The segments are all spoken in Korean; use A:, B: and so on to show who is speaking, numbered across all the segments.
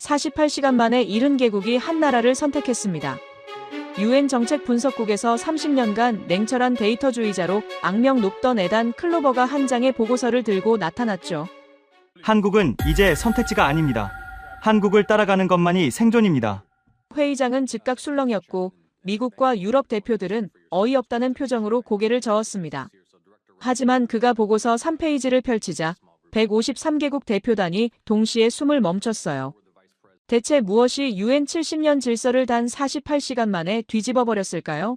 A: 48시간 만에 70개국이 한 나라를 선택했습니다. UN 정책 분석국에서 30년간 냉철한 데이터주의자로 악명 높던 에단 클로버가 한 장의 보고서를 들고 나타났죠.
B: 한국은 이제 선택지가 아닙니다. 한국을 따라가는 것만이 생존입니다.
A: 회의장은 즉각 술렁였고 미국과 유럽 대표들은 어이없다는 표정으로 고개를 저었습니다. 하지만 그가 보고서 3페이지를 펼치자 153개국 대표단이 동시에 숨을 멈췄어요. 대체 무엇이 UN 70년 질서를 단 48시간 만에 뒤집어 버렸을까요?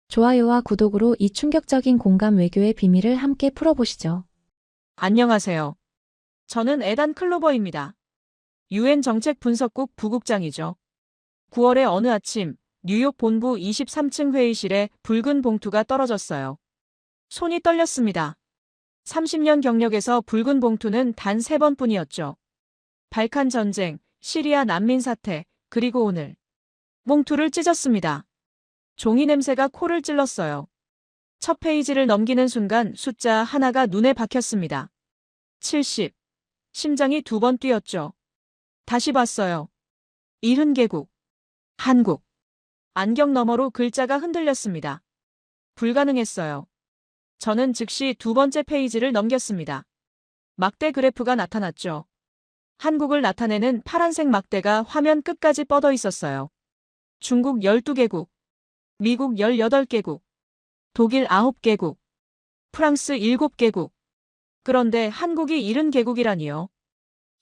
C: 좋아요와 구독으로 이 충격적인 공감 외교의 비밀을 함께 풀어보시죠.
A: 안녕하세요. 저는 에단 클로버입니다. UN 정책 분석국 부국장이죠. 9월의 어느 아침 뉴욕 본부 23층 회의실에 붉은 봉투가 떨어졌어요. 손이 떨렸습니다. 30년 경력에서 붉은 봉투는 단 3번뿐이었죠. 발칸 전쟁, 시리아 난민 사태, 그리고 오늘. 봉투를 찢었습니다. 종이 냄새가 코를 찔렀어요. 첫 페이지를 넘기는 순간 숫자 하나가 눈에 박혔습니다. 70. 심장이 2번 뛰었죠. 다시 봤어요. 70개국. 한국. 안경 너머로 글자가 흔들렸습니다. 불가능했어요. 저는 즉시 2번째 페이지를 넘겼습니다. 막대 그래프가 나타났죠. 한국을 나타내는 파란색 막대가 화면 끝까지 뻗어 있었어요. 중국 12개국, 미국 18개국, 독일 9개국, 프랑스 7개국. 그런데 한국이 70개국이라니요.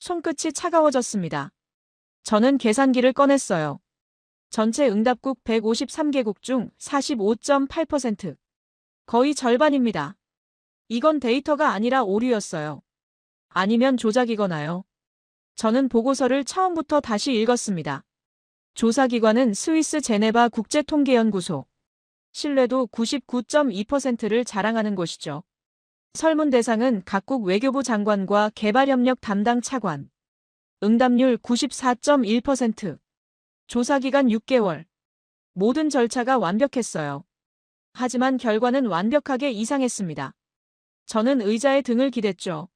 A: 손끝이 차가워졌습니다. 저는 계산기를 꺼냈어요. 전체 응답국 153개국 중 45.8%. 거의 절반입니다. 이건 데이터가 아니라 오류였어요. 아니면 조작이거나요. 저는 보고서를 처음부터 다시 읽었습니다. 조사기관은 스위스 제네바 국제통계연구소. 신뢰도 99.2%를 자랑하는 곳이죠. 설문 대상은 각국 외교부 장관과 개발협력 담당 차관. 응답률 94.1%. 조사기간 6개월. 모든 절차가 완벽했어요. 하지만 결과는 완벽하게 이상했습니다. 저는 의자에 등을 기댔죠.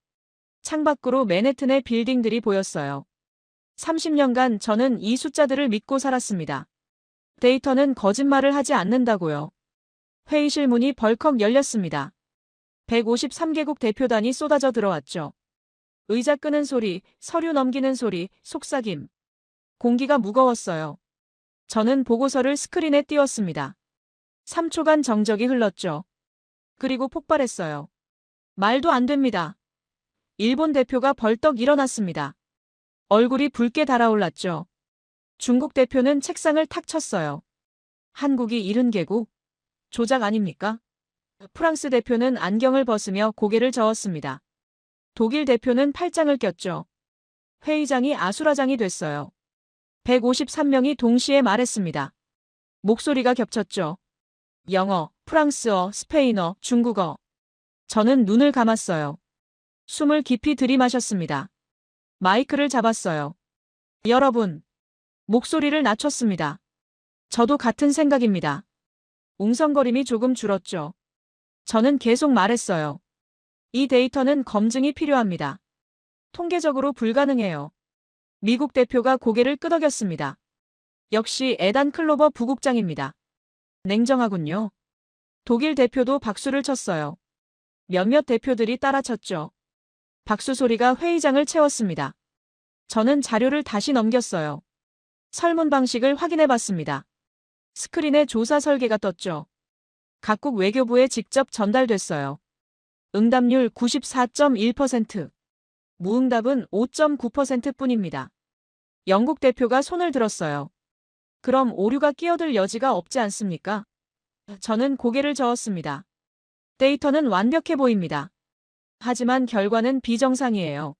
A: 창밖으로 맨해튼의 빌딩들이 보였어요. 30년간 저는 이 숫자들을 믿고 살았습니다. 데이터는 거짓말을 하지 않는다고요. 회의실 문이 벌컥 열렸습니다. 153개국 대표단이 쏟아져 들어왔죠. 의자 끄는 소리, 서류 넘기는 소리, 속삭임. 공기가 무거웠어요. 저는 보고서를 스크린에 띄웠습니다. 3초간 정적이 흘렀죠. 그리고 폭발했어요. 말도 안 됩니다. 일본 대표가 벌떡 일어났습니다. 얼굴이 붉게 달아올랐죠. 중국 대표는 책상을 탁 쳤어요. 한국이 70개국? 조작 아닙니까? 프랑스 대표는 안경을 벗으며 고개를 저었습니다. 독일 대표는 팔짱을 꼈죠. 회의장이 아수라장이 됐어요. 153명이 동시에 말했습니다. 목소리가 겹쳤죠. 영어, 프랑스어, 스페인어, 중국어. 저는 눈을 감았어요. 숨을 깊이 들이마셨습니다. 마이크를 잡았어요. 여러분. 목소리를 낮췄습니다. 저도 같은 생각입니다. 웅성거림이 조금 줄었죠. 저는 계속 말했어요. 이 데이터는 검증이 필요합니다. 통계적으로 불가능해요. 미국 대표가 고개를 끄덕였습니다. 역시 에단 클로버 부국장입니다. 냉정하군요. 독일 대표도 박수를 쳤어요. 몇몇 대표들이 따라쳤죠. 박수 소리가 회의장을 채웠습니다. 저는 자료를 다시 넘겼어요. 설문 방식을 확인해 봤습니다. 스크린에 조사 설계가 떴죠. 각국 외교부에 직접 전달됐어요. 응답률 94.1%. 무응답은 5.9%뿐입니다. 영국 대표가 손을 들었어요. 그럼 오류가 끼어들 여지가 없지 않습니까? 저는 고개를 저었습니다. 데이터는 완벽해 보입니다. 하지만 결과는 비정상이에요.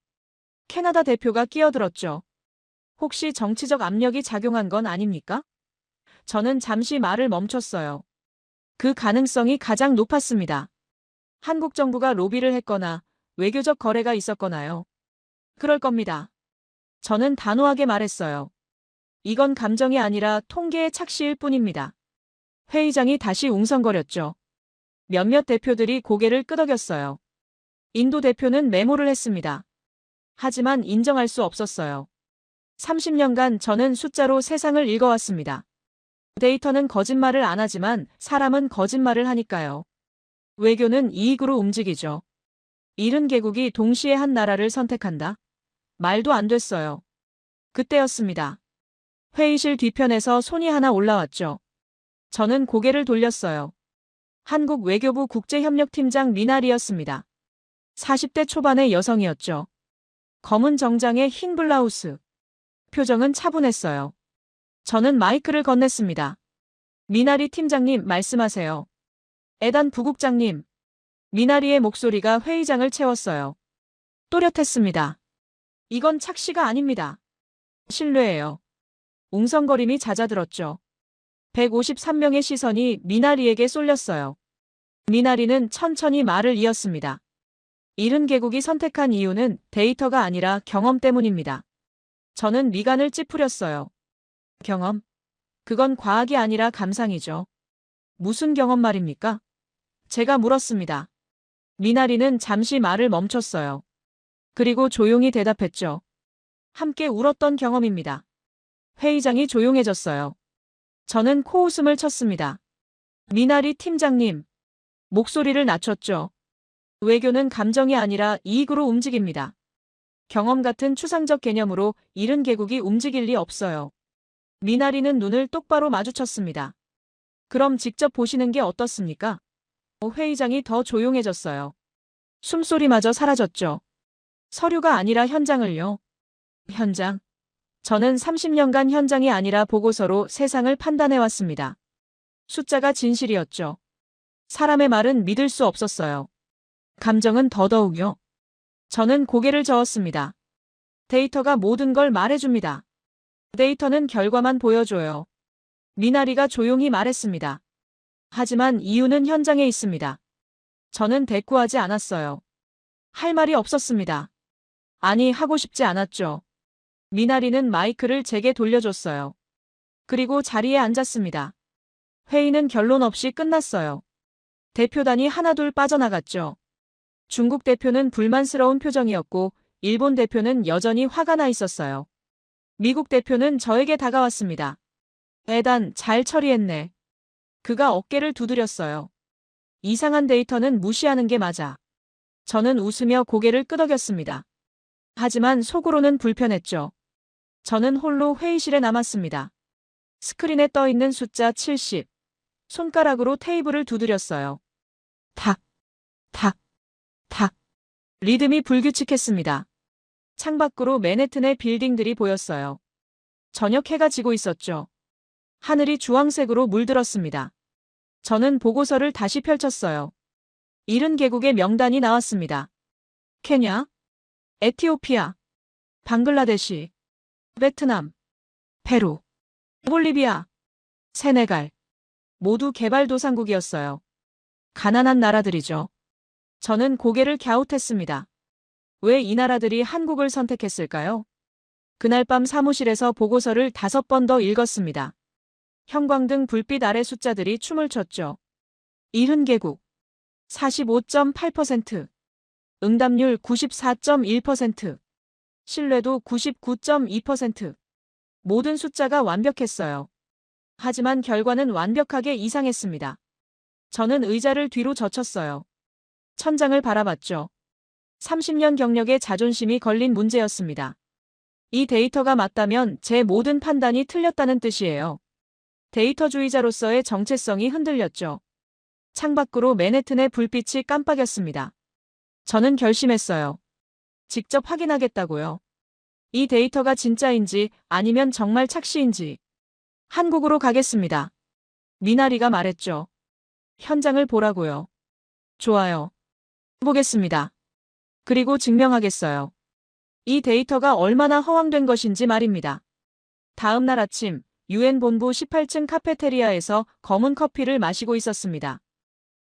A: 캐나다 대표가 끼어들었죠. 혹시 정치적 압력이 작용한 건 아닙니까? 저는 잠시 말을 멈췄어요. 그 가능성이 가장 높았습니다. 한국 정부가 로비를 했거나 외교적 거래가 있었거나요. 그럴 겁니다. 저는 단호하게 말했어요. 이건 감정이 아니라 통계의 착시일 뿐입니다. 회의장이 다시 웅성거렸죠. 몇몇 대표들이 고개를 끄덕였어요. 인도 대표는 메모를 했습니다. 하지만 인정할 수 없었어요. 30년간 저는 숫자로 세상을 읽어왔습니다. 데이터는 거짓말을 안 하지만 사람은 거짓말을 하니까요. 외교는 이익으로 움직이죠. 70개국이 동시에 한 나라를 선택한다? 말도 안 됐어요. 그때였습니다. 회의실 뒤편에서 손이 하나 올라왔죠. 저는 고개를 돌렸어요. 한국 외교부 국제협력팀장 미나리였습니다. 40대 초반의 여성이었죠. 검은 정장에 흰 블라우스. 표정은 차분했어요. 저는 마이크를 건넸습니다. 미나리 팀장님 말씀하세요. 에단 부국장님. 미나리의 목소리가 회의장을 채웠어요. 또렷했습니다. 이건 착시가 아닙니다. 신뢰예요. 웅성거림이 잦아들었죠. 153명의 시선이 미나리에게 쏠렸어요. 미나리는 천천히 말을 이었습니다. 70개국이 선택한 이유는 데이터가 아니라 경험 때문입니다. 저는 미간을 찌푸렸어요. 경험? 그건 과학이 아니라 감상이죠. 무슨 경험 말입니까? 제가 물었습니다. 미나리는 잠시 말을 멈췄어요. 그리고 조용히 대답했죠. 함께 울었던 경험입니다. 회의장이 조용해졌어요. 저는 코웃음을 쳤습니다. 미나리 팀장님. 목소리를 낮췄죠. 외교는 감정이 아니라 이익으로 움직입니다. 경험 같은 추상적 개념으로 70개국이 움직일 리 없어요. 미나리는 눈을 똑바로 마주쳤습니다. 그럼 직접 보시는 게 어떻습니까? 회의장이 더 조용해졌어요. 숨소리마저 사라졌죠. 서류가 아니라 현장을요. 현장. 저는 30년간 현장이 아니라 보고서로 세상을 판단해왔습니다. 숫자가 진실이었죠. 사람의 말은 믿을 수 없었어요. 감정은 더더욱요. 저는 고개를 저었습니다. 데이터가 모든 걸 말해줍니다. 데이터는 결과만 보여줘요. 미나리가 조용히 말했습니다. 하지만 이유는 현장에 있습니다. 저는 대꾸하지 않았어요. 할 말이 없었습니다. 아니, 하고 싶지 않았죠. 미나리는 마이크를 제게 돌려줬어요. 그리고 자리에 앉았습니다. 회의는 결론 없이 끝났어요. 대표단이 하나둘 빠져나갔죠. 중국 대표는 불만스러운 표정이었고 일본 대표는 여전히 화가 나 있었어요. 미국 대표는 저에게 다가왔습니다. 에단, 잘 처리했네. 그가 어깨를 두드렸어요. 이상한 데이터는 무시하는 게 맞아. 저는 웃으며 고개를 끄덕였습니다. 하지만 속으로는 불편했죠. 저는 홀로 회의실에 남았습니다. 스크린에 떠 있는 숫자 70. 손가락으로 테이블을 두드렸어요. 탁, 탁, 탁. 리듬이 불규칙했습니다. 창밖으로 맨해튼의 빌딩들이 보였어요. 저녁 해가 지고 있었죠. 하늘이 주황색으로 물들었습니다. 저는 보고서를 다시 펼쳤어요. 70개국의 명단이 나왔습니다. 케냐, 에티오피아, 방글라데시, 베트남, 페루, 볼리비아, 세네갈. 모두 개발도상국이었어요. 가난한 나라들이죠. 저는 고개를 갸웃했습니다. 왜 이 나라들이 한국을 선택했을까요? 그날 밤 사무실에서 보고서를 5번 더 읽었습니다. 형광등 불빛 아래 숫자들이 춤을 췄죠. 70개국, 45.8%, 응답률 94.1%, 신뢰도 99.2%. 모든 숫자가 완벽했어요. 하지만 결과는 완벽하게 이상했습니다. 저는 의자를 뒤로 젖혔어요. 천장을 바라봤죠. 30년 경력의 자존심이 걸린 문제였습니다. 이 데이터가 맞다면 제 모든 판단이 틀렸다는 뜻이에요. 데이터주의자로서의 정체성이 흔들렸죠. 창밖으로 맨해튼의 불빛이 깜빡였습니다. 저는 결심했어요. 직접 확인하겠다고요. 이 데이터가 진짜인지 아니면 정말 착시인지. 한국으로 가겠습니다. 미나리가 말했죠. 현장을 보라고요. 좋아요. 보겠습니다. 그리고 증명하겠어요. 이 데이터가 얼마나 허황된 것인지 말입니다. 다음 날 아침 UN 본부 18층 카페테리아에서 검은 커피를 마시고 있었습니다.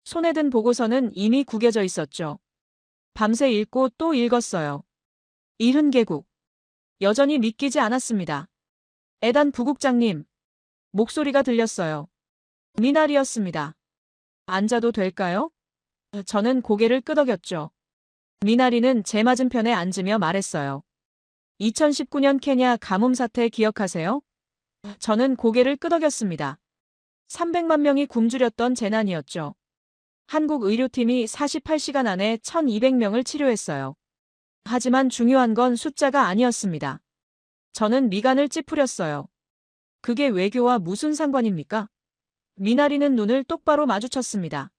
A: 손에 든 보고서는 이미 구겨져 있었죠. 밤새 읽고 또 읽었어요. 70개국. 여전히 믿기지 않았습니다. 에단 부국장님. 목소리가 들렸어요. 미나리였습니다. 앉아도 될까요? 저는 고개를 끄덕였죠. 미나리는 제 맞은편에 앉으며 말했어요. 2019년 케냐 가뭄 사태 기억하세요? 저는 고개를 끄덕였습니다. 300만 명이 굶주렸던 재난이었죠. 한국 의료팀이 48시간 안에 1200명을 치료했어요. 하지만 중요한 건 숫자가 아니었습니다. 저는 미간을 찌푸렸어요. 그게 외교와 무슨 상관입니까? 미나리는 눈을 똑바로 마주쳤습니다.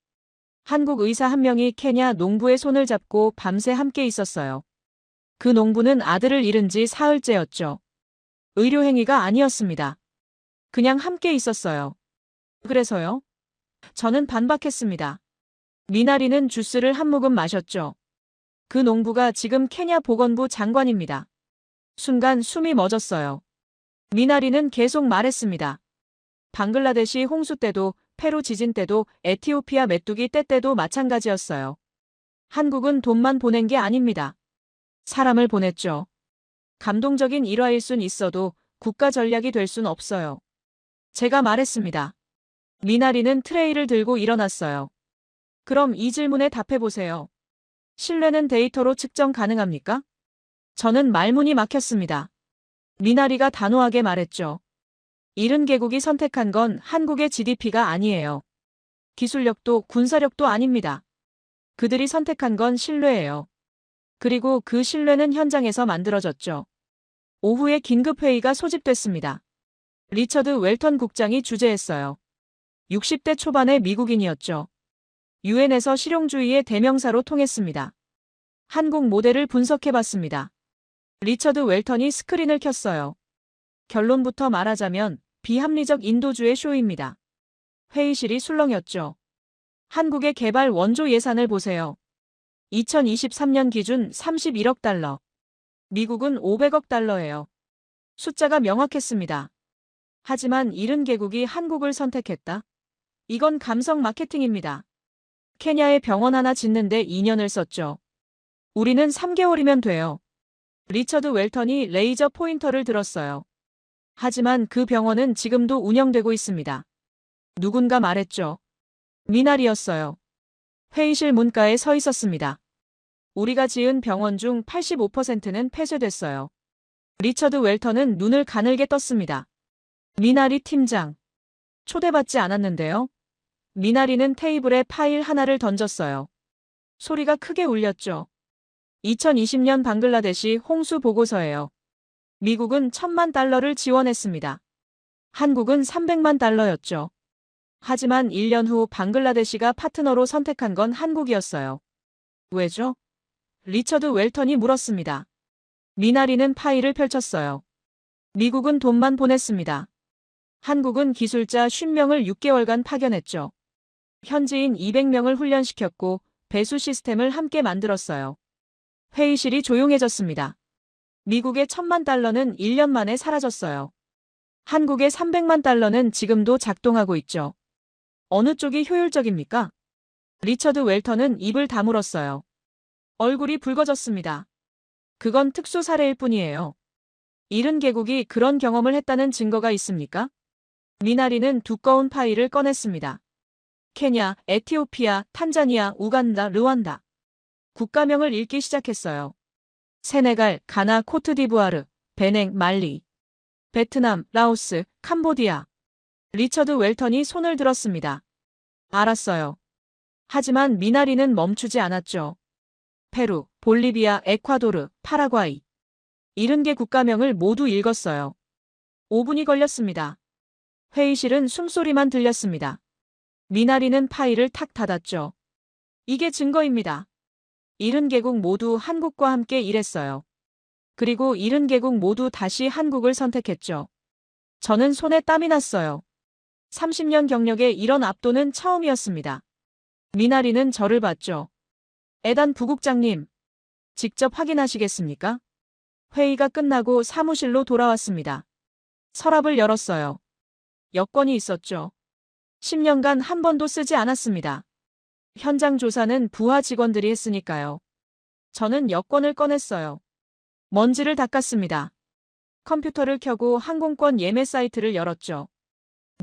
A: 한국 의사 한 명이 케냐 농부의 손을 잡고 밤새 함께 있었어요. 그 농부는 아들을 잃은 지 사흘째였죠. 의료행위가 아니었습니다. 그냥 함께 있었어요. 그래서요? 저는 반박했습니다. 미나리는 주스를 한 모금 마셨죠. 그 농부가 지금 케냐 보건부 장관입니다. 순간 숨이 멎었어요. 미나리는 계속 말했습니다. 방글라데시 홍수 때도, 페루 지진 때도, 에티오피아 메뚜기 떼 때도 마찬가지였어요. 한국은 돈만 보낸 게 아닙니다. 사람을 보냈죠. 감동적인 일화일 순 있어도 국가 전략이 될 순 없어요. 제가 말했습니다. 미나리는 트레이를 들고 일어났어요. 그럼 이 질문에 답해보세요. 신뢰는 데이터로 측정 가능합니까? 저는 말문이 막혔습니다. 미나리가 단호하게 말했죠. 70개국이 선택한 건 한국의 GDP가 아니에요. 기술력도 군사력도 아닙니다. 그들이 선택한 건 신뢰예요. 그리고 그 신뢰는 현장에서 만들어졌죠. 오후에 긴급회의가 소집됐습니다. 리처드 웰턴 국장이 주재했어요. 60대 초반의 미국인이었죠. 유엔에서 실용주의의 대명사로 통했습니다. 한국 모델을 분석해봤습니다. 리처드 웰턴이 스크린을 켰어요. 결론부터 말하자면 비합리적 인도주의 쇼입니다. 회의실이 술렁였죠. 한국의 개발 원조 예산을 보세요. 2023년 기준 31억 달러. 미국은 500억 달러예요. 숫자가 명확했습니다. 하지만 70개국이 한국을 선택했다? 이건 감성 마케팅입니다. 케냐에 병원 하나 짓는데 2년을 썼죠. 우리는 3개월이면 돼요. 리처드 웰턴이 레이저 포인터를 들었어요. 하지만 그 병원은 지금도 운영되고 있습니다. 누군가 말했죠. 미나리였어요. 회의실 문가에 서 있었습니다. 우리가 지은 병원 중 85%는 폐쇄됐어요. 리처드 웰턴은 눈을 가늘게 떴습니다. 미나리 팀장. 초대받지 않았는데요. 미나리는 테이블에 파일 하나를 던졌어요. 소리가 크게 울렸죠. 2020년 방글라데시 홍수 보고서예요. 미국은 1000만 달러를 지원했습니다. 한국은 300만 달러였죠. 하지만 1년 후 방글라데시가 파트너로 선택한 건 한국이었어요. 왜죠? 리처드 웰턴이 물었습니다. 미나리는 파일을 펼쳤어요. 미국은 돈만 보냈습니다. 한국은 기술자 50명을 6개월간 파견했죠. 현지인 200명을 훈련시켰고 배수 시스템을 함께 만들었어요. 회의실이 조용해졌습니다. 미국의 1000만 달러는 1년 만에 사라졌어요. 한국의 300만 달러는 지금도 작동하고 있죠. 어느 쪽이 효율적입니까? 리처드 웰턴은 입을 다물었어요. 얼굴이 붉어졌습니다. 그건 특수 사례일 뿐이에요. 70개국이 그런 경험을 했다는 증거가 있습니까? 미나리는 두꺼운 파일을 꺼냈습니다. 케냐, 에티오피아, 탄자니아, 우간다, 르완다. 국가명을 읽기 시작했어요. 세네갈, 가나, 코트디부아르, 베냉, 말리, 베트남, 라오스, 캄보디아. 리처드 웰턴이 손을 들었습니다. 알았어요. 하지만 미나리는 멈추지 않았죠. 페루, 볼리비아, 에콰도르, 파라과이. 70개 국가명을 모두 읽었어요. 5분이 걸렸습니다. 회의실은 숨소리만 들렸습니다. 미나리는 파일을 탁 닫았죠. 이게 증거입니다. 70개국 모두 한국과 함께 일했어요. 그리고 70개국 모두 다시 한국을 선택했죠. 저는 손에 땀이 났어요. 30년 경력에 이런 압도는 처음이었습니다. 미나리는 저를 봤죠. 에단 부국장님, 직접 확인하시겠습니까? 회의가 끝나고 사무실로 돌아왔습니다. 서랍을 열었어요. 여권이 있었죠. 10년간 한 번도 쓰지 않았습니다. 현장 조사는 부하 직원들이 했으니까요. 저는 여권을 꺼냈어요. 먼지를 닦았습니다. 컴퓨터를 켜고 항공권 예매 사이트를 열었죠.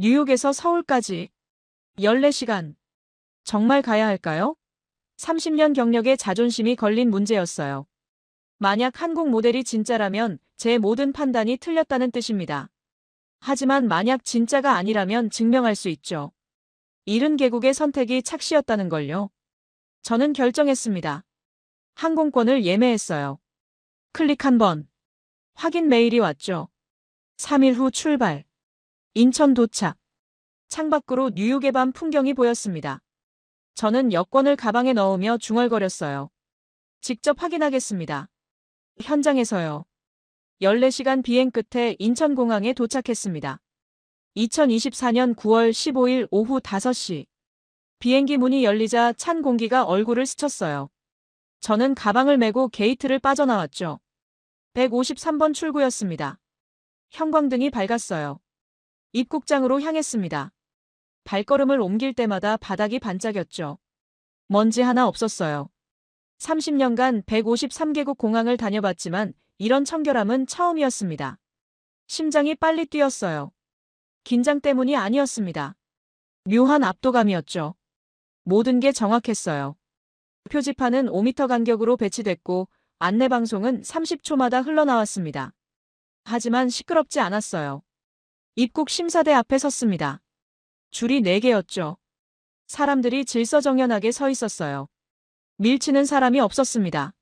A: 뉴욕에서 서울까지 14시간. 정말 가야 할까요? 30년 경력에 자존심이 걸린 문제였어요. 만약 한국 모델이 진짜라면 제 모든 판단이 틀렸다는 뜻입니다. 하지만 만약 진짜가 아니라면 증명할 수 있죠. 이른 개국의 선택이 착시였다는 걸요. 저는 결정했습니다. 항공권을 예매했어요. 클릭 한 번. 확인 메일이 왔죠. 3일 후 출발. 인천 도착. 창밖으로 뉴욕의 밤 풍경이 보였습니다. 저는 여권을 가방에 넣으며 중얼거렸어요. 직접 확인하겠습니다. 현장에서요. 14시간 비행 끝에 인천공항에 도착했습니다. 2024년 9월 15일 오후 5시. 비행기 문이 열리자 찬 공기가 얼굴을 스쳤어요. 저는 가방을 메고 게이트를 빠져나왔죠. 153번 출구였습니다. 형광등이 밝았어요. 입국장으로 향했습니다. 발걸음을 옮길 때마다 바닥이 반짝였죠. 먼지 하나 없었어요. 30년간 153개국 공항을 다녀봤지만 이런 청결함은 처음이었습니다. 심장이 빨리 뛰었어요. 긴장 때문이 아니었습니다. 묘한 압도감이었죠. 모든 게 정확했어요. 표지판은 5m 간격으로 배치됐고 안내방송은 30초마다 흘러나왔습니다. 하지만 시끄럽지 않았어요. 입국 심사대 앞에 섰습니다. 줄이 4개였죠. 사람들이 질서정연하게 서 있었어요. 밀치는 사람이 없었습니다.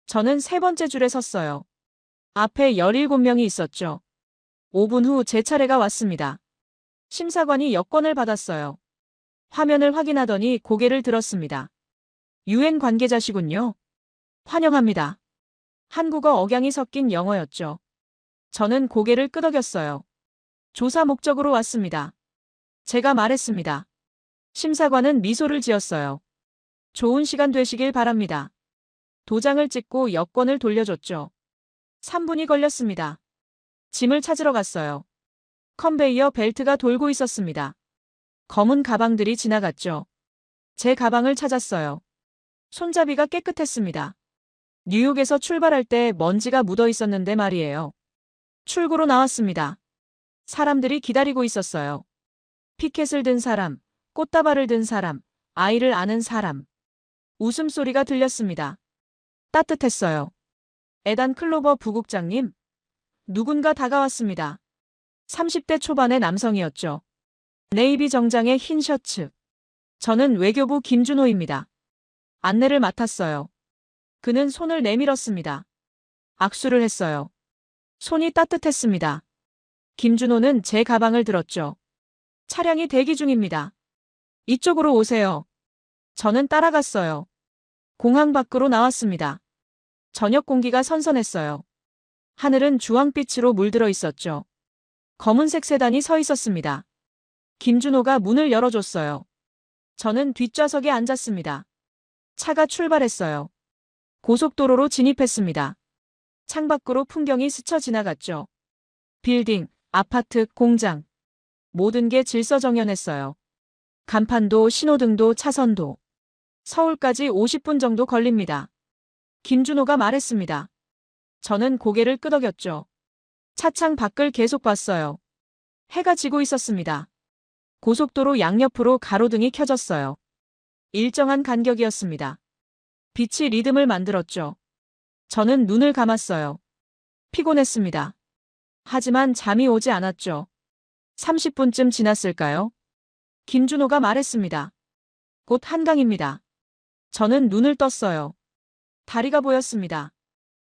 A: 저는 3번째 줄에 섰어요. 앞에 17명이 있었죠. 5분 후 제 차례가 왔습니다. 심사관이 여권을 받았어요. 화면을 확인하더니 고개를 들었습니다. 유엔 관계자시군요. 환영합니다. 한국어 억양이 섞인 영어였죠. 저는 고개를 끄덕였어요. 조사 목적으로 왔습니다. 제가 말했습니다. 심사관은 미소를 지었어요. 좋은 시간 되시길 바랍니다. 도장을 찍고 여권을 돌려줬죠. 3분이 걸렸습니다. 짐을 찾으러 갔어요. 컨베이어 벨트가 돌고 있었습니다. 검은 가방들이 지나갔죠. 제 가방을 찾았어요. 손잡이가 깨끗했습니다. 뉴욕에서 출발할 때 먼지가 묻어 있었는데 말이에요. 출구로 나왔습니다. 사람들이 기다리고 있었어요. 피켓을 든 사람, 꽃다발을 든 사람, 아이를 안은 사람. 웃음소리가 들렸습니다. 따뜻했어요. 에단 클로버 부국장님? 누군가 다가왔습니다. 30대 초반의 남성이었죠. 네이비 정장에 흰 셔츠. 저는 외교부 김준호입니다. 안내를 맡았어요. 그는 손을 내밀었습니다. 악수를 했어요. 손이 따뜻했습니다. 김준호는 제 가방을 들었죠. 차량이 대기 중입니다. 이쪽으로 오세요. 저는 따라갔어요. 공항 밖으로 나왔습니다. 저녁 공기가 선선했어요. 하늘은 주황빛으로 물들어 있었죠. 검은색 세단이 서 있었습니다. 김준호가 문을 열어줬어요. 저는 뒷좌석에 앉았습니다. 차가 출발했어요. 고속도로로 진입했습니다. 창밖으로 풍경이 스쳐 지나갔죠. 빌딩, 아파트, 공장. 모든 게 질서정연했어요. 간판도 신호등도 차선도. 서울까지 50분 정도 걸립니다. 김준호가 말했습니다. 저는 고개를 끄덕였죠. 차창 밖을 계속 봤어요. 해가 지고 있었습니다. 고속도로 양옆으로 가로등이 켜졌어요. 일정한 간격이었습니다. 빛이 리듬을 만들었죠. 저는 눈을 감았어요. 피곤했습니다. 하지만 잠이 오지 않았죠. 30분쯤 지났을까요? 김준호가 말했습니다. 곧 한강입니다. 저는 눈을 떴어요. 다리가 보였습니다.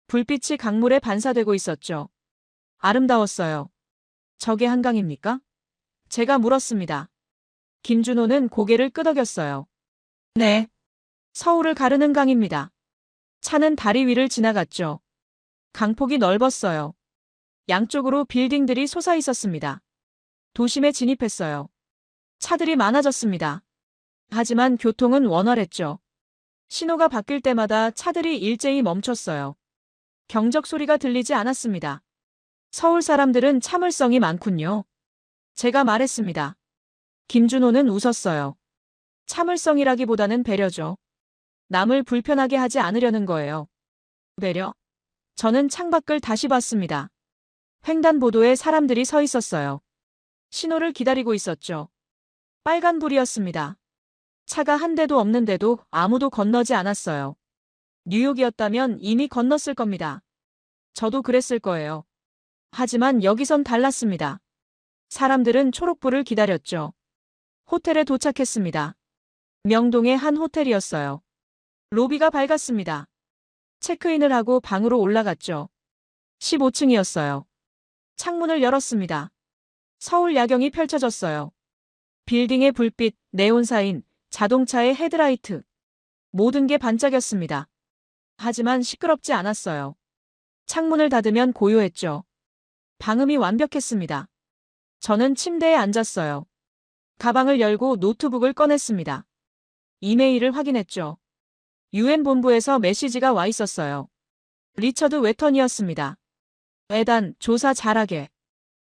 A: 불빛이 강물에 반사되고 있었죠. 아름다웠어요. 저게 한강입니까? 제가 물었습니다. 김준호는 고개를 끄덕였어요. 네. 서울을 가르는 강입니다. 차는 다리 위를 지나갔죠. 강폭이 넓었어요. 양쪽으로 빌딩들이 솟아 있었습니다. 도심에 진입했어요. 차들이 많아졌습니다. 하지만 교통은 원활했죠. 신호가 바뀔 때마다 차들이 일제히 멈췄어요. 경적 소리가 들리지 않았습니다. 서울 사람들은 참을성이 많군요. 제가 말했습니다. 김준호는 웃었어요. 참을성이라기보다는 배려죠. 남을 불편하게 하지 않으려는 거예요. 배려? 저는 창밖을 다시 봤습니다. 횡단보도에 사람들이 서 있었어요. 신호를 기다리고 있었죠. 빨간불이었습니다. 차가 한 대도 없는데도 아무도 건너지 않았어요. 뉴욕이었다면 이미 건넜을 겁니다. 저도 그랬을 거예요. 하지만 여기선 달랐습니다. 사람들은 초록불을 기다렸죠. 호텔에 도착했습니다. 명동의 한 호텔이었어요. 로비가 밝았습니다. 체크인을 하고 방으로 올라갔죠. 15층이었어요. 창문을 열었습니다. 서울 야경이 펼쳐졌어요. 빌딩의 불빛, 네온사인, 자동차의 헤드라이트. 모든 게 반짝였습니다. 하지만 시끄럽지 않았어요. 창문을 닫으면 고요했죠. 방음이 완벽했습니다. 저는 침대에 앉았어요. 가방을 열고 노트북을 꺼냈습니다. 이메일을 확인했죠. UN 본부에서 메시지가 와 있었어요. 리처드 웨턴이었습니다. 에단, 조사 잘하게.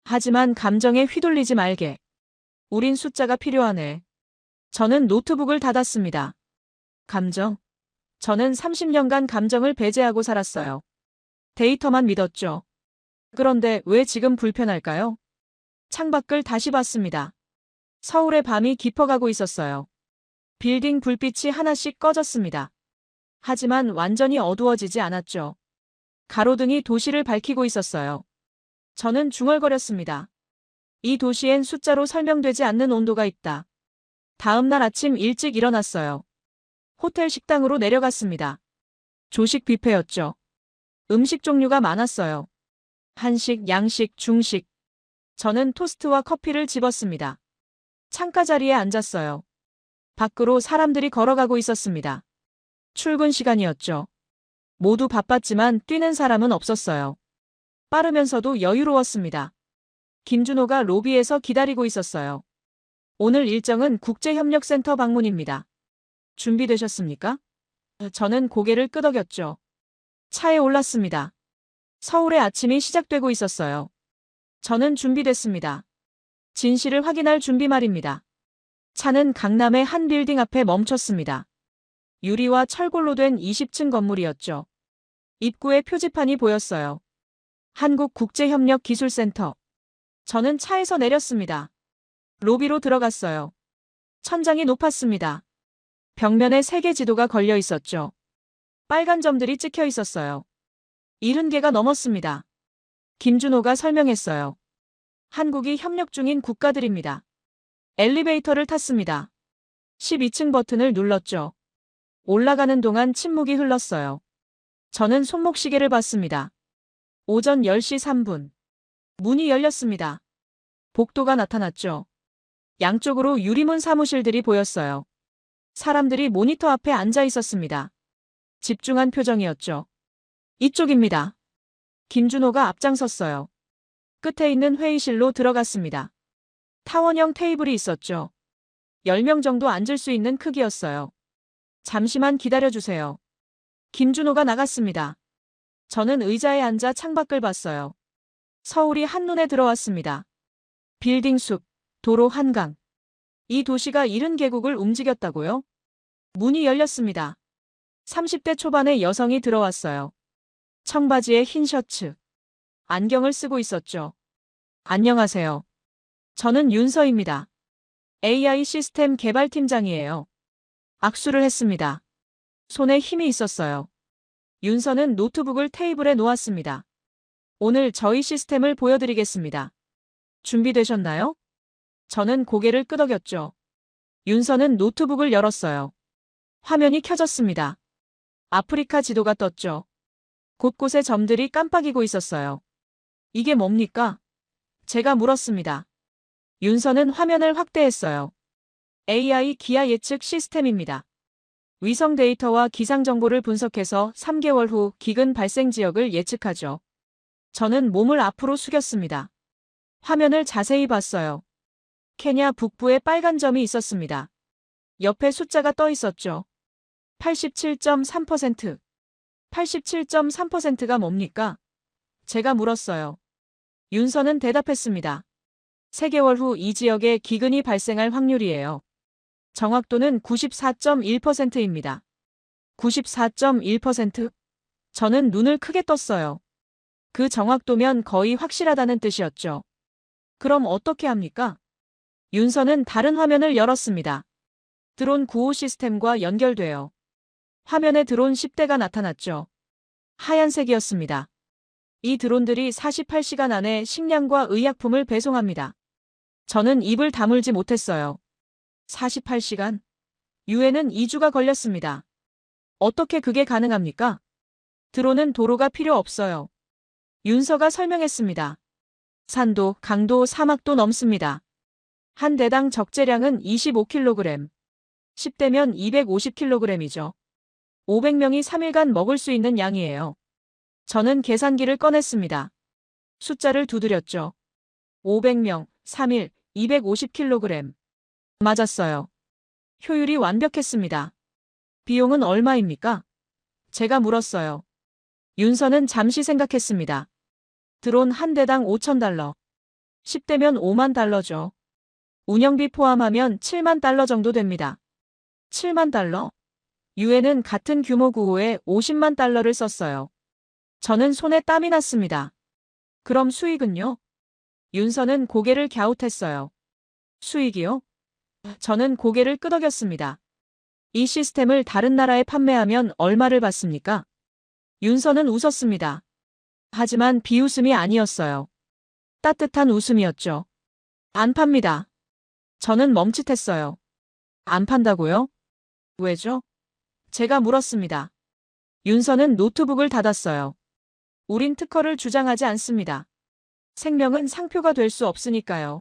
A: 하지만 감정에 휘둘리지 말게. 우린 숫자가 필요하네. 저는 노트북을 닫았습니다. 감정? 저는 30년간 감정을 배제하고 살았어요. 데이터만 믿었죠. 그런데 왜 지금 불편할까요? 창밖을 다시 봤습니다. 서울의 밤이 깊어가고 있었어요. 빌딩 불빛이 하나씩 꺼졌습니다. 하지만 완전히 어두워지지 않았죠. 가로등이 도시를 밝히고 있었어요. 저는 중얼거렸습니다. 이 도시엔 숫자로 설명되지 않는 온도가 있다. 다음 날 아침 일찍 일어났어요. 호텔 식당으로 내려갔습니다. 조식 뷔페였죠. 음식 종류가 많았어요. 한식, 양식, 중식. 저는 토스트와 커피를 집었습니다. 창가 자리에 앉았어요. 밖으로 사람들이 걸어가고 있었습니다. 출근 시간이었죠. 모두 바빴지만 뛰는 사람은 없었어요. 빠르면서도 여유로웠습니다. 김준호가 로비에서 기다리고 있었어요. 오늘 일정은 국제협력센터 방문입니다. 준비되셨습니까? 저는 고개를 끄덕였죠. 차에 올랐습니다. 서울의 아침이 시작되고 있었어요. 저는 준비됐습니다. 진실을 확인할 준비 말입니다. 차는 강남의 한 빌딩 앞에 멈췄습니다. 유리와 철골로 된 20층 건물이었죠. 입구에 표지판이 보였어요. 한국국제협력기술센터. 저는 차에서 내렸습니다. 로비로 들어갔어요. 천장이 높았습니다. 벽면에 세계 지도가 걸려 있었죠. 빨간 점들이 찍혀 있었어요. 70개가 넘었습니다. 김준호가 설명했어요. 한국이 협력 중인 국가들입니다. 엘리베이터를 탔습니다. 12층 버튼을 눌렀죠. 올라가는 동안 침묵이 흘렀어요. 저는 손목시계를 봤습니다. 오전 10시 3분. 문이 열렸습니다. 복도가 나타났죠. 양쪽으로 유리문 사무실들이 보였어요. 사람들이 모니터 앞에 앉아 있었습니다. 집중한 표정이었죠. 이쪽입니다. 김준호가 앞장섰어요. 끝에 있는 회의실로 들어갔습니다. 타원형 테이블이 있었죠. 10명 정도 앉을 수 있는 크기였어요. 잠시만 기다려주세요. 김준호가 나갔습니다. 저는 의자에 앉아 창밖을 봤어요. 서울이 한눈에 들어왔습니다. 빌딩 숲, 도로 한강. 이 도시가 70개국을 움직였다고요? 문이 열렸습니다. 30대 초반의 여성이 들어왔어요. 청바지에 흰 셔츠. 안경을 쓰고 있었죠. 안녕하세요. 저는 윤서입니다. AI 시스템 개발팀장이에요. 악수를 했습니다. 손에 힘이 있었어요. 윤서는 노트북을 테이블에 놓았습니다. 오늘 저희 시스템을 보여드리겠습니다. 준비되셨나요? 저는 고개를 끄덕였죠. 윤서는 노트북을 열었어요. 화면이 켜졌습니다. 아프리카 지도가 떴죠. 곳곳에 점들이 깜빡이고 있었어요. 이게 뭡니까? 제가 물었습니다. 윤서는 화면을 확대했어요. AI 기아 예측 시스템입니다. 위성 데이터와 기상 정보를 분석해서 3개월 후 기근 발생 지역을 예측하죠. 저는 몸을 앞으로 숙였습니다. 화면을 자세히 봤어요. 케냐 북부에 빨간 점이 있었습니다. 옆에 숫자가 떠 있었죠. 87.3%. 87.3%가 뭡니까? 제가 물었어요. 윤서는 대답했습니다. 3개월 후 이 지역에 기근이 발생할 확률이에요. 정확도는 94.1%입니다. 94.1%? 저는 눈을 크게 떴어요. 그 정확도면 거의 확실하다는 뜻이었죠. 그럼 어떻게 합니까? 윤서는 다른 화면을 열었습니다. 드론 구호 시스템과 연결돼요. 화면에 드론 10대가 나타났죠. 하얀색이었습니다. 이 드론들이 48시간 안에 식량과 의약품을 배송합니다. 저는 입을 다물지 못했어요. 48시간? 유엔은 2주가 걸렸습니다. 어떻게 그게 가능합니까? 드론은 도로가 필요 없어요. 윤서가 설명했습니다. 산도, 강도, 사막도 넘습니다. 한 대당 적재량은 25kg. 10대면 250kg이죠. 500명이 3일간 먹을 수 있는 양이에요. 저는 계산기를 꺼냈습니다. 숫자를 두드렸죠. 500명, 3일, 250kg. 맞았어요. 효율이 완벽했습니다. 비용은 얼마입니까? 제가 물었어요. 윤서는 잠시 생각했습니다. 드론 한 대당 5,000달러. 10대면 5만 달러죠. 운영비 포함하면 7만 달러 정도 됩니다. 7만 달러? 유엔은 같은 규모 구호에 50만 달러를 썼어요. 저는 손에 땀이 났습니다. 그럼 수익은요? 윤서는 고개를 갸웃했어요. 수익이요? 저는 고개를 끄덕였습니다. 이 시스템을 다른 나라에 판매하면 얼마를 받습니까? 윤서는 웃었습니다. 하지만 비웃음이 아니었어요. 따뜻한 웃음이었죠. 안 팝니다. 저는 멈칫했어요. 안 판다고요? 왜죠? 제가 물었습니다. 윤서는 노트북을 닫았어요. 우린 특허를 주장하지 않습니다. 생명은 상표가 될 수 없으니까요.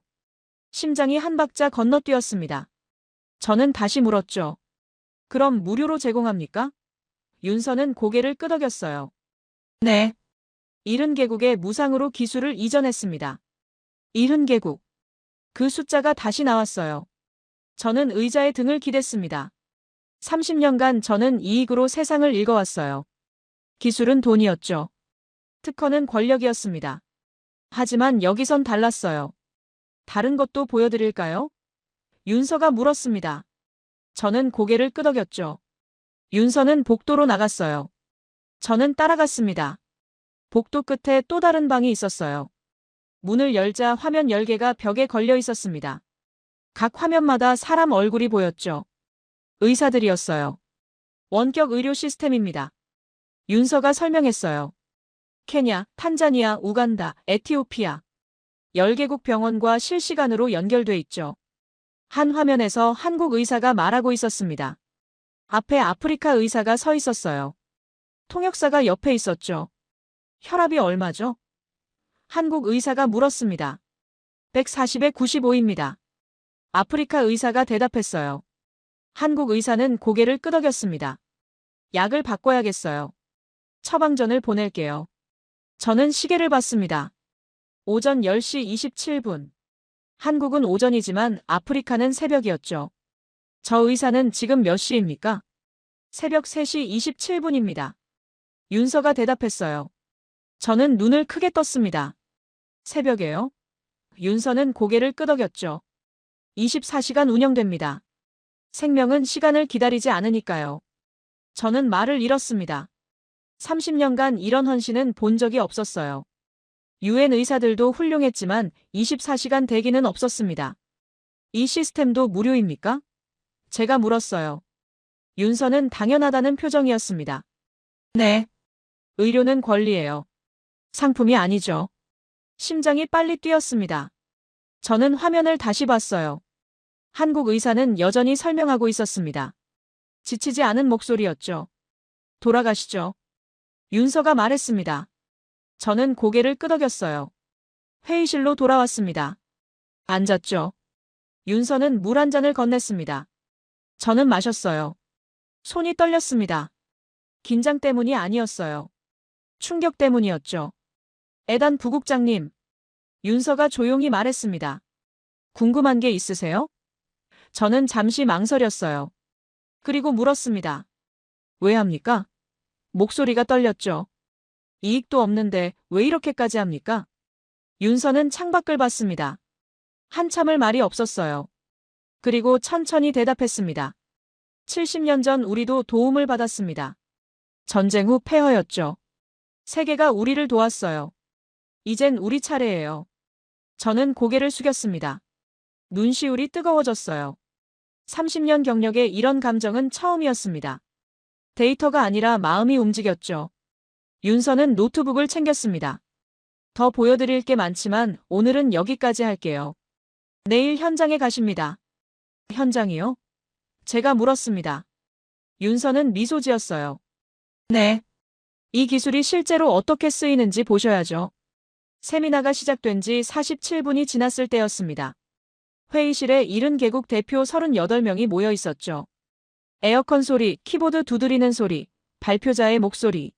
A: 심장이 한 박자 건너뛰었습니다. 저는 다시 물었죠. 그럼 무료로 제공합니까? 윤서는 고개를 끄덕였어요. 네. 70개국에 무상으로 기술을 이전했습니다. 70개국. 그 숫자가 다시 나왔어요. 저는 의자에 등을 기댔습니다. 30년간 저는 이익으로 세상을 읽어왔어요. 기술은 돈이었죠. 특허는 권력이었습니다. 하지만 여기선 달랐어요. 다른 것도 보여드릴까요? 윤서가 물었습니다. 저는 고개를 끄덕였죠. 윤서는 복도로 나갔어요. 저는 따라갔습니다. 복도 끝에 또 다른 방이 있었어요. 문을 열자 화면 10개가 벽에 걸려 있었습니다. 각 화면마다 사람 얼굴이 보였죠. 의사들이었어요. 원격 의료 시스템입니다. 윤서가 설명했어요. 케냐, 탄자니아, 우간다, 에티오피아. 10개국 병원과 실시간으로 연결돼 있죠. 한 화면에서 한국 의사가 말하고 있었습니다. 앞에 아프리카 의사가 서 있었어요. 통역사가 옆에 있었죠. 혈압이 얼마죠? 한국 의사가 물었습니다. 140에 95입니다. 아프리카 의사가 대답했어요. 한국 의사는 고개를 끄덕였습니다. 약을 바꿔야겠어요. 처방전을 보낼게요. 저는 시계를 봤습니다. 오전 10시 27분. 한국은 오전이지만 아프리카는 새벽이었죠. 저 의사는 지금 몇 시입니까? 새벽 3시 27분입니다. 윤서가 대답했어요. 저는 눈을 크게 떴습니다. 새벽에요? 윤서는 고개를 끄덕였죠. 24시간 운영됩니다. 생명은 시간을 기다리지 않으니까요. 저는 말을 잃었습니다. 30년간 이런 헌신은 본 적이 없었어요. 유엔 의사들도 훌륭했지만 24시간 대기는 없었습니다. 이 시스템도 무료입니까? 제가 물었어요. 윤서는 당연하다는 표정이었습니다. 네. 의료는 권리예요. 상품이 아니죠. 심장이 빨리 뛰었습니다. 저는 화면을 다시 봤어요. 한국 의사는 여전히 설명하고 있었습니다. 지치지 않은 목소리였죠. 돌아가시죠. 윤서가 말했습니다. 저는 고개를 끄덕였어요. 회의실로 돌아왔습니다. 앉았죠. 윤서는 물 한 잔을 건넸습니다. 저는 마셨어요. 손이 떨렸습니다. 긴장 때문이 아니었어요. 충격 때문이었죠. 에단 부국장님. 윤서가 조용히 말했습니다. 궁금한 게 있으세요? 저는 잠시 망설였어요. 그리고 물었습니다. 왜 합니까? 목소리가 떨렸죠. 이익도 없는데 왜 이렇게까지 합니까? 윤서는 창밖을 봤습니다. 한참을 말이 없었어요. 그리고 천천히 대답했습니다. 70년 전 우리도 도움을 받았습니다. 전쟁 후 폐허였죠. 세계가 우리를 도왔어요. 이젠 우리 차례예요. 저는 고개를 숙였습니다. 눈시울이 뜨거워졌어요. 30년 경력에 이런 감정은 처음이었습니다. 데이터가 아니라 마음이 움직였죠. 윤서는 노트북을 챙겼습니다. 더 보여드릴 게 많지만 오늘은 여기까지 할게요. 내일 현장에 가십니다. 현장이요? 제가 물었습니다. 윤서는 미소 지었어요. 네. 이 기술이 실제로 어떻게 쓰이는지 보셔야죠. 세미나가 시작된 지 47분이 지났을 때였습니다. 회의실에 70개국 대표 38명이 모여 있었죠. 에어컨 소리, 키보드 두드리는 소리, 발표자의 목소리.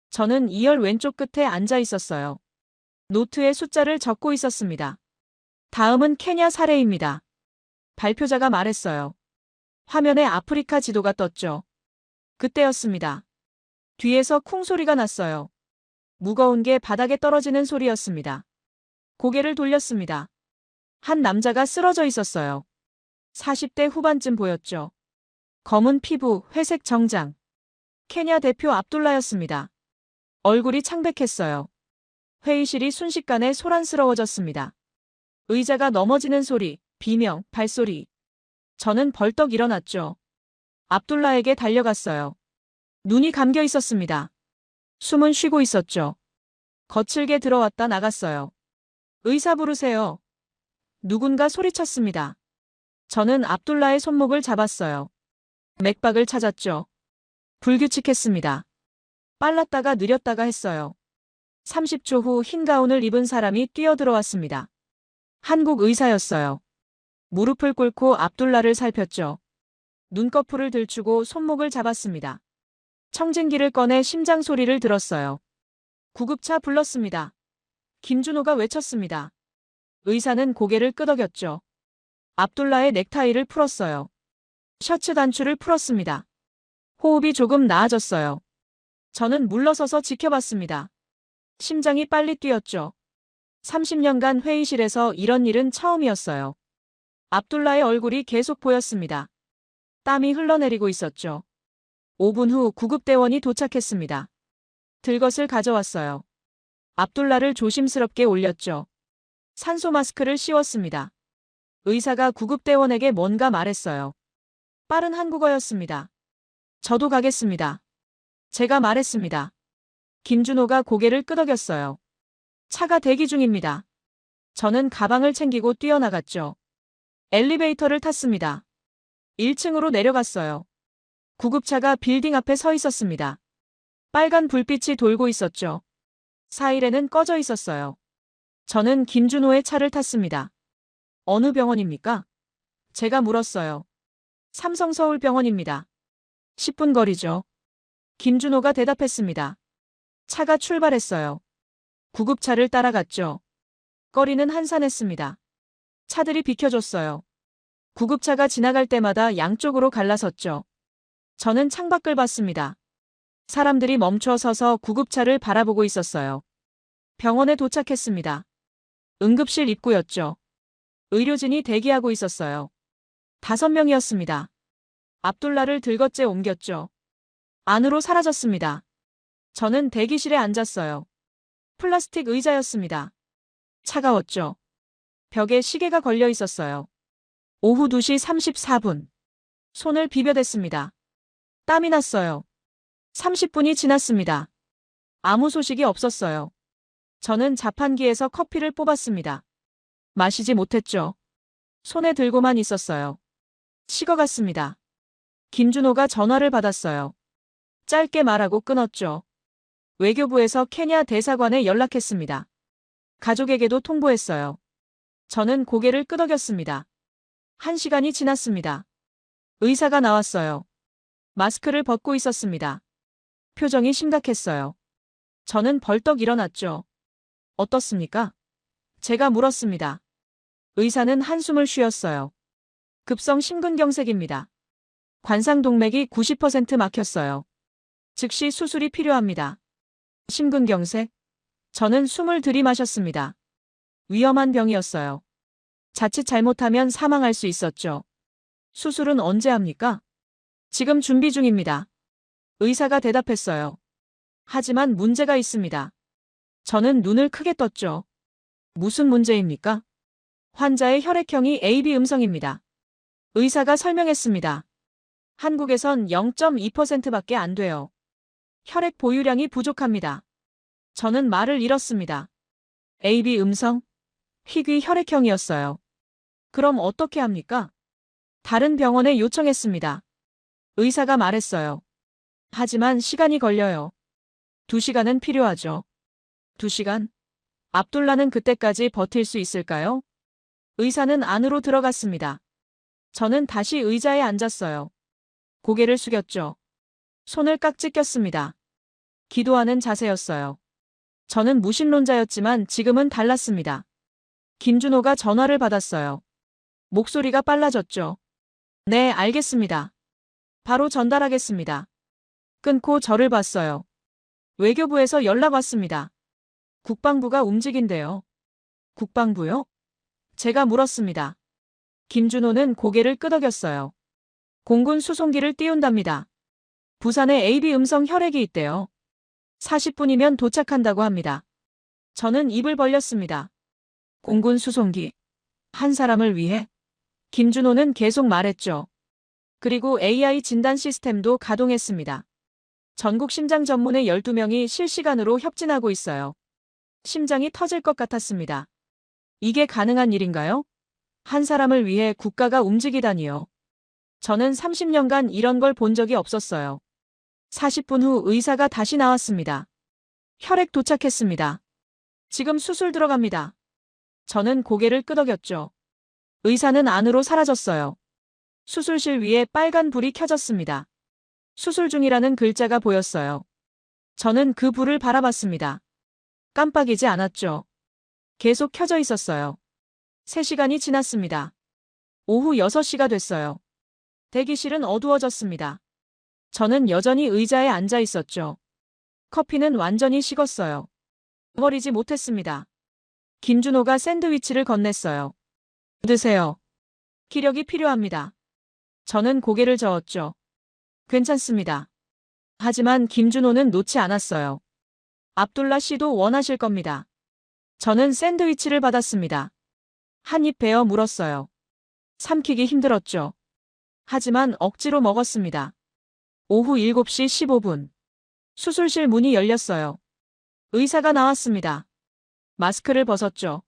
A: 저는 2열 왼쪽 끝에 앉아 있었어요. 노트에 숫자를 적고 있었습니다. 다음은 케냐 사례입니다. 발표자가 말했어요. 화면에 아프리카 지도가 떴죠. 그때였습니다. 뒤에서 쿵 소리가 났어요. 무거운 게 바닥에 떨어지는 소리였습니다. 고개를 돌렸습니다. 한 남자가 쓰러져 있었어요. 40대 후반쯤 보였죠. 검은 피부, 회색 정장. 케냐 대표 압둘라였습니다. 얼굴이 창백했어요. 회의실이 순식간에 소란스러워졌습니다. 의자가 넘어지는 소리, 비명, 발소리. 저는 벌떡 일어났죠. 압둘라에게 달려갔어요. 눈이 감겨 있었습니다. 숨은 쉬고 있었죠. 거칠게 들어왔다 나갔어요. 의사 부르세요. 누군가 소리쳤습니다. 저는 압둘라의 손목을 잡았어요. 맥박을 찾았죠. 불규칙했습니다. 빨랐다가 느렸다가 했어요. 30초 후 흰 가운을 입은 사람이 뛰어들어왔습니다. 한국 의사였어요. 무릎을 꿇고 압둘라를 살폈죠. 눈꺼풀을 들추고 손목을 잡았습니다. 청진기를 꺼내 심장 소리를 들었어요. 구급차 불렀습니다. 김준호가 외쳤습니다. 의사는 고개를 끄덕였죠. 압둘라의 넥타이를 풀었어요. 셔츠 단추를 풀었습니다. 호흡이 조금 나아졌어요. 저는 물러서서 지켜봤습니다. 심장이 빨리 뛰었죠. 30년간 회의실에서 이런 일은 처음이었어요. 압둘라의 얼굴이 계속 보였습니다. 땀이 흘러내리고 있었죠. 5분 후 구급대원이 도착했습니다. 들것을 가져왔어요. 압둘라를 조심스럽게 올렸죠. 산소 마스크를 씌웠습니다. 의사가 구급대원에게 뭔가 말했어요. 빠른 한국어였습니다. 저도 가겠습니다. 제가 말했습니다. 김준호가 고개를 끄덕였어요. 차가 대기 중입니다. 저는 가방을 챙기고 뛰어나갔죠. 엘리베이터를 탔습니다. 1층으로 내려갔어요. 구급차가 빌딩 앞에 서 있었습니다. 빨간 불빛이 돌고 있었죠. 사이렌은 꺼져 있었어요. 저는 김준호의 차를 탔습니다. 어느 병원입니까? 제가 물었어요. 삼성서울병원입니다. 10분 거리죠. 김준호가 대답했습니다. 차가 출발했어요. 구급차를 따라갔죠. 거리는 한산했습니다. 차들이 비켜줬어요. 구급차가 지나갈 때마다 양쪽으로 갈라섰죠. 저는 창밖을 봤습니다. 사람들이 멈춰 서서 구급차를 바라보고 있었어요. 병원에 도착했습니다. 응급실 입구였죠. 의료진이 대기하고 있었어요. 5명이었습니다. 압둘라를 들것째 옮겼죠. 안으로 사라졌습니다. 저는 대기실에 앉았어요. 플라스틱 의자였습니다. 차가웠죠. 벽에 시계가 걸려 있었어요. 오후 2시 34분. 손을 비벼댔습니다. 땀이 났어요. 30분이 지났습니다. 아무 소식이 없었어요. 저는 자판기에서 커피를 뽑았습니다. 마시지 못했죠. 손에 들고만 있었어요. 식어갔습니다. 김준호가 전화를 받았어요. 짧게 말하고 끊었죠. 외교부에서 케냐 대사관에 연락했습니다. 가족에게도 통보했어요. 저는 고개를 끄덕였습니다. 1시간이 지났습니다. 의사가 나왔어요. 마스크를 벗고 있었습니다. 표정이 심각했어요. 저는 벌떡 일어났죠. 어떻습니까? 제가 물었습니다. 의사는 한숨을 쉬었어요. 급성 심근경색입니다. 관상동맥이 90% 막혔어요. 즉시 수술이 필요합니다. 심근경색? 저는 숨을 들이마셨습니다. 위험한 병이었어요. 자칫 잘못하면 사망할 수 있었죠. 수술은 언제 합니까? 지금 준비 중입니다. 의사가 대답했어요. 하지만 문제가 있습니다. 저는 눈을 크게 떴죠. 무슨 문제입니까? 환자의 혈액형이 AB 음성입니다. 의사가 설명했습니다. 한국에선 0.2%밖에 안 돼요. 혈액 보유량이 부족합니다. 저는 말을 잃었습니다. AB 음성? 희귀 혈액형이었어요. 그럼 어떻게 합니까? 다른 병원에 요청했습니다. 의사가 말했어요. 하지만 시간이 걸려요. 2시간은 필요하죠. 2시간? 압둘라는 그때까지 버틸 수 있을까요? 의사는 안으로 들어갔습니다. 저는 다시 의자에 앉았어요. 고개를 숙였죠. 손을 깍지 꼈습니다. 기도하는 자세였어요. 저는 무신론자였지만 지금은 달랐습니다. 김준호가 전화를 받았어요. 목소리가 빨라졌죠. 네, 알겠습니다. 바로 전달하겠습니다. 끊고 저를 봤어요. 외교부에서 연락 왔습니다. 국방부가 움직인대요. 국방부요? 제가 물었습니다. 김준호는 고개를 끄덕였어요. 공군 수송기를 띄운답니다. 부산에 AB 음성 혈액이 있대요. 40분이면 도착한다고 합니다. 저는 입을 벌렸습니다. 공군 수송기. 한 사람을 위해? 김준호는 계속 말했죠. 그리고 AI 진단 시스템도 가동했습니다. 전국 심장 전문의 12명이 실시간으로 협진하고 있어요. 심장이 터질 것 같았습니다. 이게 가능한 일인가요? 한 사람을 위해 국가가 움직이다니요. 저는 30년간 이런 걸 본 적이 없었어요. 40분 후 의사가 다시 나왔습니다. 혈액 도착했습니다. 지금 수술 들어갑니다. 저는 고개를 끄덕였죠. 의사는 안으로 사라졌어요. 수술실 위에 빨간 불이 켜졌습니다. 수술 중이라는 글자가 보였어요. 저는 그 불을 바라봤습니다. 깜빡이지 않았죠. 계속 켜져 있었어요. 3시간이 지났습니다. 오후 6시가 됐어요. 대기실은 어두워졌습니다. 저는 여전히 의자에 앉아 있었죠. 커피는 완전히 식었어요. 버리지 못했습니다. 김준호가 샌드위치를 건넸어요. 드세요. 기력이 필요합니다. 저는 고개를 저었죠. 괜찮습니다. 하지만 김준호는 놓지 않았어요. 압둘라 씨도 원하실 겁니다. 저는 샌드위치를 받았습니다. 한 입 베어 물었어요. 삼키기 힘들었죠. 하지만 억지로 먹었습니다. 오후 7시 15분. 수술실 문이 열렸어요. 의사가 나왔습니다. 마스크를 벗었죠.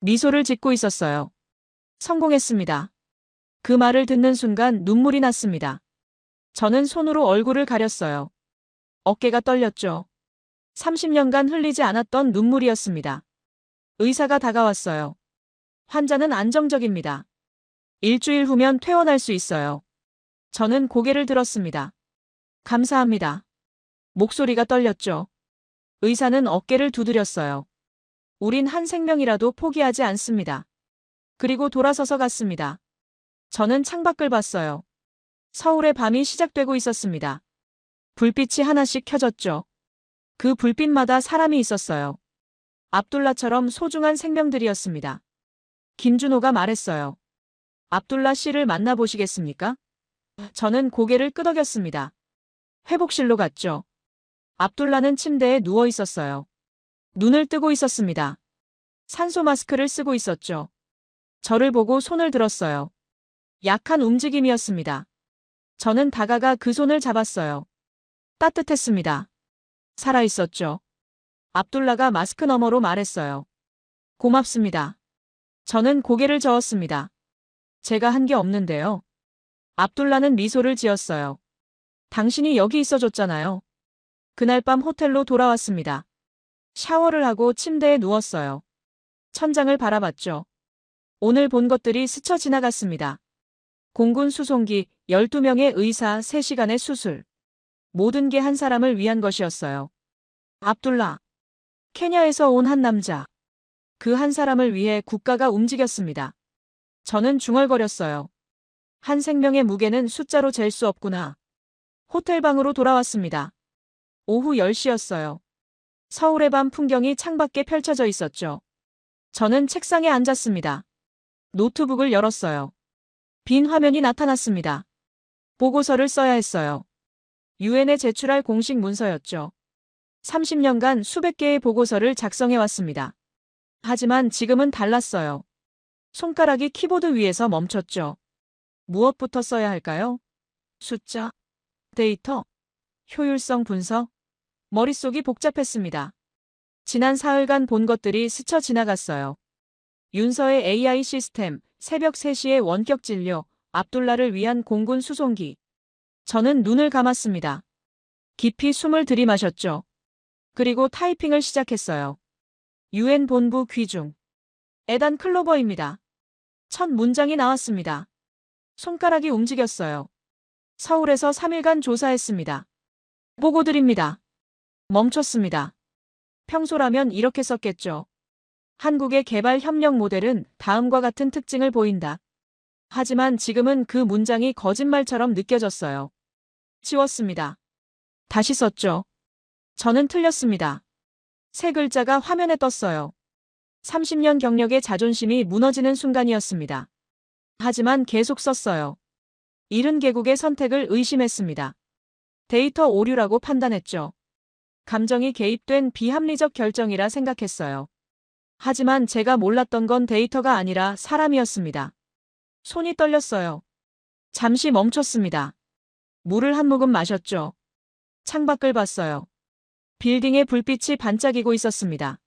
A: 미소를 짓고 있었어요. 성공했습니다. 그 말을 듣는 순간 눈물이 났습니다. 저는 손으로 얼굴을 가렸어요. 어깨가 떨렸죠. 30년간 흘리지 않았던 눈물이었습니다. 의사가 다가왔어요. 환자는 안정적입니다. 일주일 후면 퇴원할 수 있어요. 저는 고개를 들었습니다. 감사합니다. 목소리가 떨렸죠. 의사는 어깨를 두드렸어요. 우린 한 생명이라도 포기하지 않습니다. 그리고 돌아서서 갔습니다. 저는 창밖을 봤어요. 서울의 밤이 시작되고 있었습니다. 불빛이 하나씩 켜졌죠. 그 불빛마다 사람이 있었어요. 압둘라처럼 소중한 생명들이었습니다. 김준호가 말했어요. 압둘라 씨를 만나보시겠습니까? 저는 고개를 끄덕였습니다. 회복실로 갔죠. 압둘라는 침대에 누워 있었어요. 눈을 뜨고 있었습니다. 산소 마스크를 쓰고 있었죠. 저를 보고 손을 들었어요. 약한 움직임이었습니다. 저는 다가가 그 손을 잡았어요. 따뜻했습니다. 살아있었죠. 압둘라가 마스크 너머로 말했어요. 고맙습니다. 저는 고개를 저었습니다. 제가 한 게 없는데요. 압둘라는 미소를 지었어요. 당신이 여기 있어줬잖아요. 그날 밤 호텔로 돌아왔습니다. 샤워를 하고 침대에 누웠어요. 천장을 바라봤죠. 오늘 본 것들이 스쳐 지나갔습니다. 공군 수송기, 12명의 의사, 3시간의 수술. 모든 게 한 사람을 위한 것이었어요. 압둘라. 케냐에서 온 한 남자. 그 한 사람을 위해 국가가 움직였습니다. 저는 중얼거렸어요. 한 생명의 무게는 숫자로 잴 수 없구나. 호텔 방으로 돌아왔습니다. 오후 10시였어요. 서울의 밤 풍경이 창밖에 펼쳐져 있었죠. 저는 책상에 앉았습니다. 노트북을 열었어요. 빈 화면이 나타났습니다. 보고서를 써야 했어요. 유엔에 제출할 공식 문서였죠. 30년간 수백 개의 보고서를 작성해왔습니다. 하지만 지금은 달랐어요. 손가락이 키보드 위에서 멈췄죠. 무엇부터 써야 할까요? 숫자, 데이터, 효율성 분석, 머릿속이 복잡했습니다. 지난 사흘간 본 것들이 스쳐 지나갔어요. 윤서의 AI 시스템, 새벽 3시에 원격 진료, 압둘라를 위한 공군 수송기. 저는 눈을 감았습니다. 깊이 숨을 들이마셨죠. 그리고 타이핑을 시작했어요. UN 본부 귀중. 에단 클로버입니다. 첫 문장이 나왔습니다. 손가락이 움직였어요. 서울에서 3일간 조사했습니다. 보고 드립니다. 멈췄습니다. 평소라면 이렇게 썼겠죠. 한국의 개발 협력 모델은 다음과 같은 특징을 보인다. 하지만 지금은 그 문장이 거짓말처럼 느껴졌어요. 지웠습니다. 다시 썼죠. 저는 틀렸습니다. 세 글자가 화면에 떴어요. 30년 경력의 자존심이 무너지는 순간이었습니다. 하지만 계속 썼어요. 이른 개국의 선택을 의심했습니다. 데이터 오류라고 판단했죠. 감정이 개입된 비합리적 결정이라 생각했어요. 하지만 제가 몰랐던 건 데이터가 아니라 사람이었습니다. 손이 떨렸어요. 잠시 멈췄습니다. 물을 한 모금 마셨죠. 창밖을 봤어요. 빌딩의 불빛이 반짝이고 있었습니다.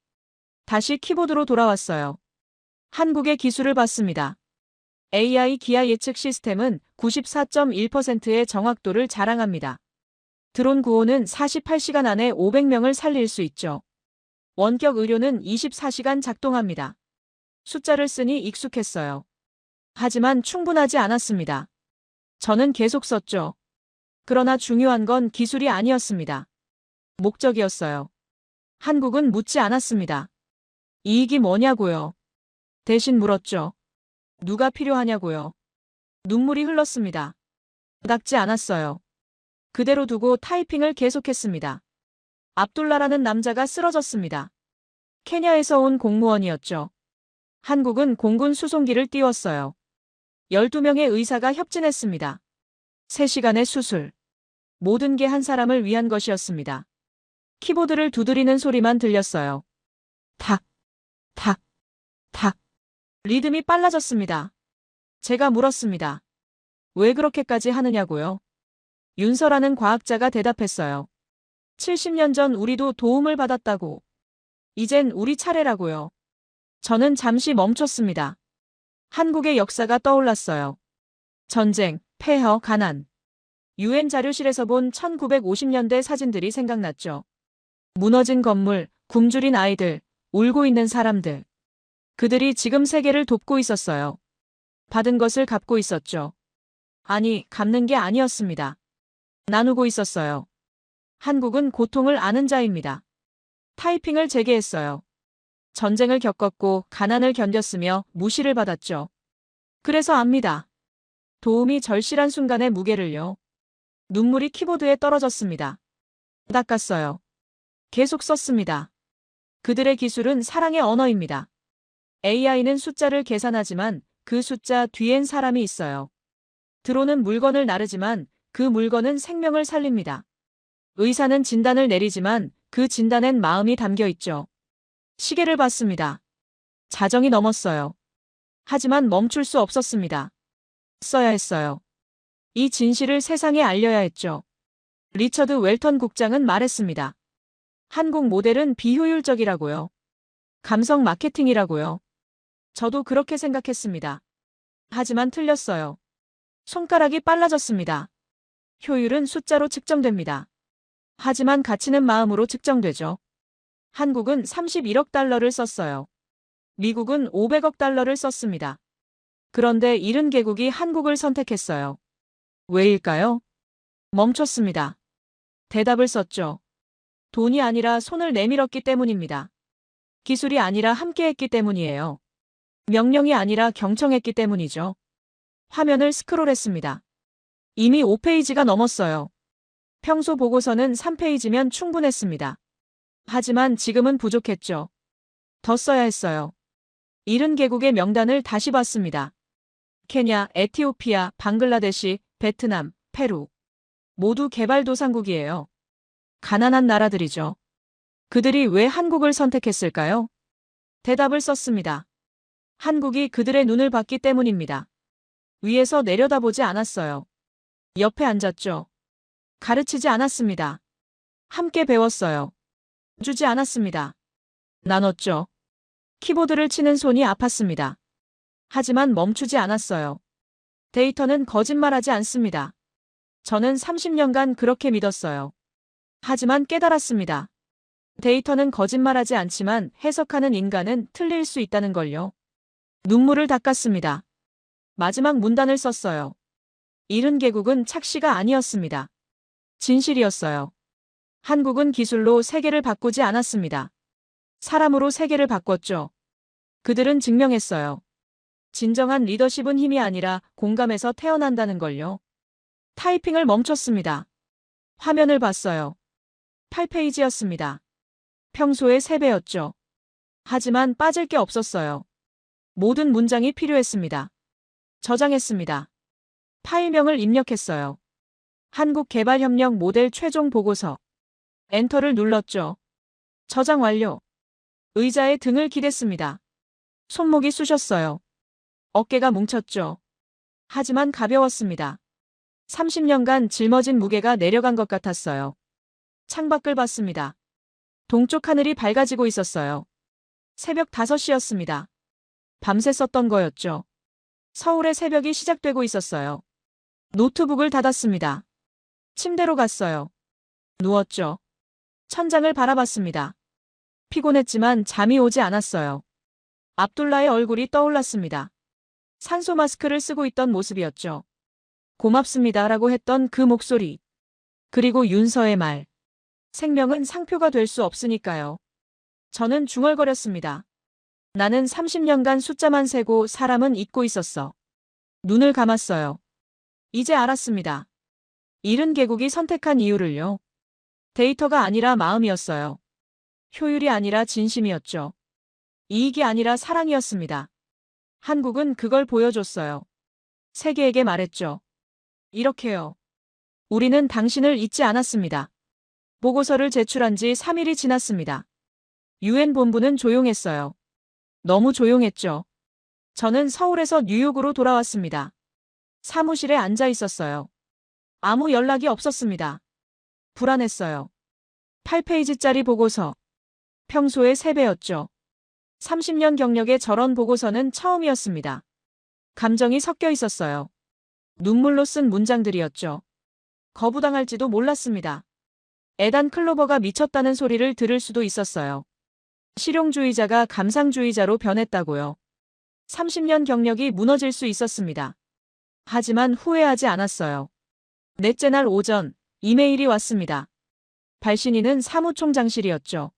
A: 다시 키보드로 돌아왔어요. 한국의 기술을 봤습니다. AI 기하 예측 시스템은 94.1%의 정확도를 자랑합니다. 드론 구호는 48시간 안에 500명을 살릴 수 있죠. 원격 의료는 24시간 작동합니다. 숫자를 쓰니 익숙했어요. 하지만 충분하지 않았습니다. 저는 계속 썼죠. 그러나 중요한 건 기술이 아니었습니다. 목적이었어요. 한국은 묻지 않았습니다. 이익이 뭐냐고요. 대신 물었죠. 누가 필요하냐고요. 눈물이 흘렀습니다. 닦지 않았어요. 그대로 두고 타이핑을 계속했습니다. 압둘라라는 남자가 쓰러졌습니다. 케냐에서 온 공무원이었죠. 한국은 공군 수송기를 띄웠어요. 12명의 의사가 협진했습니다. 3시간의 수술. 모든 게 한 사람을 위한 것이었습니다. 키보드를 두드리는 소리만 들렸어요. 탁, 탁, 탁. 리듬이 빨라졌습니다. 제가 물었습니다. 왜 그렇게까지 하느냐고요? 윤서라는 과학자가 대답했어요. 70년 전 우리도 도움을 받았다고. 이젠 우리 차례라고요. 저는 잠시 멈췄습니다. 한국의 역사가 떠올랐어요. 전쟁, 폐허, 가난. UN 자료실에서 본 1950년대 사진들이 생각났죠. 무너진 건물, 굶주린 아이들, 울고 있는 사람들. 그들이 지금 세계를 돕고 있었어요. 받은 것을 갚고 있었죠. 아니, 갚는 게 아니었습니다. 나누고 있었어요. 한국은 고통을 아는 자입니다. 타이핑을 재개했어요. 전쟁을 겪었고 가난을 견뎠으며 무시를 받았죠. 그래서 압니다. 도움이 절실한 순간의 무게를요. 눈물이 키보드에 떨어졌습니다. 닦았어요. 계속 썼습니다. 그들의 기술은 사랑의 언어입니다. AI는 숫자를 계산하지만 그 숫자 뒤엔 사람이 있어요. 드론은 물건을 나르지만 그 물건은 생명을 살립니다. 의사는 진단을 내리지만 그 진단엔 마음이 담겨 있죠. 시계를 봤습니다. 자정이 넘었어요. 하지만 멈출 수 없었습니다. 써야 했어요. 이 진실을 세상에 알려야 했죠. 리처드 웰턴 국장은 말했습니다. 한국 모델은 비효율적이라고요. 감성 마케팅이라고요. 저도 그렇게 생각했습니다. 하지만 틀렸어요. 손가락이 빨라졌습니다. 효율은 숫자로 측정됩니다. 하지만 가치는 마음으로 측정되죠. 한국은 31억 달러를 썼어요. 미국은 500억 달러를 썼습니다. 그런데 이른 개국이 한국을 선택했어요. 왜일까요? 멈췄습니다. 대답을 썼죠. 돈이 아니라 손을 내밀었기 때문입니다. 기술이 아니라 함께했기 때문이에요. 명령이 아니라 경청했기 때문이죠. 화면을 스크롤했습니다. 이미 5페이지가 넘었어요. 평소 보고서는 3페이지면 충분했습니다. 하지만 지금은 부족했죠. 더 써야 했어요. 이른 개국의 명단을 다시 봤습니다. 케냐, 에티오피아, 방글라데시, 베트남, 페루. 모두 개발도상국이에요. 가난한 나라들이죠. 그들이 왜 한국을 선택했을까요? 대답을 썼습니다. 한국이 그들의 눈을 봤기 때문입니다. 위에서 내려다보지 않았어요. 옆에 앉았죠. 가르치지 않았습니다. 함께 배웠어요. 주지 않았습니다. 나눴죠. 키보드를 치는 손이 아팠습니다. 하지만 멈추지 않았어요. 데이터는 거짓말하지 않습니다. 저는 30년간 그렇게 믿었어요. 하지만 깨달았습니다. 데이터는 거짓말하지 않지만 해석하는 인간은 틀릴 수 있다는 걸요. 눈물을 닦았습니다. 마지막 문단을 썼어요. 잃은 개국은 착시가 아니었습니다. 진실이었어요. 한국은 기술로 세계를 바꾸지 않았습니다. 사람으로 세계를 바꿨죠. 그들은 증명했어요. 진정한 리더십은 힘이 아니라 공감에서 태어난다는 걸요. 타이핑을 멈췄습니다. 화면을 봤어요. 8페이지였습니다. 평소의 3배였죠. 하지만 빠질 게 없었어요. 모든 문장이 필요했습니다. 저장했습니다. 파일명을 입력했어요. 한국개발협력 모델 최종 보고서. 엔터를 눌렀죠. 저장 완료. 의자에 등을 기댔습니다. 손목이 쑤셨어요. 어깨가 뭉쳤죠. 하지만 가벼웠습니다. 30년간 짊어진 무게가 내려간 것 같았어요. 창밖을 봤습니다. 동쪽 하늘이 밝아지고 있었어요. 새벽 5시였습니다. 밤새 썼던 거였죠. 서울의 새벽이 시작되고 있었어요. 노트북을 닫았습니다. 침대로 갔어요. 누웠죠. 천장을 바라봤습니다. 피곤했지만 잠이 오지 않았어요. 압둘라의 얼굴이 떠올랐습니다. 산소 마스크를 쓰고 있던 모습이었죠. 고맙습니다 라고 했던 그 목소리. 그리고 윤서의 말. 생명은 상표가 될 수 없으니까요. 저는 중얼거렸습니다. 나는 30년간 숫자만 세고 사람은 잊고 있었어. 눈을 감았어요. 이제 알았습니다. 잃은 개국이 선택한 이유를요. 데이터가 아니라 마음이었어요. 효율이 아니라 진심이었죠. 이익이 아니라 사랑이었습니다. 한국은 그걸 보여줬어요. 세계에게 말했죠. 이렇게요. 우리는 당신을 잊지 않았습니다. 보고서를 제출한 지 3일이 지났습니다. 유엔 본부는 조용했어요. 너무 조용했죠. 저는 서울에서 뉴욕으로 돌아왔습니다. 사무실에 앉아 있었어요. 아무 연락이 없었습니다. 불안했어요. 8페이지짜리 보고서. 평소의 3배였죠. 30년 경력의 저런 보고서는 처음이었습니다. 감정이 섞여 있었어요. 눈물로 쓴 문장들이었죠. 거부당할지도 몰랐습니다. 에단 클로버가 미쳤다는 소리를 들을 수도 있었어요. 실용주의자가 감상주의자로 변했다고요. 30년 경력이 무너질 수 있었습니다. 하지만 후회하지 않았어요. 넷째 날 오전, 이메일이 왔습니다. 발신인은 사무총장실이었죠.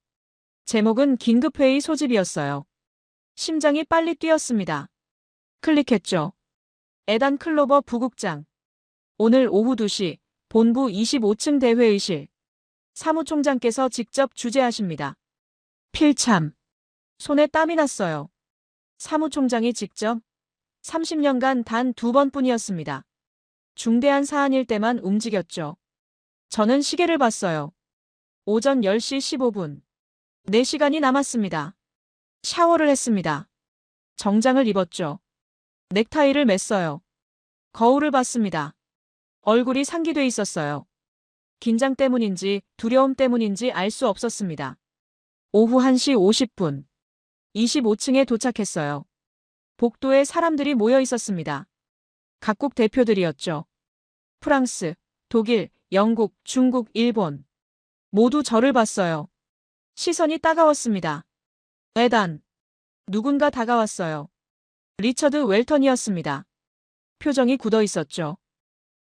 A: 제목은 긴급회의 소집이었어요. 심장이 빨리 뛰었습니다. 클릭했죠. 에단 클로버 부국장. 오늘 오후 2시, 본부 25층 대회의실. 사무총장께서 직접 주재하십니다. 필참. 손에 땀이 났어요. 사무총장이 직접 30년간 단 2번뿐이었습니다. 중대한 사안일 때만 움직였죠. 저는 시계를 봤어요. 오전 10시 15분. 4시간이 남았습니다. 샤워를 했습니다. 정장을 입었죠. 넥타이를 맸어요. 거울을 봤습니다. 얼굴이 상기돼 있었어요. 긴장 때문인지 두려움 때문인지 알 수 없었습니다. 오후 1시 50분. 25층에 도착했어요. 복도에 사람들이 모여 있었습니다. 각국 대표들이었죠. 프랑스, 독일, 영국, 중국, 일본. 모두 저를 봤어요. 시선이 따가웠습니다. 에단. 누군가 다가왔어요. 리처드 웰턴이었습니다. 표정이 굳어 있었죠.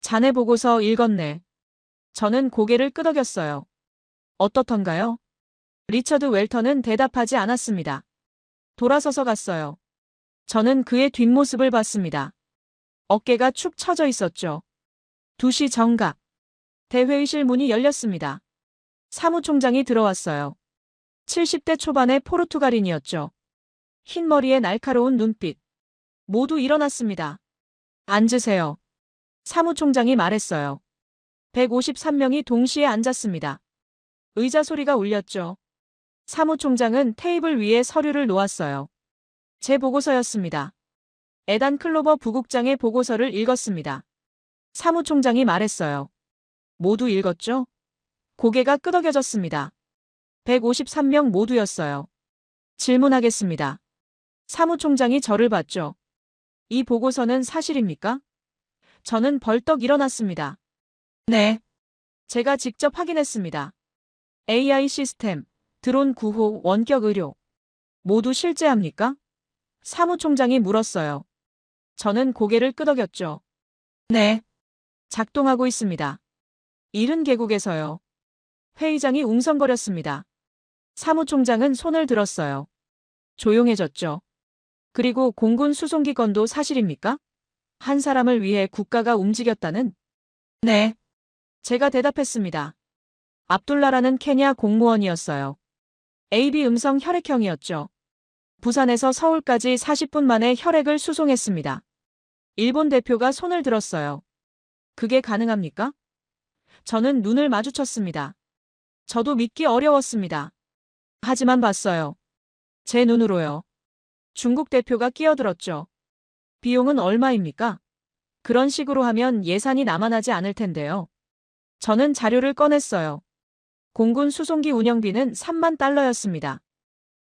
A: 자네 보고서 읽었네. 저는 고개를 끄덕였어요. 어떻던가요? 리처드 웰턴은 대답하지 않았습니다. 돌아서서 갔어요. 저는 그의 뒷모습을 봤습니다. 어깨가 축 처져 있었죠. 2시 정각. 대회의실 문이 열렸습니다. 사무총장이 들어왔어요. 70대 초반의 포르투갈인이었죠. 흰 머리에 날카로운 눈빛. 모두 일어났습니다. 앉으세요. 사무총장이 말했어요. 153명이 동시에 앉았습니다. 의자 소리가 울렸죠. 사무총장은 테이블 위에 서류를 놓았어요. 제 보고서였습니다. 에단 클로버 부국장의 보고서를 읽었습니다. 사무총장이 말했어요. 모두 읽었죠? 고개가 끄덕여졌습니다. 153명 모두였어요. 질문하겠습니다. 사무총장이 저를 봤죠. 이 보고서는 사실입니까? 저는 벌떡 일어났습니다. 네. 제가 직접 확인했습니다. AI 시스템, 드론 구호, 원격 의료. 모두 실제합니까? 사무총장이 물었어요. 저는 고개를 끄덕였죠. 네. 작동하고 있습니다. 70개국에서요. 회의장이 웅성거렸습니다. 사무총장은 손을 들었어요. 조용해졌죠. 그리고 공군 수송기 건도 사실입니까? 한 사람을 위해 국가가 움직였다는? 네. 제가 대답했습니다. 압둘라라는 케냐 공무원이었어요. AB 음성 혈액형이었죠. 부산에서 서울까지 40분 만에 혈액을 수송했습니다. 일본 대표가 손을 들었어요. 그게 가능합니까? 저는 눈을 마주쳤습니다. 저도 믿기 어려웠습니다. 하지만 봤어요. 제 눈으로요. 중국 대표가 끼어들었죠. 비용은 얼마입니까? 그런 식으로 하면 예산이 남아나지 않을 텐데요. 저는 자료를 꺼냈어요. 공군 수송기 운영비는 3만 달러였습니다.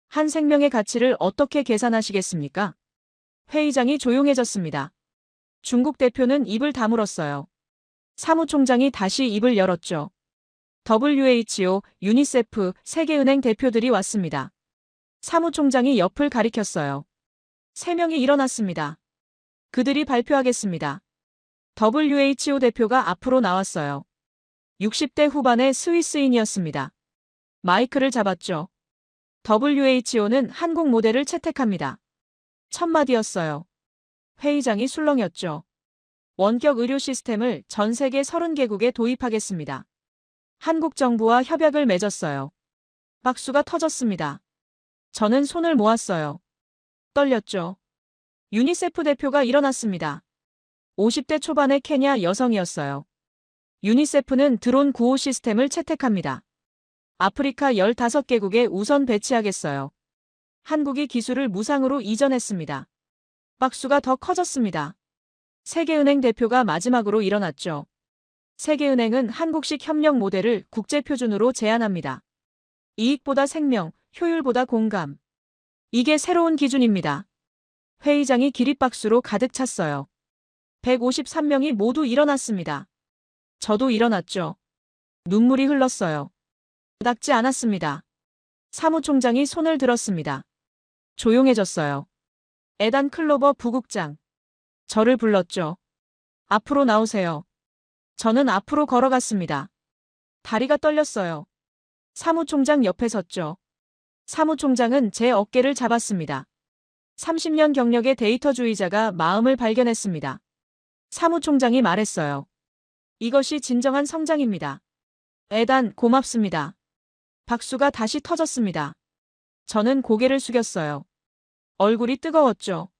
A: 한 생명의 가치를 어떻게 계산하시겠습니까? 회의장이 조용해졌습니다. 중국 대표는 입을 다물었어요. 사무총장이 다시 입을 열었죠. WHO, 유니세프, 세계은행 대표들이 왔습니다. 사무총장이 옆을 가리켰어요. 3명이 일어났습니다. 그들이 발표하겠습니다. WHO 대표가 앞으로 나왔어요. 60대 후반의 스위스인이었습니다. 마이크를 잡았죠. WHO는 한국 모델을 채택합니다. 첫 마디였어요. 회의장이 술렁였죠. 원격 의료 시스템을 전 세계 30개국에 도입하겠습니다. 한국 정부와 협약을 맺었어요. 박수가 터졌습니다. 저는 손을 모았어요. 떨렸죠. 유니세프 대표가 일어났습니다. 50대 초반의 케냐 여성이었어요. 유니세프는 드론 구호 시스템을 채택합니다. 아프리카 15개국에 우선 배치하겠어요. 한국이 기술을 무상으로 이전했습니다. 박수가 더 커졌습니다. 세계은행 대표가 마지막으로 일어났죠. 세계은행은 한국식 협력 모델을 국제표준으로 제안합니다. 이익보다 생명, 효율보다 공감. 이게 새로운 기준입니다. 회의장이 기립박수로 가득 찼어요. 153명이 모두 일어났습니다. 저도 일어났죠. 눈물이 흘렀어요. 닦지 않았습니다. 사무총장이 손을 들었습니다. 조용해졌어요. 에단 클로버 부국장. 저를 불렀죠. 앞으로 나오세요. 저는 앞으로 걸어갔습니다. 다리가 떨렸어요. 사무총장 옆에 섰죠. 사무총장은 제 어깨를 잡았습니다. 30년 경력의 데이터주의자가 마음을 발견했습니다. 사무총장이 말했어요. 이것이 진정한 성장입니다. 에단, 고맙습니다. 박수가 다시 터졌습니다. 저는 고개를 숙였어요. 얼굴이 뜨거웠죠.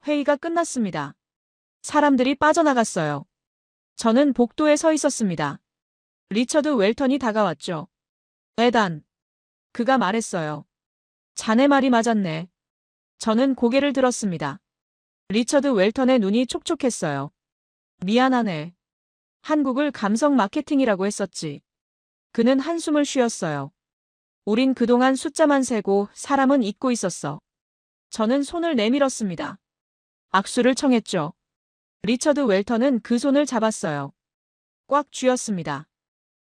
A: 회의가 끝났습니다. 사람들이 빠져나갔어요. 저는 복도에 서 있었습니다. 리처드 웰턴이 다가왔죠. 에단. 그가 말했어요. 자네 말이 맞았네. 저는 고개를 들었습니다. 리처드 웰턴의 눈이 촉촉했어요. 미안하네. 한국을 감성 마케팅이라고 했었지. 그는 한숨을 쉬었어요. 우린 그동안 숫자만 세고 사람은 잊고 있었어. 저는 손을 내밀었습니다. 악수를 청했죠. 리처드 웰턴은 그 손을 잡았어요. 꽉 쥐었습니다.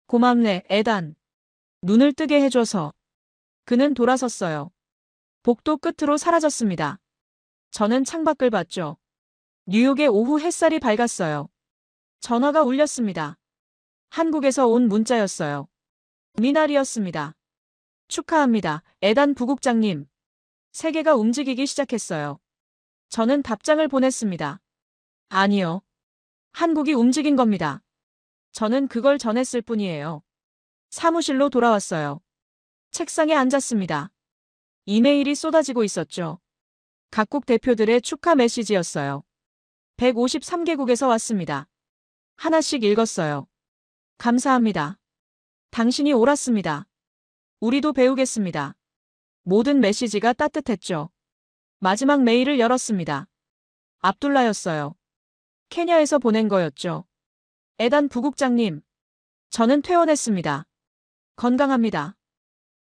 A: 고맙네, 에단. 눈을 뜨게 해줘서. 그는 돌아섰어요. 복도 끝으로 사라졌습니다. 저는 창밖을 봤죠. 뉴욕의 오후 햇살이 밝았어요. 전화가 울렸습니다. 한국에서 온 문자였어요. 미나리였습니다. 축하합니다, 에단 부국장님. 세계가 움직이기 시작했어요. 저는 답장을 보냈습니다. 아니요. 한국이 움직인 겁니다. 저는 그걸 전했을 뿐이에요. 사무실로 돌아왔어요. 책상에 앉았습니다. 이메일이 쏟아지고 있었죠. 각국 대표들의 축하 메시지였어요. 153개국에서 왔습니다. 하나씩 읽었어요. 감사합니다. 당신이 옳았습니다. 우리도 배우겠습니다. 모든 메시지가 따뜻했죠. 마지막 메일을 열었습니다. 압둘라였어요. 케냐에서 보낸 거였죠. 에단 부국장님, 저는 퇴원했습니다. 건강합니다.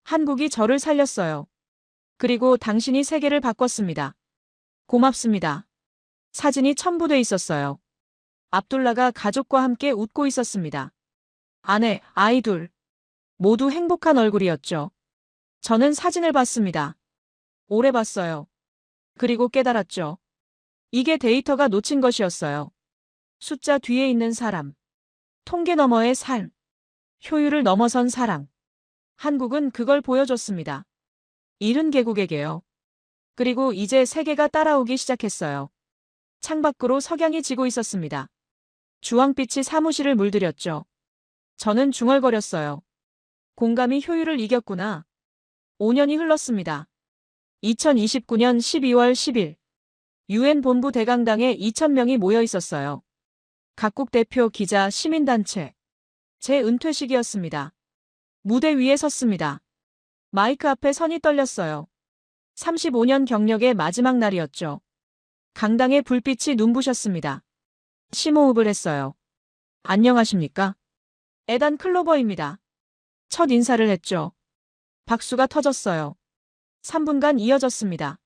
A: 한국이 저를 살렸어요. 그리고 당신이 세계를 바꿨습니다. 고맙습니다. 사진이 첨부돼 있었어요. 압둘라가 가족과 함께 웃고 있었습니다. 아내, 아이 둘. 모두 행복한 얼굴이었죠. 저는 사진을 봤습니다. 오래 봤어요. 그리고 깨달았죠. 이게 데이터가 놓친 것이었어요. 숫자 뒤에 있는 사람. 통계 너머의 삶. 효율을 넘어선 사랑. 한국은 그걸 보여줬습니다. 70개국에게요. 그리고 이제 세계가 따라오기 시작했어요. 창밖으로 석양이 지고 있었습니다. 주황빛이 사무실을 물들였죠. 저는 중얼거렸어요. 공감이 효율을 이겼구나. 5년이 흘렀습니다. 2029년 12월 10일. UN 본부 대강당에 2,000명이 모여 있었어요. 각국 대표, 기자, 시민단체. 제 은퇴식이었습니다. 무대 위에 섰습니다. 마이크 앞에 선이 떨렸어요. 35년 경력의 마지막 날이었죠. 강당의 불빛이 눈부셨습니다. 심호흡을 했어요. 안녕하십니까? 에단 클로버입니다. 첫 인사를 했죠. 박수가 터졌어요. 3분간 이어졌습니다.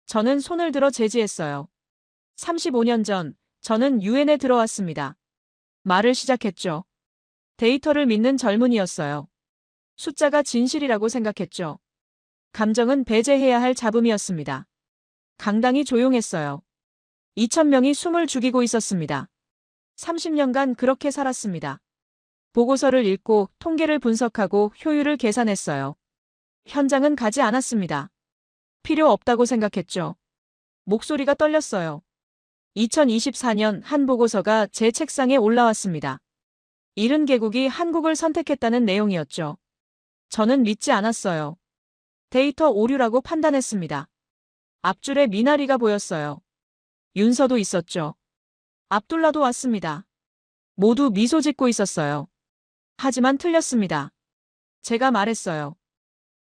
A: 저는 손을 들어 제지했어요. 35년 전, 저는 유엔에 들어왔습니다. 말을 시작했죠. 데이터를 믿는 젊은이였어요. 숫자가 진실이라고 생각했죠. 감정은 배제해야 할 잡음이었습니다. 강당이 조용했어요. 2,000명이 숨을 죽이고 있었습니다. 30년간 그렇게 살았습니다. 보고서를 읽고 통계를 분석하고 효율을 계산했어요. 현장은 가지 않았습니다. 필요 없다고 생각했죠. 목소리가 떨렸어요. 2024년 한 보고서가 제 책상에 올라왔습니다. 70개국이 한국을 선택했다는 내용이었죠. 저는 믿지 않았어요. 데이터 오류라고 판단했습니다. 앞줄에 미나리가 보였어요. 윤서도 있었죠. 압둘라도 왔습니다. 모두 미소 짓고 있었어요. 하지만 틀렸습니다. 제가 말했어요.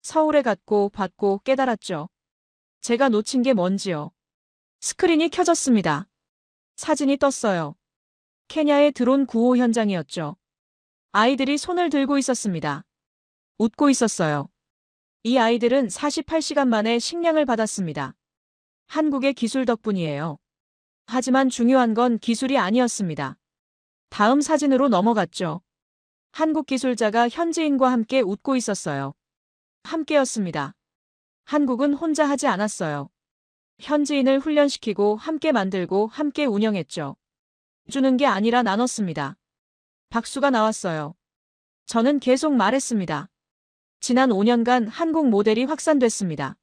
A: 서울에 갔고 봤고 깨달았죠. 제가 놓친 게 뭔지요. 스크린이 켜졌습니다. 사진이 떴어요. 케냐의 드론 구호 현장이었죠. 아이들이 손을 들고 있었습니다. 웃고 있었어요. 이 아이들은 48시간 만에 식량을 받았습니다. 한국의 기술 덕분이에요. 하지만 중요한 건 기술이 아니었습니다. 다음 사진으로 넘어갔죠. 한국 기술자가 현지인과 함께 웃고 있었어요. 함께였습니다. 한국은 혼자 하지 않았어요. 현지인을 훈련시키고 함께 만들고 함께 운영했죠. 주는 게 아니라 나눴습니다. 박수가 나왔어요. 저는 계속 말했습니다. 지난 5년간 한국 모델이 확산됐습니다.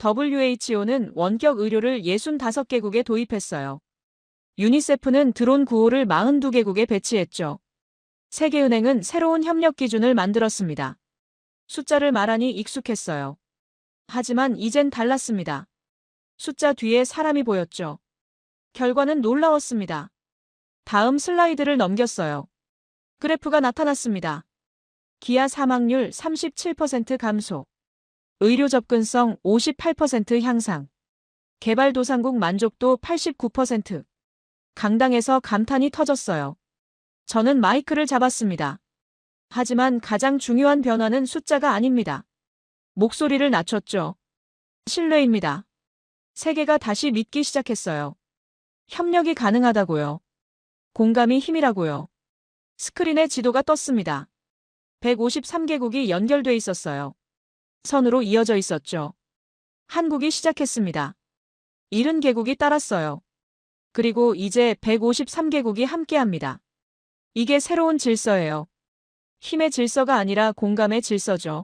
A: WHO는 원격 의료를 65개국에 도입했어요. 유니세프는 드론 구호를 42개국에 배치했죠. 세계은행은 새로운 협력 기준을 만들었습니다. 숫자를 말하니 익숙했어요. 하지만 이젠 달랐습니다. 숫자 뒤에 사람이 보였죠. 결과는 놀라웠습니다. 다음 슬라이드를 넘겼어요. 그래프가 나타났습니다. 기아 사망률 37% 감소. 의료 접근성 58% 향상. 개발도상국 만족도 89%. 강당에서 감탄이 터졌어요. 저는 마이크를 잡았습니다. 하지만 가장 중요한 변화는 숫자가 아닙니다. 목소리를 낮췄죠. 신뢰입니다. 세계가 다시 믿기 시작했어요. 협력이 가능하다고요. 공감이 힘이라고요. 스크린에 지도가 떴습니다. 153개국이 연결돼 있었어요. 선으로 이어져 있었죠. 한국이 시작했습니다. 70개국이 따랐어요. 그리고 이제 153개국이 함께합니다. 이게 새로운 질서예요. 힘의 질서가 아니라 공감의 질서죠.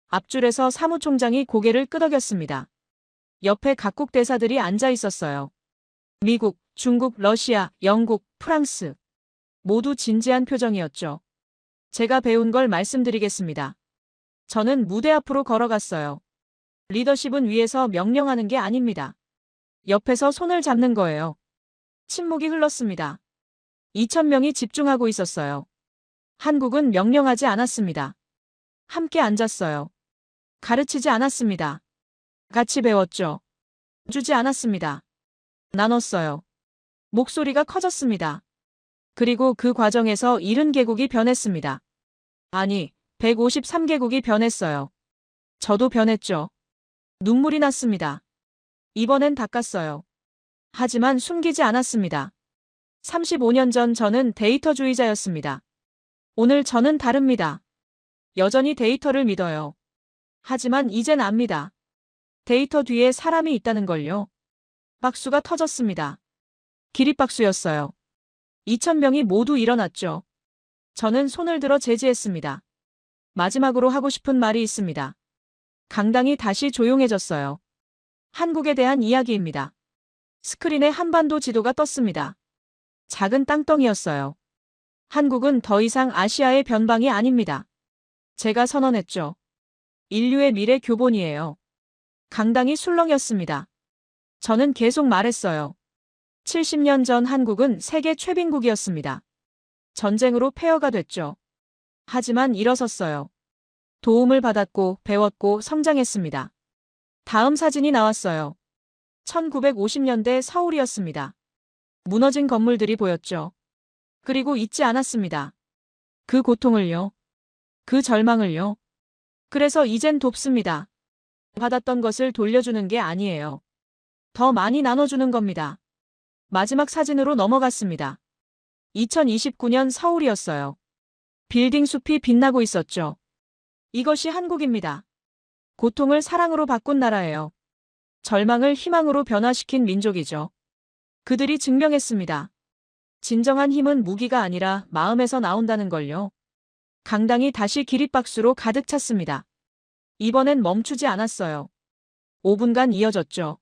A: 앞줄에서 사무총장이 고개를 끄덕였습니다. 옆에 각국 대사들이 앉아 있었어요. 미국, 중국, 러시아, 영국, 프랑스. 모두 진지한 표정이었죠. 제가 배운 걸 말씀드리겠습니다. 저는 무대 앞으로 걸어갔어요. 리더십은 위에서 명령하는 게 아닙니다. 옆에서 손을 잡는 거예요. 침묵이 흘렀습니다. 2,000명이 집중하고 있었어요. 한국은 명령하지 않았습니다. 함께 앉았어요. 가르치지 않았습니다. 같이 배웠죠. 주지 않았습니다. 나눴어요. 목소리가 커졌습니다. 그리고 그 과정에서 70개국이 변했습니다. 아니, 153개국이 변했어요. 저도 변했죠. 눈물이 났습니다. 이번엔 닦았어요. 하지만 숨기지 않았습니다. 35년 전 저는 데이터주의자였습니다. 오늘 저는 다릅니다. 여전히 데이터를 믿어요. 하지만 이젠 압니다. 데이터 뒤에 사람이 있다는 걸요. 박수가 터졌습니다. 기립박수였어요. 2,000명이 모두 일어났죠. 저는 손을 들어 제지했습니다. 마지막으로 하고 싶은 말이 있습니다. 강당이 다시 조용해졌어요. 한국에 대한 이야기입니다. 스크린에 한반도 지도가 떴습니다. 작은 땅덩이였어요. 한국은 더 이상 아시아의 변방이 아닙니다. 제가 선언했죠. 인류의 미래 교본이에요. 강당이 술렁였습니다. 저는 계속 말했어요. 70년 전 한국은 세계 최빈국이었습니다. 전쟁으로 폐허가 됐죠. 하지만 일어섰어요. 도움을 받았고 배웠고 성장했습니다. 다음 사진이 나왔어요. 1950년대 서울이었습니다. 무너진 건물들이 보였죠. 그리고 잊지 않았습니다. 그 고통을요. 그 절망을요. 그래서 이젠 돕습니다. 받았던 것을 돌려주는 게 아니에요. 더 많이 나눠주는 겁니다. 마지막 사진으로 넘어갔습니다. 2029년 서울이었어요. 빌딩 숲이 빛나고 있었죠. 이것이 한국입니다. 고통을 사랑으로 바꾼 나라예요. 절망을 희망으로 변화시킨 민족이죠. 그들이 증명했습니다. 진정한 힘은 무기가 아니라 마음에서 나온다는 걸요. 강당이 다시 기립박수로 가득 찼습니다. 이번엔 멈추지 않았어요. 5분간 이어졌죠.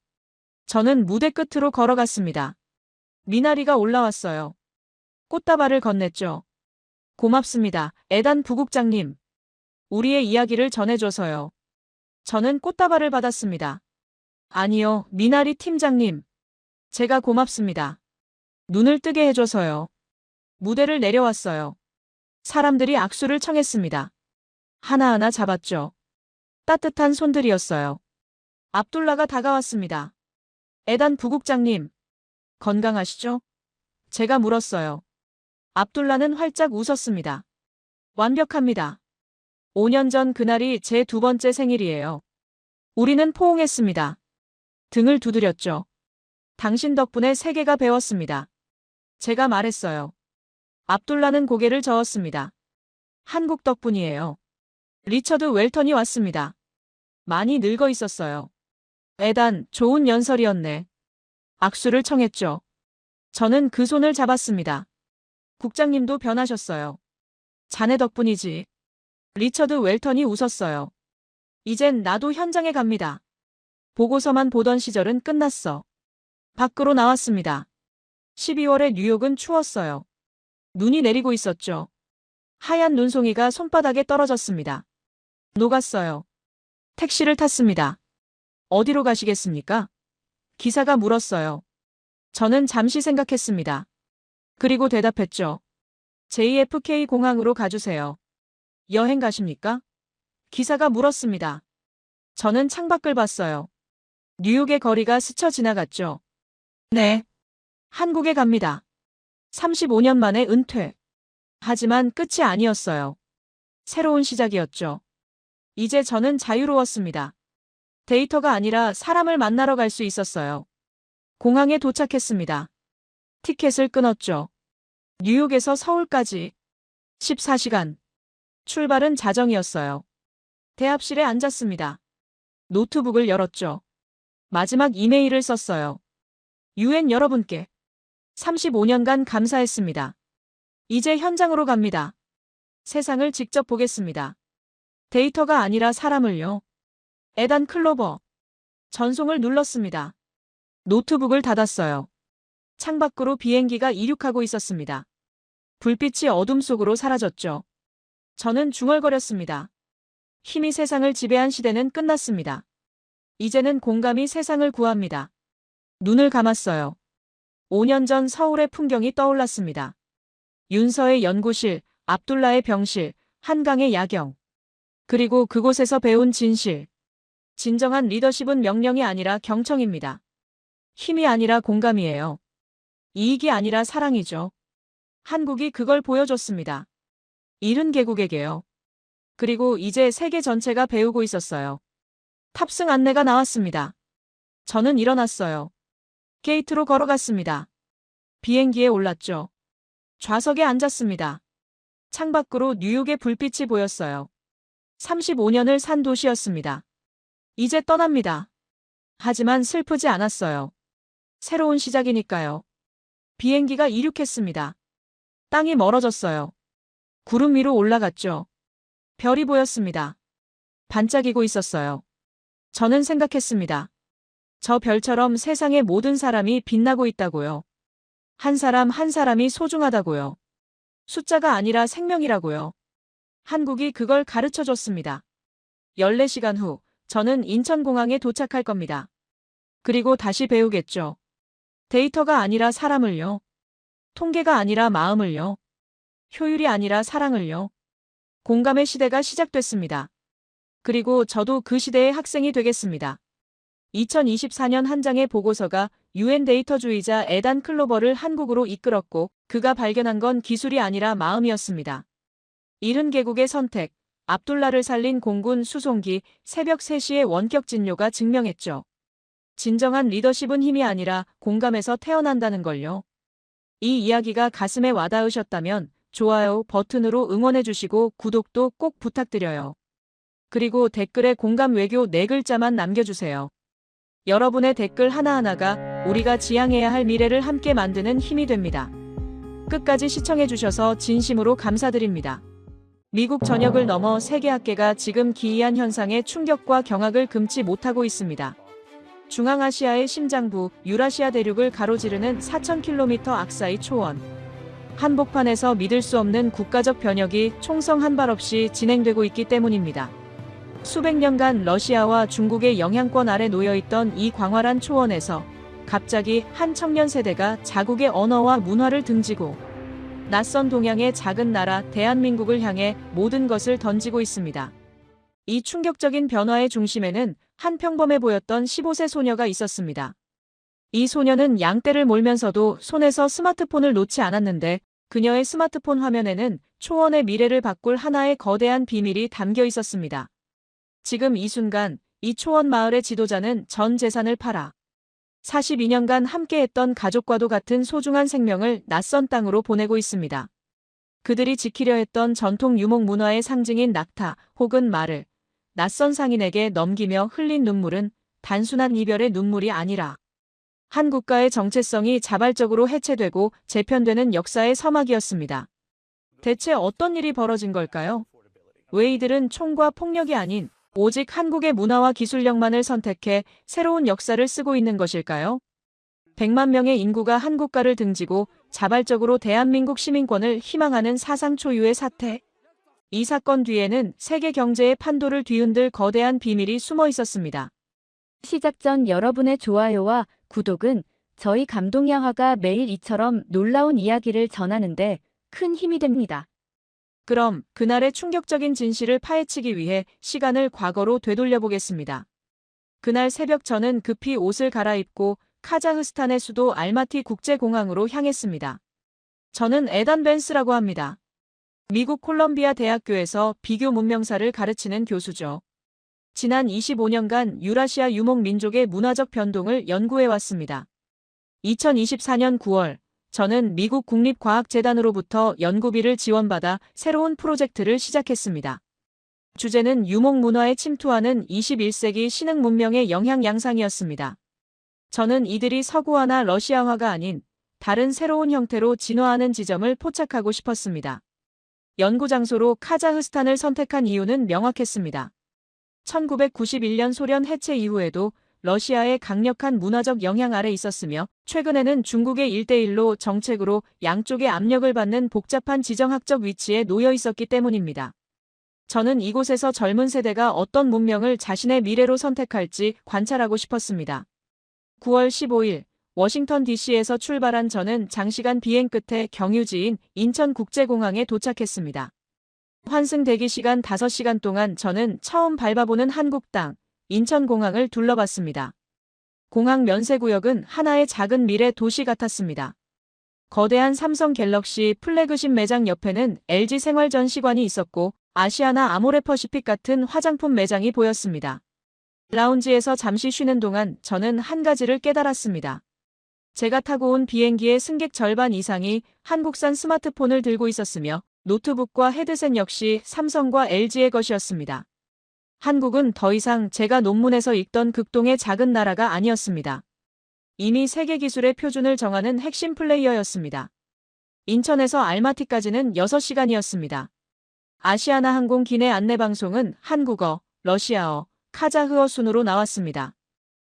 A: 저는 무대 끝으로 걸어갔습니다. 미나리가 올라왔어요. 꽃다발을 건넸죠. 고맙습니다, 에단 부국장님. 우리의 이야기를 전해줘서요. 저는 꽃다발을 받았습니다. 아니요, 미나리 팀장님. 제가 고맙습니다. 눈을 뜨게 해줘서요. 무대를 내려왔어요. 사람들이 악수를 청했습니다. 하나하나 잡았죠. 따뜻한 손들이었어요. 압둘라가 다가왔습니다. 에단 부국장님, 건강하시죠? 제가 물었어요. 압둘라는 활짝 웃었습니다. 완벽합니다. 5년 전 그날이 제 2번째 생일이에요. 우리는 포옹했습니다. 등을 두드렸죠. 당신 덕분에 세계가 배웠습니다. 제가 말했어요. 압둘라는 고개를 저었습니다. 한국 덕분이에요. 리처드 웰턴이 왔습니다. 많이 늙어 있었어요. 에단, 좋은 연설이었네. 악수를 청했죠. 저는 그 손을 잡았습니다. 국장님도 변하셨어요. 자네 덕분이지. 리처드 웰턴이 웃었어요. 이젠 나도 현장에 갑니다. 보고서만 보던 시절은 끝났어. 밖으로 나왔습니다. 12월의 뉴욕은 추웠어요. 눈이 내리고 있었죠. 하얀 눈송이가 손바닥에 떨어졌습니다. 녹았어요. 택시를 탔습니다. 어디로 가시겠습니까? 기사가 물었어요. 저는 잠시 생각했습니다. 그리고 대답했죠. JFK 공항으로 가주세요. 여행 가십니까? 기사가 물었습니다. 저는 창밖을 봤어요. 뉴욕의 거리가 스쳐 지나갔죠. 네. 한국에 갑니다. 35년 만에 은퇴. 하지만 끝이 아니었어요. 새로운 시작이었죠. 이제 저는 자유로웠습니다. 데이터가 아니라 사람을 만나러 갈 수 있었어요. 공항에 도착했습니다. 티켓을 끊었죠. 뉴욕에서 서울까지 14시간. 출발은 자정이었어요. 대합실에 앉았습니다. 노트북을 열었죠. 마지막 이메일을 썼어요. UN 여러분께 35년간 감사했습니다. 이제 현장으로 갑니다. 세상을 직접 보겠습니다. 데이터가 아니라 사람을요. 에단 클로버. 전송을 눌렀습니다. 노트북을 닫았어요. 창밖으로 비행기가 이륙하고 있었습니다. 불빛이 어둠 속으로 사라졌죠. 저는 중얼거렸습니다. 힘이 세상을 지배한 시대는 끝났습니다. 이제는 공감이 세상을 구합니다. 눈을 감았어요. 5년 전 서울의 풍경이 떠올랐습니다. 윤서의 연구실, 압둘라의 병실, 한강의 야경. 그리고 그곳에서 배운 진실. 진정한 리더십은 명령이 아니라 경청입니다. 힘이 아니라 공감이에요. 이익이 아니라 사랑이죠. 한국이 그걸 보여줬습니다. 70개국에게요. 그리고 이제 세계 전체가 배우고 있었어요. 탑승 안내가 나왔습니다. 저는 일어났어요. 게이트로 걸어갔습니다. 비행기에 올랐죠. 좌석에 앉았습니다. 창밖으로 뉴욕의 불빛이 보였어요. 35년을 산 도시였습니다. 이제 떠납니다. 하지만 슬프지 않았어요. 새로운 시작이니까요. 비행기가 이륙했습니다. 땅이 멀어졌어요. 구름 위로 올라갔죠. 별이 보였습니다. 반짝이고 있었어요. 저는 생각했습니다. 저 별처럼 세상의 모든 사람이 빛나고 있다고요. 한 사람 한 사람이 소중하다고요. 숫자가 아니라 생명이라고요. 한국이 그걸 가르쳐 줬습니다. 14시간 후, 저는 인천공항에 도착할 겁니다. 그리고 다시 배우겠죠. 데이터가 아니라 사람을요. 통계가 아니라 마음을요. 효율이 아니라 사랑을요. 공감의 시대가 시작됐습니다. 그리고 저도 그 시대의 학생이 되겠습니다. 2024년 한 장의 보고서가 UN 데이터주의자 에단 클로버를 한국으로 이끌었고 그가 발견한 건 기술이 아니라 마음이었습니다. 70개국의 선택, 압둘라를 살린 공군 수송기, 새벽 3시의 원격 진료가 증명했죠. 진정한 리더십은 힘이 아니라 공감에서 태어난다는 걸요. 이 이야기가 가슴에 와닿으셨다면 좋아요 버튼으로 응원해주시고 구독도 꼭 부탁드려요. 그리고 댓글에 공감 외교 4글자만 남겨주세요. 여러분의 댓글 하나하나가 우리가 지향해야 할 미래를 함께 만드는 힘이 됩니다. 끝까지 시청해주셔서 진심으로 감사드립니다. 미국 전역을 넘어 세계학계가 지금 기이한 현상에 충격과 경악을 금치 못하고 있습니다. 중앙아시아의 심장부, 유라시아 대륙을 가로지르는 4,000km 악사의 초원. 한복판에서 믿을 수 없는 국가적 변혁이 총성 한 발 없이 진행되고 있기 때문입니다. 수백 년간 러시아와 중국의 영향권 아래 놓여있던 이 광활한 초원에서 갑자기 한 청년 세대가 자국의 언어와 문화를 등지고 낯선 동양의 작은 나라 대한민국을 향해 모든 것을 던지고 있습니다. 이 충격적인 변화의 중심에는 한 평범해 보였던 15세 소녀가 있었습니다. 이 소녀는 양떼를 몰면서도 손에서 스마트폰을 놓지 않았는데 그녀의 스마트폰 화면에는 초원의 미래를 바꿀 하나의 거대한 비밀이 담겨 있었습니다. 지금 이 순간 이 초원 마을의 지도자는 전 재산을 팔아 42년간 함께했던 가족과도 같은 소중한 생명을 낯선 땅으로 보내고 있습니다. 그들이 지키려 했던 전통 유목 문화의 상징인 낙타 혹은 말을 낯선 상인에게 넘기며 흘린 눈물은 단순한 이별의 눈물이 아니라 한 국가의 정체성이 자발적으로 해체되고 재편되는 역사의 서막이었습니다. 대체 어떤 일이 벌어진 걸까요? 왜 이들은 총과 폭력이 아닌 오직 한국의 문화와 기술력만을 선택해 새로운 역사를 쓰고 있는 것일까요? 100만 명의 인구가 한 국가를 등지고 자발적으로 대한민국 시민권을 희망하는 사상 초유의 사태. 이 사건 뒤에는 세계 경제의 판도를 뒤흔들 거대한 비밀이 숨어 있었습니다.
D: 시작 전 여러분의 좋아요와 구독은 저희 감동양화가 매일 이처럼 놀라운 이야기를 전하는데 큰 힘이 됩니다.
A: 그럼 그날의 충격적인 진실을 파헤치기 위해 시간을 과거로 되돌려 보겠습니다. 그날 새벽 저는 급히 옷을 갈아입고 카자흐스탄의 수도 알마티 국제공항으로 향했습니다. 저는 에단 벤스라고 합니다. 미국 콜럼비아 대학교에서 비교 문명사를 가르치는 교수죠. 지난 25년간 유라시아 유목 민족의 문화적 변동을 연구해왔습니다. 2024년 9월, 저는 미국 국립과학재단으로부터 연구비를 지원받아 새로운 프로젝트를 시작했습니다. 주제는 유목 문화에 침투하는 21세기 신흥 문명의 영향 양상이었습니다. 저는 이들이 서구화나 러시아화가 아닌 다른 새로운 형태로 진화하는 지점을 포착하고 싶었습니다. 연구 장소로 카자흐스탄을 선택한 이유는 명확했습니다. 1991년 소련 해체 이후에도 러시아의 강력한 문화적 영향 아래 있었으며 최근에는 중국의 1대1로 정책으로 양쪽의 압력을 받는 복잡한 지정학적 위치에 놓여 있었기 때문입니다. 저는 이곳에서 젊은 세대가 어떤 문명을 자신의 미래로 선택할지 관찰하고 싶었습니다. 9월 15일 워싱턴 DC에서 출발한 저는 장시간 비행 끝에 경유지인 인천국제공항에 도착했습니다. 환승 대기 시간 5시간 동안 저는 처음 밟아보는 한국 땅, 인천공항을 둘러봤습니다. 공항 면세구역은 하나의 작은 미래 도시 같았습니다. 거대한 삼성 갤럭시 플래그십 매장 옆에는 LG 생활 전시관이 있었고 아시아나 아모레퍼시픽 같은 화장품 매장이 보였습니다. 라운지에서 잠시 쉬는 동안 저는 한 가지를 깨달았습니다. 제가 타고 온 비행기의 승객 절반 이상이 한국산 스마트폰을 들고 있었으며 노트북과 헤드셋 역시 삼성과 LG의 것이었습니다. 한국은 더 이상 제가 논문에서 읽던 극동의 작은 나라가 아니었습니다. 이미 세계 기술의 표준을 정하는 핵심 플레이어였습니다. 인천에서 알마티까지는 6시간이었습니다. 아시아나 항공 기내 안내방송은 한국어, 러시아어, 카자흐어 순으로 나왔습니다.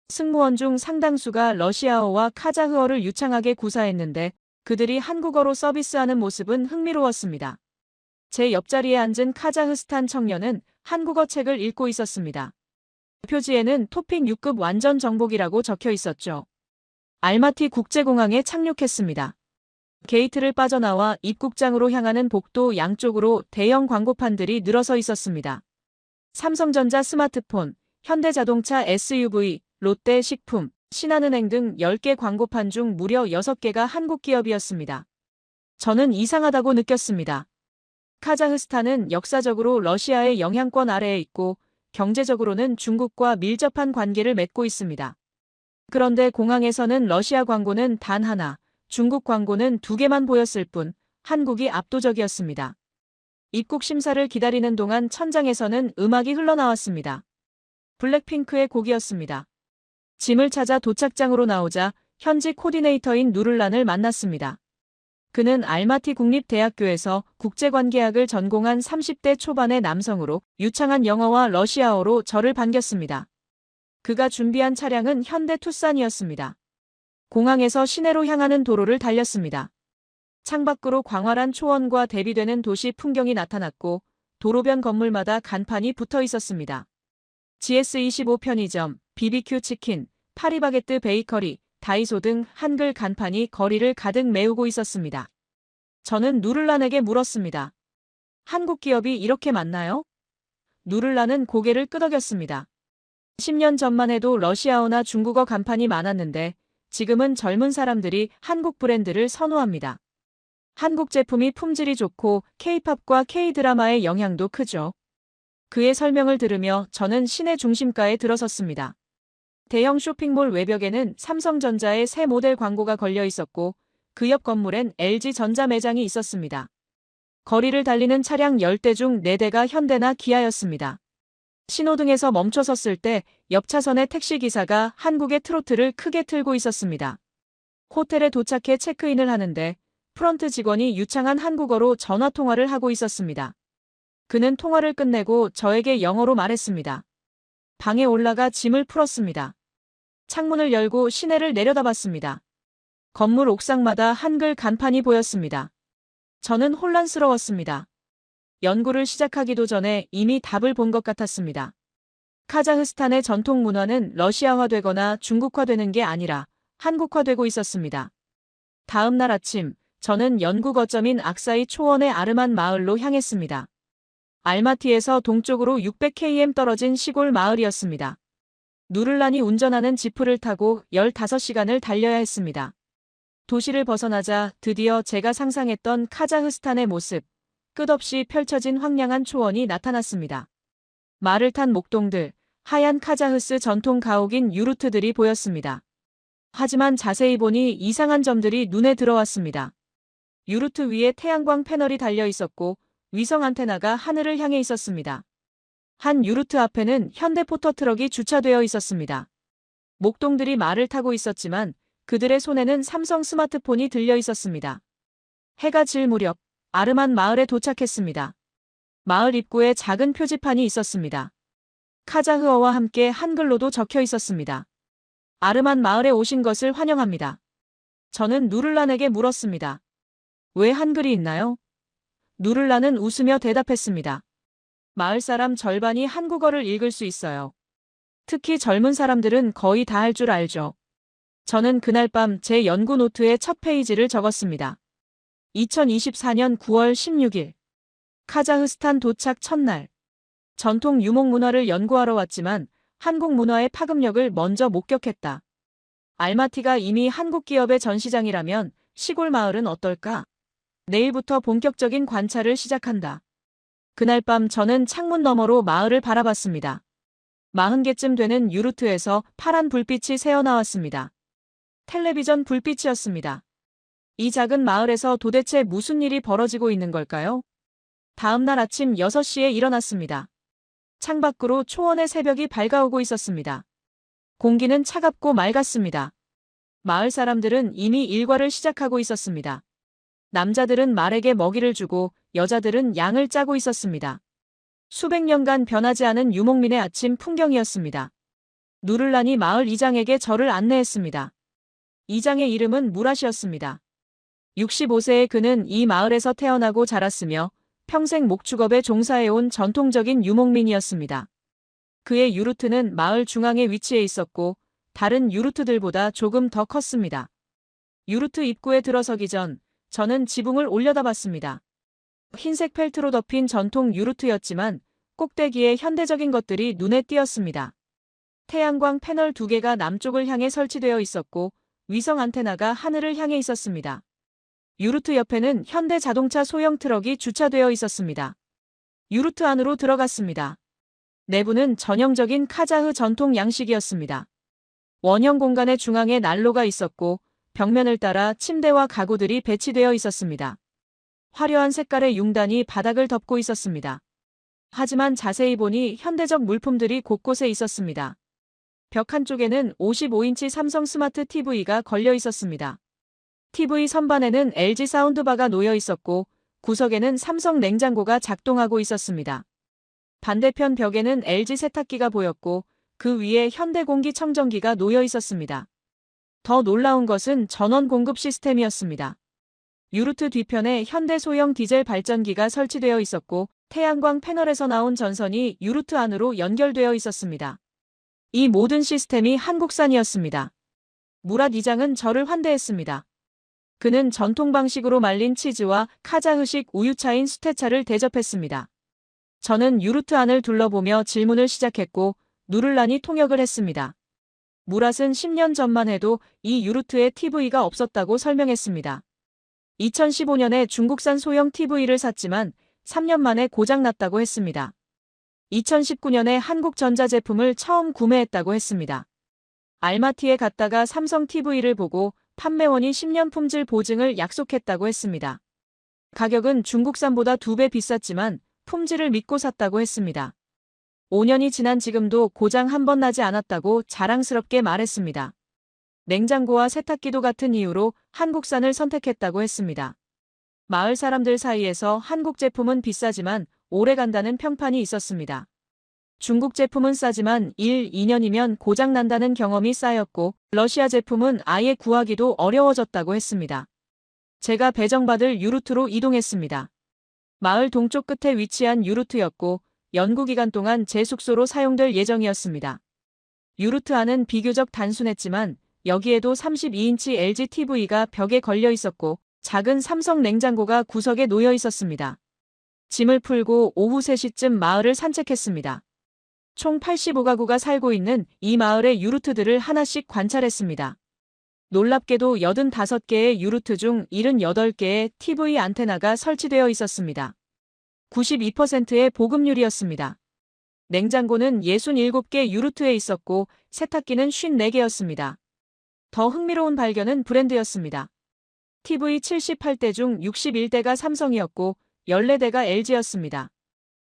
A: 승무원 중 상당수가 러시아어와 카자흐어를 유창하게 구사했는데 그들이 한국어로 서비스하는 모습은 흥미로웠습니다. 제 옆자리에 앉은 카자흐스탄 청년은 한국어 책을 읽고 있었습니다. 표지에는 토픽 6급 완전 정복이라고 적혀 있었죠. 알마티 국제공항에 착륙했습니다. 게이트를 빠져나와 입국장으로 향하는 복도 양쪽으로 대형 광고판들이 늘어서 있었습니다. 삼성전자 스마트폰, 현대자동차 SUV, 롯데식품, 신한은행 등 10개 광고판 중 무려 6개가 한국 기업이었습니다. 저는 이상하다고 느꼈습니다. 카자흐스탄은 역사적으로 러시아의 영향권 아래에 있고 경제적으로는 중국과 밀접한 관계를 맺고 있습니다. 그런데 공항에서는 러시아 광고는 단 하나, 중국 광고는 2개만 보였을 뿐 한국이 압도적이었습니다. 입국 심사를 기다리는 동안 천장에서는 음악이 흘러나왔습니다. 블랙핑크의 곡이었습니다. 짐을 찾아 도착장으로 나오자 현지 코디네이터인 누를란을 만났습니다. 그는 알마티 국립대학교에서 국제관계학을 전공한 30대 초반의 남성으로 유창한 영어와 러시아어로 저를 반겼습니다. 그가 준비한 차량은 현대 투싼이었습니다. 공항에서 시내로 향하는 도로를 달렸습니다. 창밖으로 광활한 초원과 대비되는 도시 풍경이 나타났고 도로변 건물마다 간판이 붙어 있었습니다. GS25 편의점, BBQ 치킨, 파리바게뜨 베이커리, 다이소 등 한글 간판이 거리를 가득 메우고 있었습니다. 저는 누를란에게 물었습니다. 한국 기업이 이렇게 많나요? 누를란은 고개를 끄덕였습니다. 10년 전만 해도 러시아어나 중국어 간판이 많았는데 지금은 젊은 사람들이 한국 브랜드를 선호합니다. 한국 제품이 품질이 좋고 K-팝과 K-드라마의 영향도 크죠. 그의 설명을 들으며 저는 시내 중심가에 들어섰습니다. 대형 쇼핑몰 외벽에는 삼성전자의 새 모델 광고가 걸려 있었고 그 옆 건물엔 LG전자 매장이 있었습니다. 거리를 달리는 차량 10대 중 4대가 현대나 기아였습니다. 신호등에서 멈춰섰을 때 옆 차선의 택시기사가 한국의 트로트를 크게 틀고 있었습니다. 호텔에 도착해 체크인을 하는데 프런트 직원이 유창한 한국어로 전화통화를 하고 있었습니다. 그는 통화를 끝내고 저에게 영어로 말했습니다. 방에 올라가 짐을 풀었습니다. 창문을 열고 시내를 내려다봤습니다. 건물 옥상마다 한글 간판이 보였습니다. 저는 혼란스러웠습니다. 연구를 시작하기도 전에 이미 답을 본 것 같았습니다. 카자흐스탄의 전통 문화는 러시아화되거나 중국화되는 게 아니라 한국화되고 있었습니다. 다음 날 아침, 저는 연구 거점인 악사이 초원의 아르만 마을로 향했습니다. 알마티에서 동쪽으로 600km 떨어진 시골 마을이었습니다. 누를란이 운전하는 지프를 타고 15시간을 달려야 했습니다. 도시를 벗어나자 드디어 제가 상상했던 카자흐스탄의 모습, 끝없이 펼쳐진 황량한 초원이 나타났습니다. 말을 탄 목동들, 하얀 카자흐스 전통 가옥인 유르트들이 보였습니다. 하지만 자세히 보니 이상한 점들이 눈에 들어왔습니다. 유르트 위에 태양광 패널이 달려 있었고 위성 안테나가 하늘을 향해 있었습니다. 한 유르트 앞에는 현대 포터트럭이 주차되어 있었습니다. 목동들이 말을 타고 있었지만 그들의 손에는 삼성 스마트폰이 들려 있었습니다. 해가 질 무렵 아르만 마을에 도착했습니다. 마을 입구에 작은 표지판이 있었습니다. 카자흐어와 함께 한글로도 적혀 있었습니다. 아르만 마을에 오신 것을 환영합니다. 저는 누를란에게 물었습니다. 왜 한글이 있나요? 누를란은 웃으며 대답했습니다. 마을 사람 절반이 한국어를 읽을 수 있어요. 특히 젊은 사람들은 거의 다 할 줄 알죠. 저는 그날 밤 제 연구 노트에 첫 페이지를 적었습니다. 2024년 9월 16일. 카자흐스탄 도착 첫날. 전통 유목 문화를 연구하러 왔지만 한국 문화의 파급력을 먼저 목격했다. 알마티가 이미 한국 기업의 전시장이라면 시골 마을은 어떨까? 내일부터 본격적인 관찰을 시작한다. 그날 밤 저는 창문 너머로 마을을 바라봤습니다. 40개쯤 되는 유루트에서 파란 불빛이 새어나왔습니다. 텔레비전 불빛이었습니다. 이 작은 마을에서 도대체 무슨 일이 벌어지고 있는 걸까요? 다음 날 아침 6시에 일어났습니다. 창밖으로 초원의 새벽이 밝아오고 있었습니다. 공기는 차갑고 맑았습니다. 마을 사람들은 이미 일과를 시작하고 있었습니다. 남자들은 말에게 먹이를 주고 여자들은 양을 짜고 있었습니다. 수백 년간 변하지 않은 유목민의 아침 풍경이었습니다. 누를란이 마을 이장에게 저를 안내했습니다. 이장의 이름은 무라시였습니다. 65세의 그는 이 마을에서 태어나고 자랐으며 평생 목축업에 종사해온 전통적인 유목민이었습니다. 그의 유루트는 마을 중앙에 위치해 있었고 다른 유루트들보다 조금 더 컸습니다. 유루트 입구에 들어서기 전 저는 지붕을 올려다봤습니다. 흰색 펠트로 덮인 전통 유루트였지만 꼭대기에 현대적인 것들이 눈에 띄었습니다. 태양광 패널 2개가 남쪽을 향해 설치되어 있었고 위성 안테나가 하늘을 향해 있었습니다. 유루트 옆에는 현대 자동차 소형 트럭이 주차되어 있었습니다. 유루트 안으로 들어갔습니다. 내부는 전형적인 카자흐 전통 양식이었습니다. 원형 공간의 중앙에 난로가 있었고 벽면을 따라 침대와 가구들이 배치되어 있었습니다. 화려한 색깔의 융단이 바닥을 덮고 있었습니다. 하지만 자세히 보니 현대적 물품들이 곳곳에 있었습니다. 벽 한쪽에는 55인치 삼성 스마트 TV가 걸려 있었습니다. TV 선반에는 LG 사운드바가 놓여 있었고 구석에는 삼성 냉장고가 작동하고 있었습니다. 반대편 벽에는 LG 세탁기가 보였고 그 위에 현대 공기청정기가 놓여 있었습니다. 더 놀라운 것은 전원 공급 시스템이었습니다. 유루트 뒤편에 현대 소형 디젤 발전기가 설치되어 있었고 태양광 패널에서 나온 전선이 유루트 안으로 연결되어 있었습니다. 이 모든 시스템이 한국산이었습니다. 무랏 이장은 저를 환대했습니다. 그는 전통 방식으로 말린 치즈와 카자흐식 우유차인 수테차를 대접했습니다. 저는 유루트 안을 둘러보며 질문을 시작했고 누를란이 통역을 했습니다. 무랏은 10년 전만 해도 이 유루트에 TV가 없었다고 설명했습니다. 2015년에 중국산 소형 TV를 샀지만 3년 만에 고장났다고 했습니다. 2019년에 한국 전자제품을 처음 구매했다고 했습니다. 알마티에 갔다가 삼성 TV를 보고 판매원이 10년 품질 보증을 약속했다고 했습니다. 가격은 중국산보다 2배 비쌌지만 품질을 믿고 샀다고 했습니다. 5년이 지난 지금도 고장 한 번 나지 않았다고 자랑스럽게 말했습니다. 냉장고와 세탁기도 같은 이유로 한국산을 선택했다고 했습니다. 마을 사람들 사이에서 한국 제품은 비싸지만 오래 간다는 평판이 있었습니다. 중국 제품은 싸지만 1, 2년이면 고장 난다는 경험이 쌓였고 러시아 제품은 아예 구하기도 어려워졌다고 했습니다. 제가 배정받을 유루트로 이동했습니다. 마을 동쪽 끝에 위치한 유루트였고 연구기간 동안 제 숙소로 사용될 예정이었습니다. 유루트 안은 비교적 단순했지만 여기에도 32인치 LG TV가 벽에 걸려 있었고 작은 삼성 냉장고가 구석에 놓여 있었습니다. 짐을 풀고 오후 3시쯤 마을을 산책했습니다. 총 85가구가 살고 있는 이 마을의 유루트들을 하나씩 관찰했습니다. 놀랍게도 85개의 유루트 중 78개의 TV 안테나가 설치되어 있었습니다. 92%의 보급률이었습니다. 냉장고는 67개 유루트에 있었고 세탁기는 54개였습니다. 더 흥미로운 발견은 브랜드였습니다. TV 78대 중 61대가 삼성이었고 14대가 LG였습니다.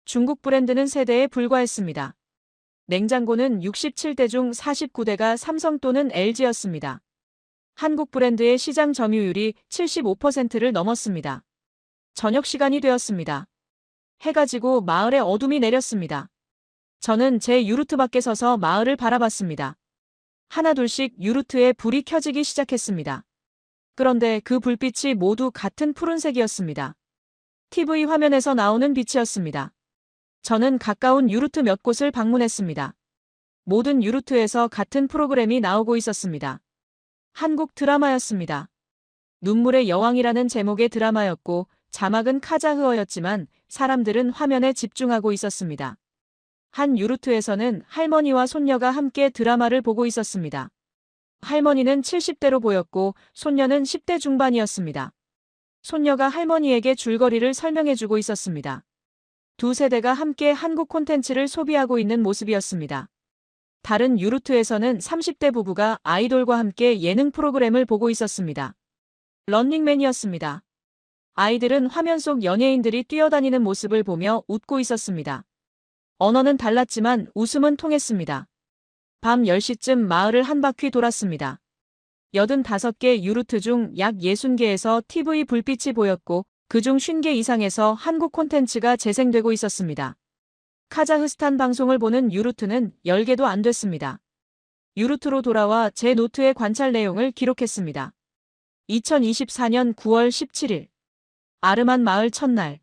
A: 중국 브랜드는 3대에 불과했습니다. 냉장고는 67대 중 49대가 삼성 또는 LG였습니다. 한국 브랜드의 시장 점유율이 75%를 넘었습니다. 저녁 시간이 되었습니다. 해가 지고 마을에 어둠이 내렸습니다. 저는 제 유루트 밖에 서서 마을을 바라봤습니다. 하나둘씩 유루트에 불이 켜지기 시작했습니다. 그런데 그 불빛이 모두 같은 푸른색이었습니다. TV 화면에서 나오는 빛이었습니다. 저는 가까운 유루트 몇 곳을 방문했습니다. 모든 유루트에서 같은 프로그램이 나오고 있었습니다. 한국 드라마였습니다. 눈물의 여왕이라는 제목의 드라마였고 자막은 카자흐어였지만 사람들은 화면에 집중하고 있었습니다. 한 유루트에서는 할머니와 손녀가 함께 드라마를 보고 있었습니다. 할머니는 70대로 보였고 손녀는 10대 중반이었습니다. 손녀가 할머니에게 줄거리를 설명해주고 있었습니다. 두 세대가 함께 한국 콘텐츠를 소비하고 있는 모습이었습니다. 다른 유루트에서는 30대 부부가 아이돌과 함께 예능 프로그램을 보고 있었습니다. 런닝맨이었습니다. 아이들은 화면 속 연예인들이 뛰어다니는 모습을 보며 웃고 있었습니다. 언어는 달랐지만 웃음은 통했습니다. 밤 10시쯤 마을을 한 바퀴 돌았습니다. 85개 유루트 중 약 60개에서 TV 불빛이 보였고 그중 50개 이상에서 한국 콘텐츠가 재생되고 있었습니다. 카자흐스탄 방송을 보는 유루트는 10개도 안 됐습니다. 유루트로 돌아와 제 노트에 관찰 내용을 기록했습니다. 2024년 9월 17일 아르만 마을 첫날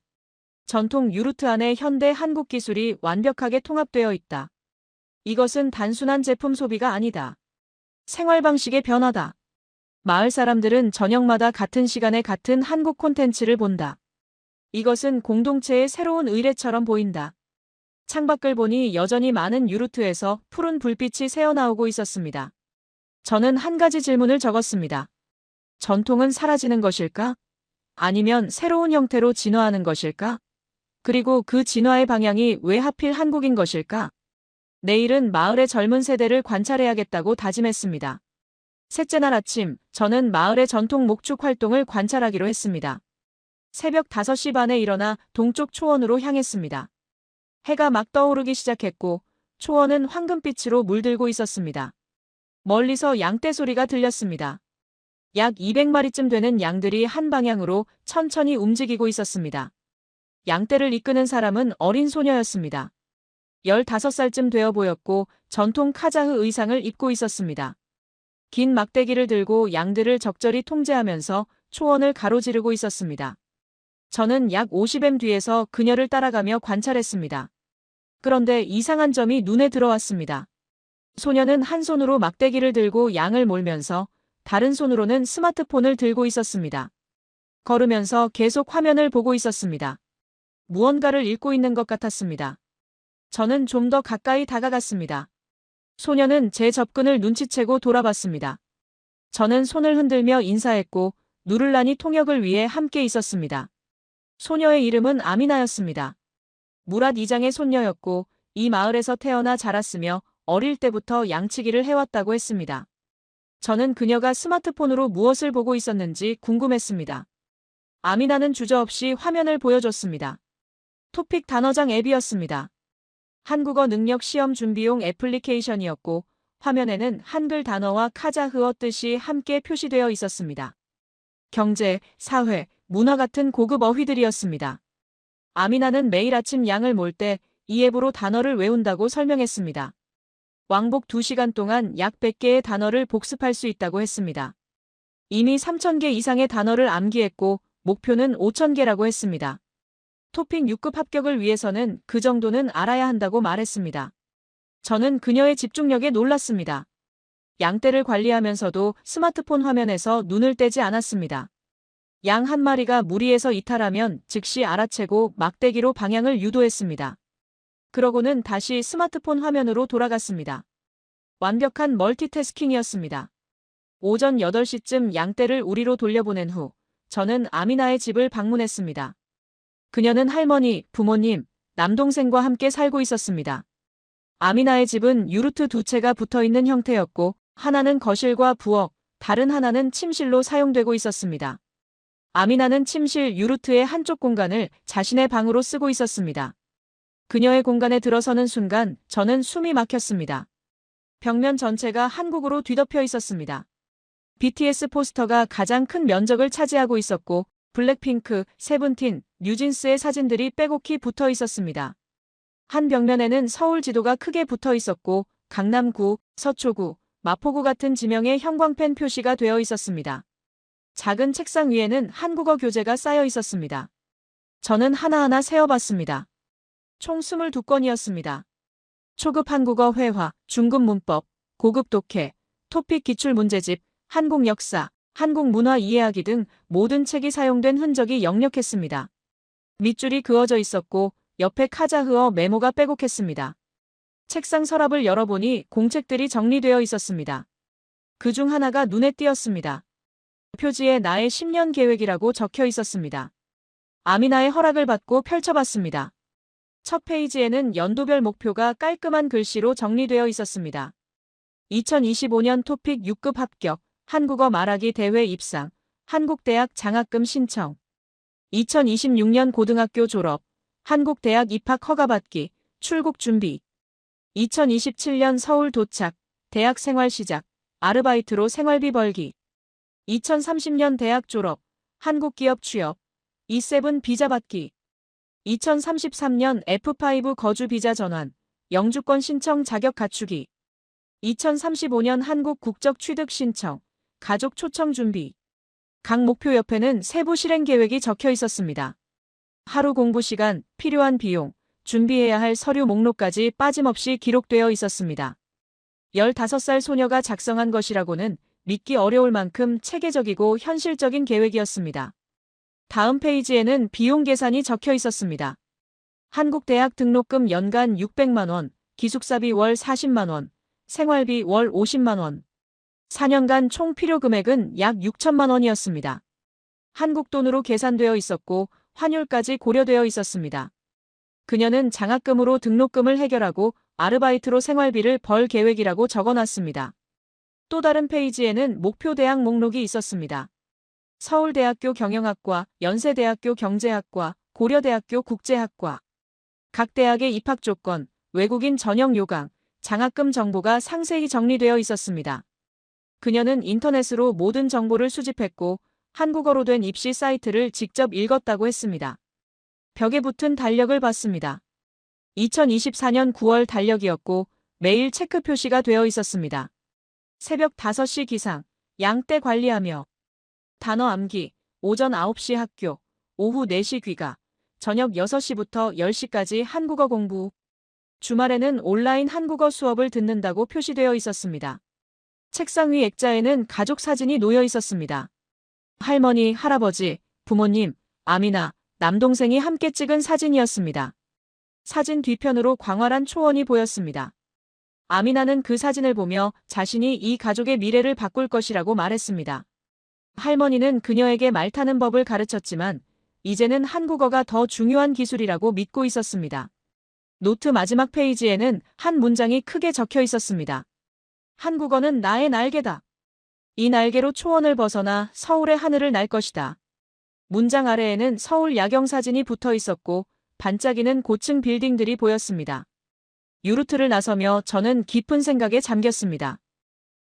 A: 전통 유루트 안에 현대 한국 기술이 완벽하게 통합되어 있다. 이것은 단순한 제품 소비가 아니다. 생활 방식의 변화다. 마을 사람들은 저녁마다 같은 시간에 같은 한국 콘텐츠를 본다. 이것은 공동체의 새로운 의례처럼 보인다. 창밖을 보니 여전히 많은 유루트에서 푸른 불빛이 새어나오고 있었습니다. 저는 한 가지 질문을 적었습니다. 전통은 사라지는 것일까? 아니면 새로운 형태로 진화하는 것일까? 그리고 그 진화의 방향이 왜 하필 한국인 것일까? 내일은 마을의 젊은 세대를 관찰해야겠다고 다짐했습니다. 셋째 날 아침, 저는 마을의 전통 목축 활동을 관찰하기로 했습니다. 새벽 5시 반에 일어나 동쪽 초원으로 향했습니다. 해가 막 떠오르기 시작했고 초원은 황금빛으로 물들고 있었습니다. 멀리서 양떼 소리가 들렸습니다. 약 200마리쯤 되는 양들이 한 방향으로 천천히 움직이고 있었습니다. 양떼를 이끄는 사람은 어린 소녀였습니다. 15살쯤 되어 보였고 전통 카자흐 의상을 입고 있었습니다. 긴 막대기를 들고 양들을 적절히 통제하면서 초원을 가로지르고 있었습니다. 저는 약 50m 뒤에서 그녀를 따라가며 관찰했습니다. 그런데 이상한 점이 눈에 들어왔습니다. 소녀는 한 손으로 막대기를 들고 양을 몰면서 다른 손으로는 스마트폰을 들고 있었습니다. 걸으면서 계속 화면을 보고 있었습니다. 무언가를 읽고 있는 것 같았습니다. 저는 좀 더 가까이 다가갔습니다. 소녀는 제 접근을 눈치채고 돌아봤습니다. 저는 손을 흔들며 인사했고 누를라니 통역을 위해 함께 있었습니다. 소녀의 이름은 아미나였습니다. 무랏 이장의 손녀였고 이 마을에서 태어나 자랐으며 어릴 때부터 양치기를 해왔다고 했습니다. 저는 그녀가 스마트폰으로 무엇을 보고 있었는지 궁금했습니다. 아미나는 주저없이 화면을 보여줬습니다. 토픽 단어장 앱이었습니다. 한국어 능력 시험 준비용 애플리케이션이었고 화면에는 한글 단어와 카자흐어 뜻이 함께 표시되어 있었습니다. 경제, 사회, 문화 같은 고급 어휘들이었습니다. 아미나는 매일 아침 양을 몰 때 이 앱으로 단어를 외운다고 설명했습니다. 왕복 2시간 동안 약 100개의 단어를 복습할 수 있다고 했습니다. 이미 3,000개 이상의 단어를 암기했고 목표는 5,000개라고 했습니다. 토픽 6급 합격을 위해서는 그 정도는 알아야 한다고 말했습니다. 저는 그녀의 집중력에 놀랐습니다. 양떼를 관리하면서도 스마트폰 화면에서 눈을 떼지 않았습니다. 양 한 마리가 무리해서 이탈하면 즉시 알아채고 막대기로 방향을 유도했습니다. 그러고는 다시 스마트폰 화면으로 돌아갔습니다. 완벽한 멀티태스킹이었습니다. 오전 8시쯤 양떼를 우리로 돌려보낸 후 저는 아미나의 집을 방문했습니다. 그녀는 할머니, 부모님, 남동생과 함께 살고 있었습니다. 아미나의 집은 유루트 두 채가 붙어있는 형태였고 하나는 거실과 부엌, 다른 하나는 침실로 사용되고 있었습니다. 아미나는 침실 유루트의 한쪽 공간을 자신의 방으로 쓰고 있었습니다. 그녀의 공간에 들어서는 순간 저는 숨이 막혔습니다. 벽면 전체가 한국으로 뒤덮여 있었습니다. BTS 포스터가 가장 큰 면적을 차지하고 있었고 블랙핑크, 세븐틴, 뉴진스의 사진들이 빼곡히 붙어 있었습니다. 한 벽면에는 서울 지도가 크게 붙어 있었고 강남구, 서초구, 마포구 같은 지명의 형광펜 표시가 되어 있었습니다. 작은 책상 위에는 한국어 교재가 쌓여 있었습니다. 저는 하나하나 세어봤습니다. 총 22건이었습니다. 초급 한국어 회화, 중급 문법, 고급 독해, 토픽 기출 문제집, 한국 역사, 한국 문화 이해하기 등 모든 책이 사용된 흔적이 역력했습니다. 밑줄이 그어져 있었고 옆에 카자흐어 메모가 빼곡했습니다. 책상 서랍을 열어보니 공책들이 정리되어 있었습니다. 그 중 하나가 눈에 띄었습니다. 표지에 나의 10년 계획이라고 적혀 있었습니다. 아미나의 허락을 받고 펼쳐봤습니다. 첫 페이지에는 연도별 목표가 깔끔한 글씨로 정리되어 있었습니다. 2025년 토픽 6급 합격, 한국어 말하기 대회 입상, 한국대학 장학금 신청. 2026년 고등학교 졸업, 한국대학 입학 허가받기, 출국 준비. 2027년 서울 도착, 대학 생활 시작, 아르바이트로 생활비 벌기. 2030년 대학 졸업, 한국 기업 취업, E7 비자 받기. 2033년 F5 거주 비자 전환, 영주권 신청 자격 갖추기. 2035년 한국 국적 취득 신청, 가족 초청 준비. 각 목표 옆에는 세부 실행 계획이 적혀 있었습니다. 하루 공부 시간, 필요한 비용, 준비해야 할 서류 목록까지 빠짐없이 기록되어 있었습니다. 15살 소녀가 작성한 것이라고는 믿기 어려울 만큼 체계적이고 현실적인 계획이었습니다. 다음 페이지에는 비용 계산이 적혀 있었습니다. 한국대학 등록금 연간 600만 원, 기숙사비 월 40만 원, 생활비 월 50만 원. 4년간 총 필요 금액은 약 6천만 원이었습니다. 한국 돈으로 계산되어 있었고 환율까지 고려되어 있었습니다. 그녀는 장학금으로 등록금을 해결하고 아르바이트로 생활비를 벌 계획이라고 적어놨습니다. 또 다른 페이지에는 목표 대학 목록이 있었습니다. 서울대학교 경영학과, 연세대학교 경제학과, 고려대학교 국제학과. 각 대학의 입학 조건, 외국인 전형 요강, 장학금 정보가 상세히 정리되어 있었습니다. 그녀는 인터넷으로 모든 정보를 수집했고 한국어로 된 입시 사이트를 직접 읽었다고 했습니다. 벽에 붙은 달력을 봤습니다. 2024년 9월 달력이었고 매일 체크 표시가 되어 있었습니다. 새벽 5시 기상, 양떼 관리하며 단어 암기, 오전 9시 학교, 오후 4시 귀가, 저녁 6시부터 10시까지 한국어 공부. 주말에는 온라인 한국어 수업을 듣는다고 표시되어 있었습니다. 책상 위 액자에는 가족 사진이 놓여 있었습니다. 할머니, 할아버지, 부모님, 아미나, 남동생이 함께 찍은 사진이었습니다. 사진 뒤편으로 광활한 초원이 보였습니다. 아미나는 그 사진을 보며 자신이 이 가족의 미래를 바꿀 것이라고 말했습니다. 할머니는 그녀에게 말 타는 법을 가르쳤지만 이제는 한국어가 더 중요한 기술이라고 믿고 있었습니다. 노트 마지막 페이지에는 한 문장이 크게 적혀 있었습니다. 한국어는 나의 날개다. 이 날개로 초원을 벗어나 서울의 하늘을 날 것이다. 문장 아래에는 서울 야경 사진이 붙어 있었고 반짝이는 고층 빌딩들이 보였습니다. 유루트를 나서며 저는 깊은 생각에 잠겼습니다.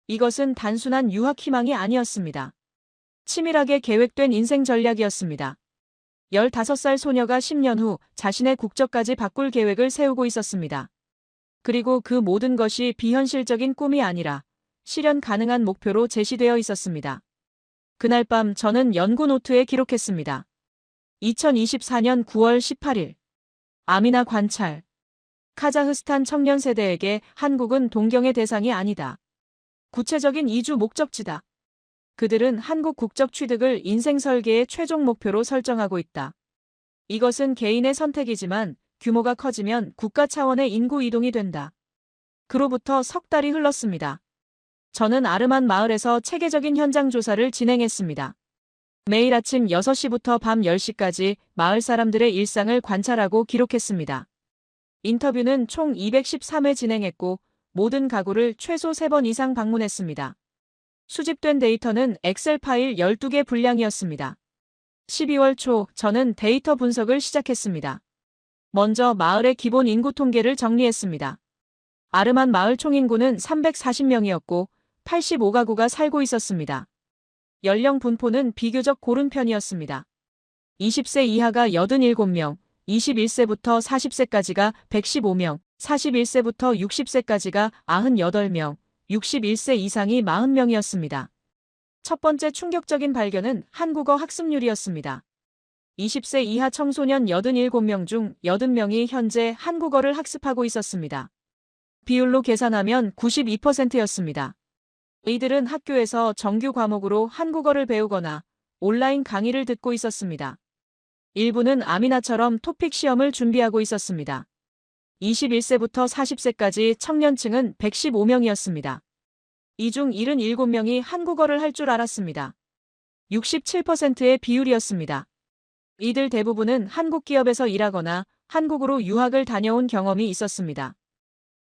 A: 이것은 단순한 유학 희망이 아니었습니다. 치밀하게 계획된 인생 전략이었습니다. 15살 소녀가 10년 후 자신의 국적까지 바꿀 계획을 세우고 있었습니다. 그리고 그 모든 것이 비현실적인 꿈이 아니라 실현 가능한 목표로 제시되어 있었습니다. 그날 밤 저는 연구 노트에 기록했습니다. 2024년 9월 18일. 아미나 관찰. 카자흐스탄 청년 세대에게 한국은 동경의 대상이 아니다. 구체적인 이주 목적지다. 그들은 한국 국적 취득을 인생 설계의 최종 목표로 설정하고 있다. 이것은 개인의 선택이지만 규모가 커지면 국가 차원의 인구 이동이 된다. 그로부터 석 달이 흘렀습니다. 저는 아르만 마을에서 체계적인 현장 조사를 진행했습니다. 매일 아침 6시부터 밤 10시까지 마을 사람들의 일상을 관찰하고 기록했습니다. 인터뷰는 총 213회 진행했고 모든 가구를 최소 3번 이상 방문했습니다. 수집된 데이터는 엑셀 파일 12개 분량이었습니다. 12월 초 저는 데이터 분석을 시작했습니다. 먼저 마을의 기본 인구 통계를 정리했습니다. 아르만 마을 총인구는 340명이었고 85가구가 살고 있었습니다. 연령 분포는 비교적 고른 편이었습니다. 20세 이하가 87명, 21세부터 40세까지가 115명, 41세부터 60세까지가 98명, 61세 이상이 40명이었습니다. 첫 번째 충격적인 발견은 한국어 학습률이었습니다. 20세 이하 청소년 87명 중 80명이 현재 한국어를 학습하고 있었습니다. 비율로 계산하면 92%였습니다. 이들은 학교에서 정규 과목으로 한국어를 배우거나 온라인 강의를 듣고 있었습니다. 일부는 아미나처럼 토픽 시험을 준비하고 있었습니다. 21세부터 40세까지 청년층은 115명이었습니다. 이 중 77명이 한국어를 할 줄 알았습니다. 67%의 비율이었습니다. 이들 대부분은 한국 기업에서 일하거나 한국으로 유학을 다녀온 경험이 있었습니다.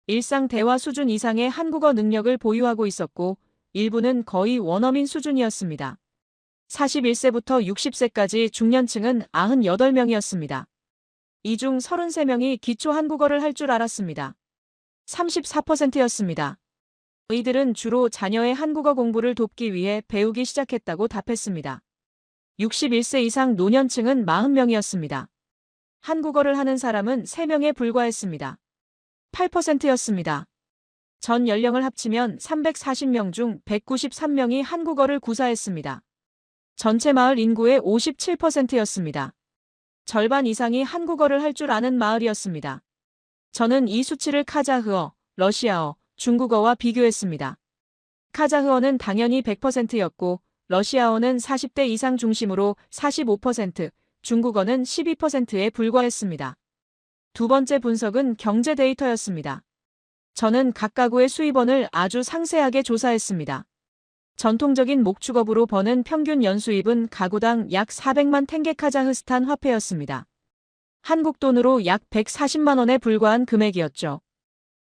A: 일상 대화 수준 이상의 한국어 능력을 보유하고 있었고 일부는 거의 원어민 수준이었습니다. 41세부터 60세까지 중년층은 98명이었습니다. 이 중 33명이 기초 한국어를 할 줄 알았습니다. 34%였습니다. 이들은 주로 자녀의 한국어 공부를 돕기 위해 배우기 시작했다고 답했습니다. 61세 이상 노년층은 40명이었습니다. 한국어를 하는 사람은 3명에 불과했습니다. 8%였습니다. 전 연령을 합치면 340명 중 193명이 한국어를 구사했습니다. 전체 마을 인구의 57%였습니다. 절반 이상이 한국어를 할 줄 아는 마을이었습니다. 저는 이 수치를 카자흐어, 러시아어, 중국어와 비교했습니다. 카자흐어는 당연히 100%였고 러시아어는 40대 이상 중심으로 45%, 중국어는 12%에 불과했습니다. 두 번째 분석은 경제 데이터였습니다. 저는 각 가구의 수입원을 아주 상세하게 조사했습니다. 전통적인 목축업으로 버는 평균 연수입은 가구당 약 400만 탱게 카자흐스탄 화폐였습니다. 한국 돈으로 약 140만 원에 불과한 금액이었죠.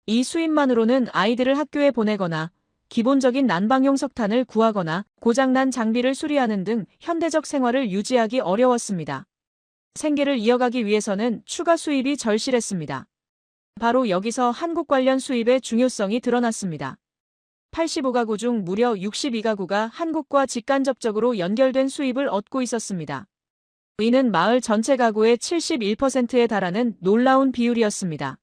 A: 이 수입만으로는 아이들을 학교에 보내거나 기본적인 난방용 석탄을 구하거나 고장난 장비를 수리하는 등 현대적 생활을 유지하기 어려웠습니다. 생계를 이어가기 위해서는 추가 수입이 절실했습니다. 바로 여기서 한국 관련 수입의 중요성이 드러났습니다. 85가구 중 무려 62가구가 한국과 직간접적으로 연결된 수입을 얻고 있었습니다. 이는 마을 전체 가구의 71%에 달하는 놀라운 비율이었습니다.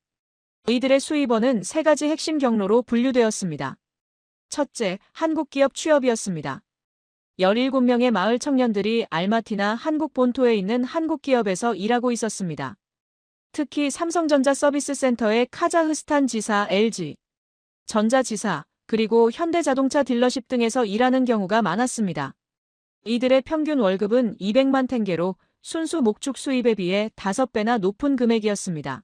A: 이들의 수입원은 3가지 핵심 경로로 분류되었습니다. 첫째, 한국 기업 취업이었습니다. 17명의 마을 청년들이 알마티나 한국 본토에 있는 한국 기업에서 일하고 있었습니다. 특히 삼성전자 서비스 센터의 카자흐스탄 지사 LG, 전자지사, 그리고 현대자동차 딜러십 등에서 일하는 경우가 많았습니다. 이들의 평균 월급은 200만 탱게로 순수 목축 수입에 비해 5배나 높은 금액이었습니다.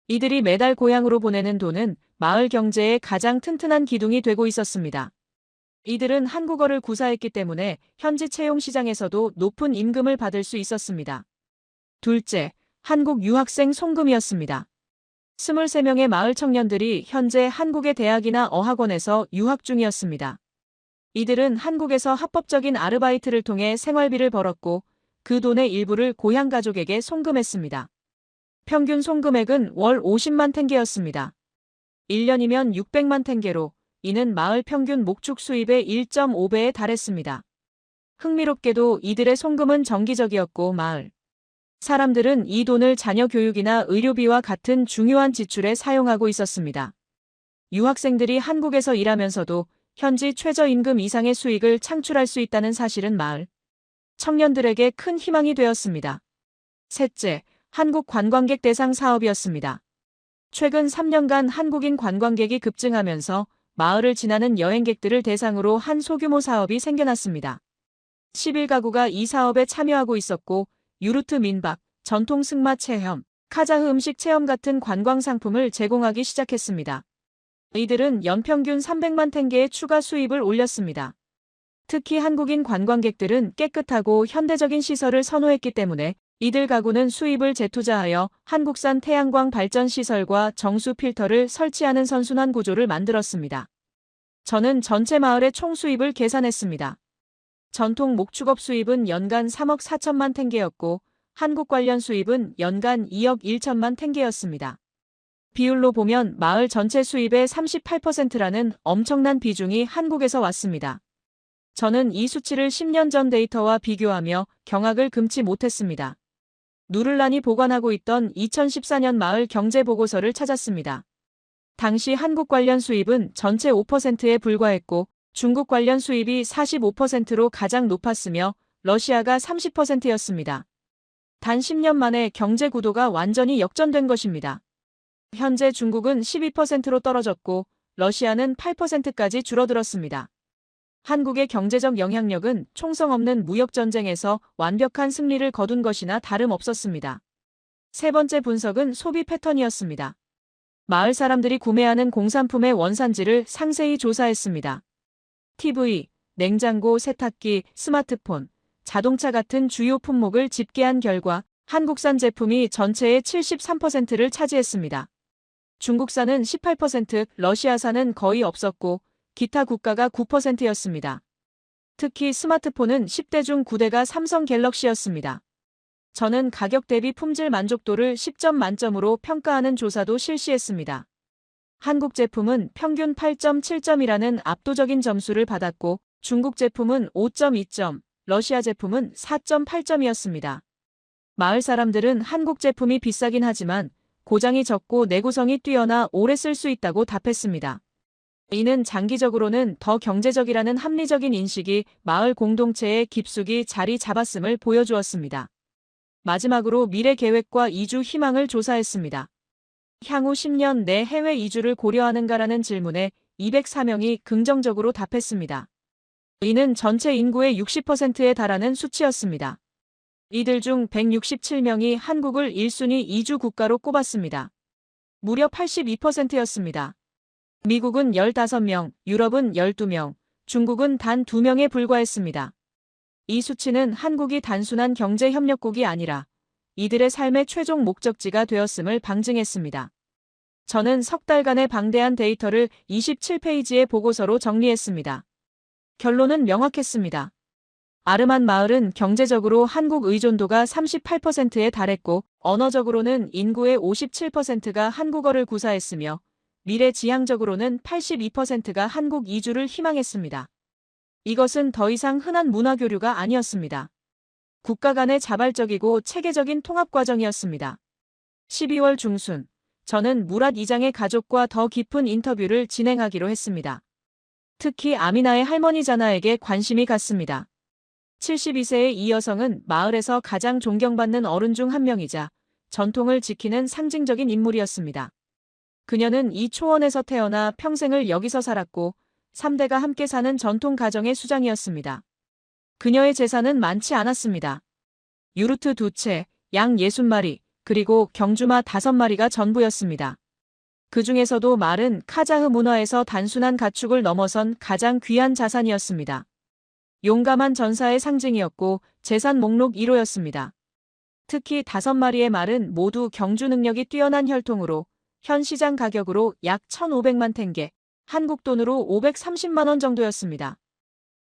A: 이들이 매달 고향으로 보내는 돈은 마을 경제의 가장 튼튼한 기둥이 되고 있었습니다. 이들은 한국어를 구사했기 때문에 현지 채용 시장에서도 높은 임금을 받을 수 있었습니다. 둘째, 한국 유학생 송금이었습니다. 23명의 마을 청년들이 현재 한국의 대학이나 어학원에서 유학 중이었습니다. 이들은 한국에서 합법적인 아르바이트를 통해 생활비를 벌었고 그 돈의 일부를 고향 가족에게 송금했습니다. 평균 송금액은 월 50만 탱게였습니다. 1년이면 600만 탱게로 이는 마을 평균 목축 수입의 1.5배에 달했습니다. 흥미롭게도 이들의 송금은 정기적이었고 마을 사람들은 이 돈을 자녀 교육이나 의료비와 같은 중요한 지출에 사용하고 있었습니다. 유학생들이 한국에서 일하면서도 현지 최저임금 이상의 수익을 창출할 수 있다는 사실은 마을 청년들에게 큰 희망이 되었습니다. 셋째, 한국 관광객 대상 사업이었습니다. 최근 3년간 한국인 관광객이 급증하면서 마을을 지나는 여행객들을 대상으로 한 소규모 사업이 생겨났습니다. 11가구가 이 사업에 참여하고 있었고 유르트 민박, 전통 승마 체험, 카자흐 음식 체험 같은 관광 상품을 제공하기 시작했습니다. 이들은 연평균 300만 탱게의 추가 수입을 올렸습니다. 특히 한국인 관광객들은 깨끗하고 현대적인 시설을 선호했기 때문에 이들 가구는 수입을 재투자하여 한국산 태양광 발전 시설과 정수 필터를 설치하는 선순환 구조를 만들었습니다. 저는 전체 마을의 총 수입을 계산했습니다. 전통 목축업 수입은 연간 3억 4천만 탱게였고 한국 관련 수입은 연간 2억 1천만 탱게였습니다. 비율로 보면 마을 전체 수입의 38%라는 엄청난 비중이 한국에서 왔습니다. 저는 이 수치를 10년 전 데이터와 비교하며 경악을 금치 못했습니다. 누를란이 보관하고 있던 2014년 마을 경제 보고서를 찾았습니다. 당시 한국 관련 수입은 전체 5%에 불과했고 중국 관련 수입이 45%로 가장 높았으며 러시아가 30%였습니다. 단 10년 만에 경제 구도가 완전히 역전된 것입니다. 현재 중국은 12%로 떨어졌고 러시아는 8%까지 줄어들었습니다. 한국의 경제적 영향력은 총성 없는 무역전쟁에서 완벽한 승리를 거둔 것이나 다름없었습니다. 세 번째 분석은 소비 패턴이었습니다. 마을 사람들이 구매하는 공산품의 원산지를 상세히 조사했습니다. TV, 냉장고, 세탁기, 스마트폰, 자동차 같은 주요 품목을 집계한 결과 한국산 제품이 전체의 73%를 차지했습니다. 중국산은 18%, 러시아산은 거의 없었고 기타 국가가 9%였습니다. 특히 스마트폰은 10대 중 9대가 삼성 갤럭시였습니다. 저는 가격 대비 품질 만족도를 10점 만점으로 평가하는 조사도 실시했습니다. 한국 제품은 평균 8.7점이라는 압도적인 점수를 받았고 중국 제품은 5.2점, 러시아 제품은 4.8점이었습니다. 마을 사람들은 한국 제품이 비싸긴 하지만 고장이 적고 내구성이 뛰어나 오래 쓸 수 있다고 답했습니다. 이는 장기적으로는 더 경제적이라는 합리적인 인식이 마을 공동체에 깊숙이 자리 잡았음을 보여주었습니다. 마지막으로 미래 계획과 이주 희망을 조사했습니다. 향후 10년 내 해외 이주를 고려하는가라는 질문에 204명이 긍정적으로 답했습니다. 이는 전체 인구의 60%에 달하는 수치였습니다. 이들 중 167명이 한국을 1순위 이주 국가로 꼽았습니다. 무려 82%였습니다. 미국은 15명, 유럽은 12명, 중국은 단 2명에 불과했습니다. 이 수치는 한국이 단순한 경제협력국이 아니라 이들의 삶의 최종 목적지가 되었음을 방증했습니다. 저는 석 달간의 방대한 데이터를 27페이지의 보고서로 정리했습니다. 결론은 명확했습니다. 아르만 마을은 경제적으로 한국 의존도가 38%에 달했고 언어적으로는 인구의 57%가 한국어를 구사했으며 미래지향적으로는 82%가 한국 이주를 희망했습니다. 이것은 더 이상 흔한 문화교류가 아니었습니다. 국가 간의 자발적이고 체계적인 통합 과정이었습니다. 12월 중순, 저는 무랏 이장의 가족과 더 깊은 인터뷰를 진행하기로 했습니다. 특히 아미나의 할머니 자나에게 관심이 갔습니다. 72세의 이 여성은 마을에서 가장 존경받는 어른 중 한 명이자 전통을 지키는 상징적인 인물이었습니다. 그녀는 이 초원에서 태어나 평생을 여기서 살았고 3대가 함께 사는 전통 가정의 수장이었습니다. 그녀의 재산은 많지 않았습니다. 유르트 2채, 양 60마리, 그리고 경주마 5마리가 전부였습니다. 그 중에서도 말은 카자흐 문화에서 단순한 가축을 넘어선 가장 귀한 자산이었습니다. 용감한 전사의 상징이었고 재산 목록 1호였습니다. 특히 5마리의 말은 모두 경주 능력이 뛰어난 혈통으로 현 시장 가격으로 약 1,500만 탱게, 한국 돈으로 530만 원 정도였습니다.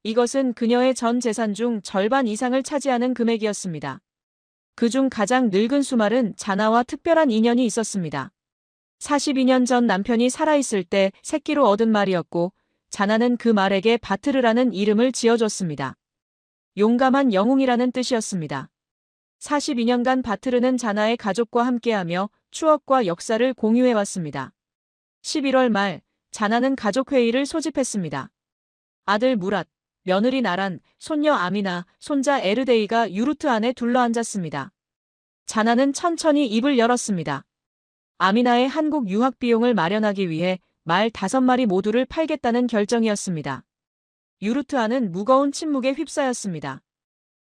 A: 이것은 그녀의 전 재산 중 절반 이상을 차지하는 금액이었습니다. 그중 가장 늙은 수말은 자나와 특별한 인연이 있었습니다. 42년 전 남편이 살아있을 때 새끼로 얻은 말이었고 자나는 그 말에게 바트르라는 이름을 지어줬습니다. 용감한 영웅이라는 뜻이었습니다. 42년간 바트르는 자나의 가족과 함께하며 추억과 역사를 공유해왔습니다. 11월 말, 자나는 가족회의를 소집했습니다. 아들 무랏, 며느리 나란, 손녀 아미나, 손자 에르데이가 유르트 안에 둘러앉았습니다. 자나는 천천히 입을 열었습니다. 아미나의 한국 유학 비용을 마련하기 위해 말 5마리 모두를 팔겠다는 결정이었습니다. 유르트 안은 무거운 침묵에 휩싸였습니다.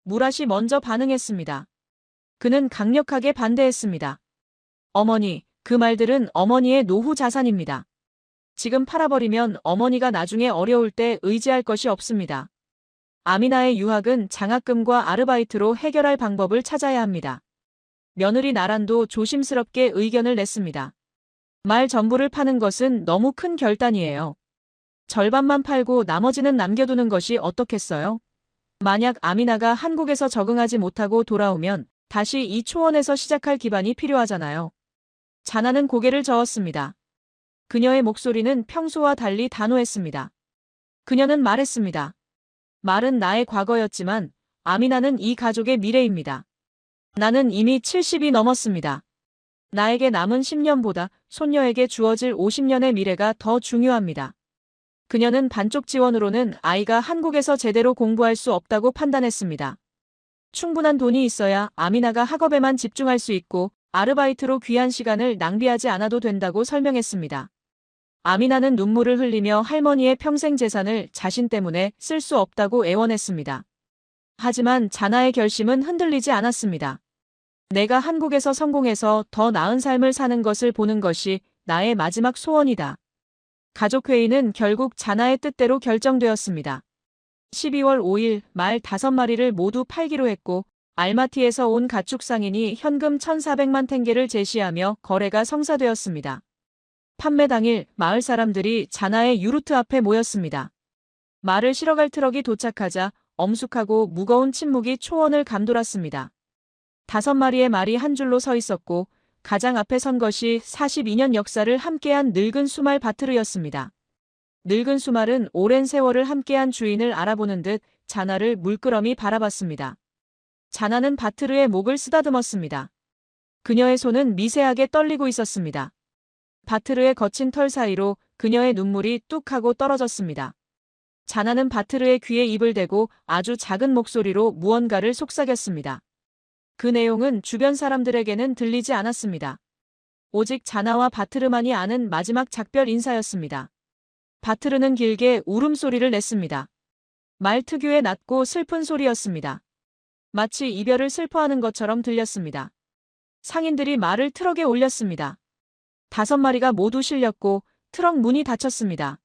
A: 무랏이 먼저 반응했습니다. 그는 강력하게 반대했습니다. 어머니, 그 말들은 어머니의 노후 자산입니다. 지금 팔아버리면 어머니가 나중에 어려울 때 의지할 것이 없습니다. 아미나의 유학은 장학금과 아르바이트로 해결할 방법을 찾아야 합니다. 며느리 나란도 조심스럽게 의견을 냈습니다. 말 전부를 파는 것은 너무 큰 결단이에요. 절반만 팔고 나머지는 남겨두는 것이 어떻겠어요? 만약 아미나가 한국에서 적응하지 못하고 돌아오면 다시 이 초원에서 시작할 기반이 필요하잖아요. 자나는 고개를 저었습니다. 그녀의 목소리는 평소와 달리 단호했습니다. 그녀는 말했습니다. 말은 나의 과거였지만 아미나는 이 가족의 미래입니다. 나는 이미 70이 넘었습니다. 나에게 남은 10년보다 손녀에게 주어질 50년의 미래가 더 중요합니다. 그녀는 반쪽 지원으로는 아이가 한국에서 제대로 공부할 수 없다고 판단했습니다. 충분한 돈이 있어야 아미나가 학업에만 집중할 수 있고 아르바이트로 귀한 시간을 낭비하지 않아도 된다고 설명했습니다. 아미나는 눈물을 흘리며 할머니의 평생 재산을 자신 때문에 쓸 수 없다고 애원했습니다. 하지만 자나의 결심은 흔들리지 않았습니다. 내가 한국에서 성공해서 더 나은 삶을 사는 것을 보는 것이 나의 마지막 소원이다. 가족회의는 결국 자나의 뜻대로 결정되었습니다. 12월 5일 말 5마리를 모두 팔기로 했고 알마티에서 온 가축 상인이 현금 1,400만 탱게를 제시하며 거래가 성사되었습니다. 판매 당일 마을 사람들이 자나의 유루트 앞에 모였습니다. 말을 실어갈 트럭이 도착하자 엄숙하고 무거운 침묵이 초원을 감돌았습니다. 5마리의 말이 한 줄로 서 있었고 가장 앞에 선 것이 42년 역사를 함께한 늙은 수말 바트르였습니다. 늙은 수말은 오랜 세월을 함께한 주인을 알아보는 듯 자나를 물끄러미 바라봤습니다. 자나는 바트르의 목을 쓰다듬었습니다. 그녀의 손은 미세하게 떨리고 있었습니다. 바트르의 거친 털 사이로 그녀의 눈물이 뚝 하고 떨어졌습니다. 자나는 바트르의 귀에 입을 대고 아주 작은 목소리로 무언가를 속삭였습니다. 그 내용은 주변 사람들에게는 들리지 않았습니다. 오직 자나와 바트르만이 아는 마지막 작별 인사였습니다. 바트르는 길게 울음소리를 냈습니다. 말 특유의 낮고 슬픈 소리였습니다. 마치 이별을 슬퍼하는 것처럼 들렸습니다. 상인들이 말을 트럭에 올렸습니다. 5마리가 모두 실렸고 트럭 문이 닫혔습니다.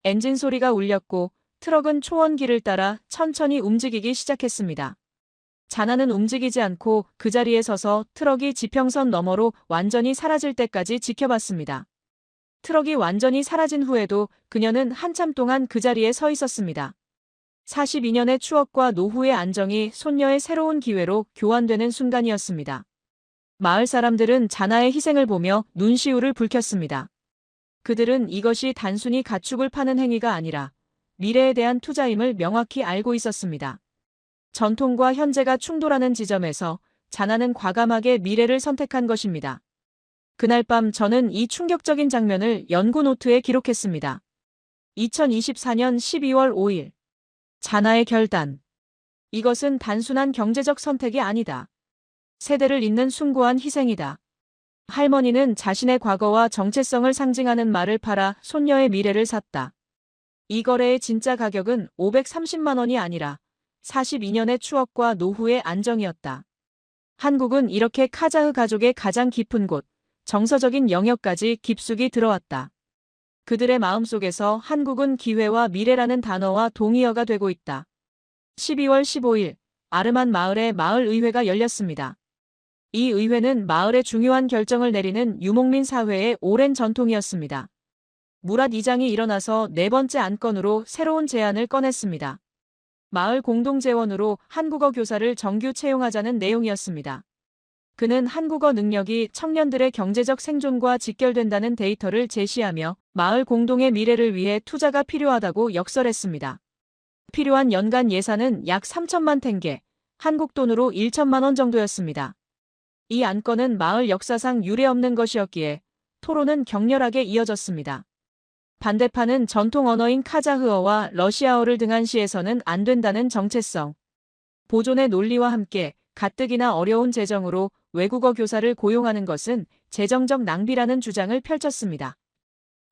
A: 엔진 소리가 울렸고 트럭은 초원길을 따라 천천히 움직이기 시작했습니다. 자나는 움직이지 않고 그 자리에 서서 트럭이 지평선 너머로 완전히 사라질 때까지 지켜봤습니다. 트럭이 완전히 사라진 후에도 그녀는 한참 동안 그 자리에 서 있었습니다. 42년의 추억과 노후의 안정이 손녀의 새로운 기회로 교환되는 순간이었습니다. 마을 사람들은 자나의 희생을 보며 눈시울을 붉혔습니다. 그들은 이것이 단순히 가축을 파는 행위가 아니라 미래에 대한 투자임을 명확히 알고 있었습니다. 전통과 현재가 충돌하는 지점에서 자나는 과감하게 미래를 선택한 것입니다. 그날 밤 저는 이 충격적인 장면을 연구 노트에 기록했습니다. 2024년 12월 5일. 자나의 결단. 이것은 단순한 경제적 선택이 아니다. 세대를 잇는 숭고한 희생이다. 할머니는 자신의 과거와 정체성을 상징하는 말을 팔아 손녀의 미래를 샀다. 이 거래의 진짜 가격은 530만 원이 아니라 42년의 추억과 노후의 안정이었다. 한국은 이렇게 카자흐 가족의 가장 깊은 곳, 정서적인 영역까지 깊숙이 들어왔다. 그들의 마음속에서 한국은 기회와 미래라는 단어와 동의어가 되고 있다. 12월 15일, 아르만 마을의 마을의회가 열렸습니다. 이 의회는 마을의 중요한 결정을 내리는 유목민 사회의 오랜 전통이었습니다. 무랏 이장이 일어나서 4번째 안건으로 새로운 제안을 꺼냈습니다. 마을 공동재원으로 한국어 교사를 정규 채용하자는 내용이었습니다. 그는 한국어 능력이 청년들의 경제적 생존과 직결된다는 데이터를 제시하며 마을 공동의 미래를 위해 투자가 필요하다고 역설했습니다. 필요한 연간 예산은 약 3천만 탱게, 한국 돈으로 1천만 원 정도였습니다. 이 안건은 마을 역사상 유례없는 것이었기에 토론은 격렬하게 이어졌습니다. 반대파는 전통 언어인 카자흐어와 러시아어를 등한시해서는 안 된다는 정체성, 보존의 논리와 함께 가뜩이나 어려운 재정으로 외국어 교사를 고용하는 것은 재정적 낭비라는 주장을 펼쳤습니다.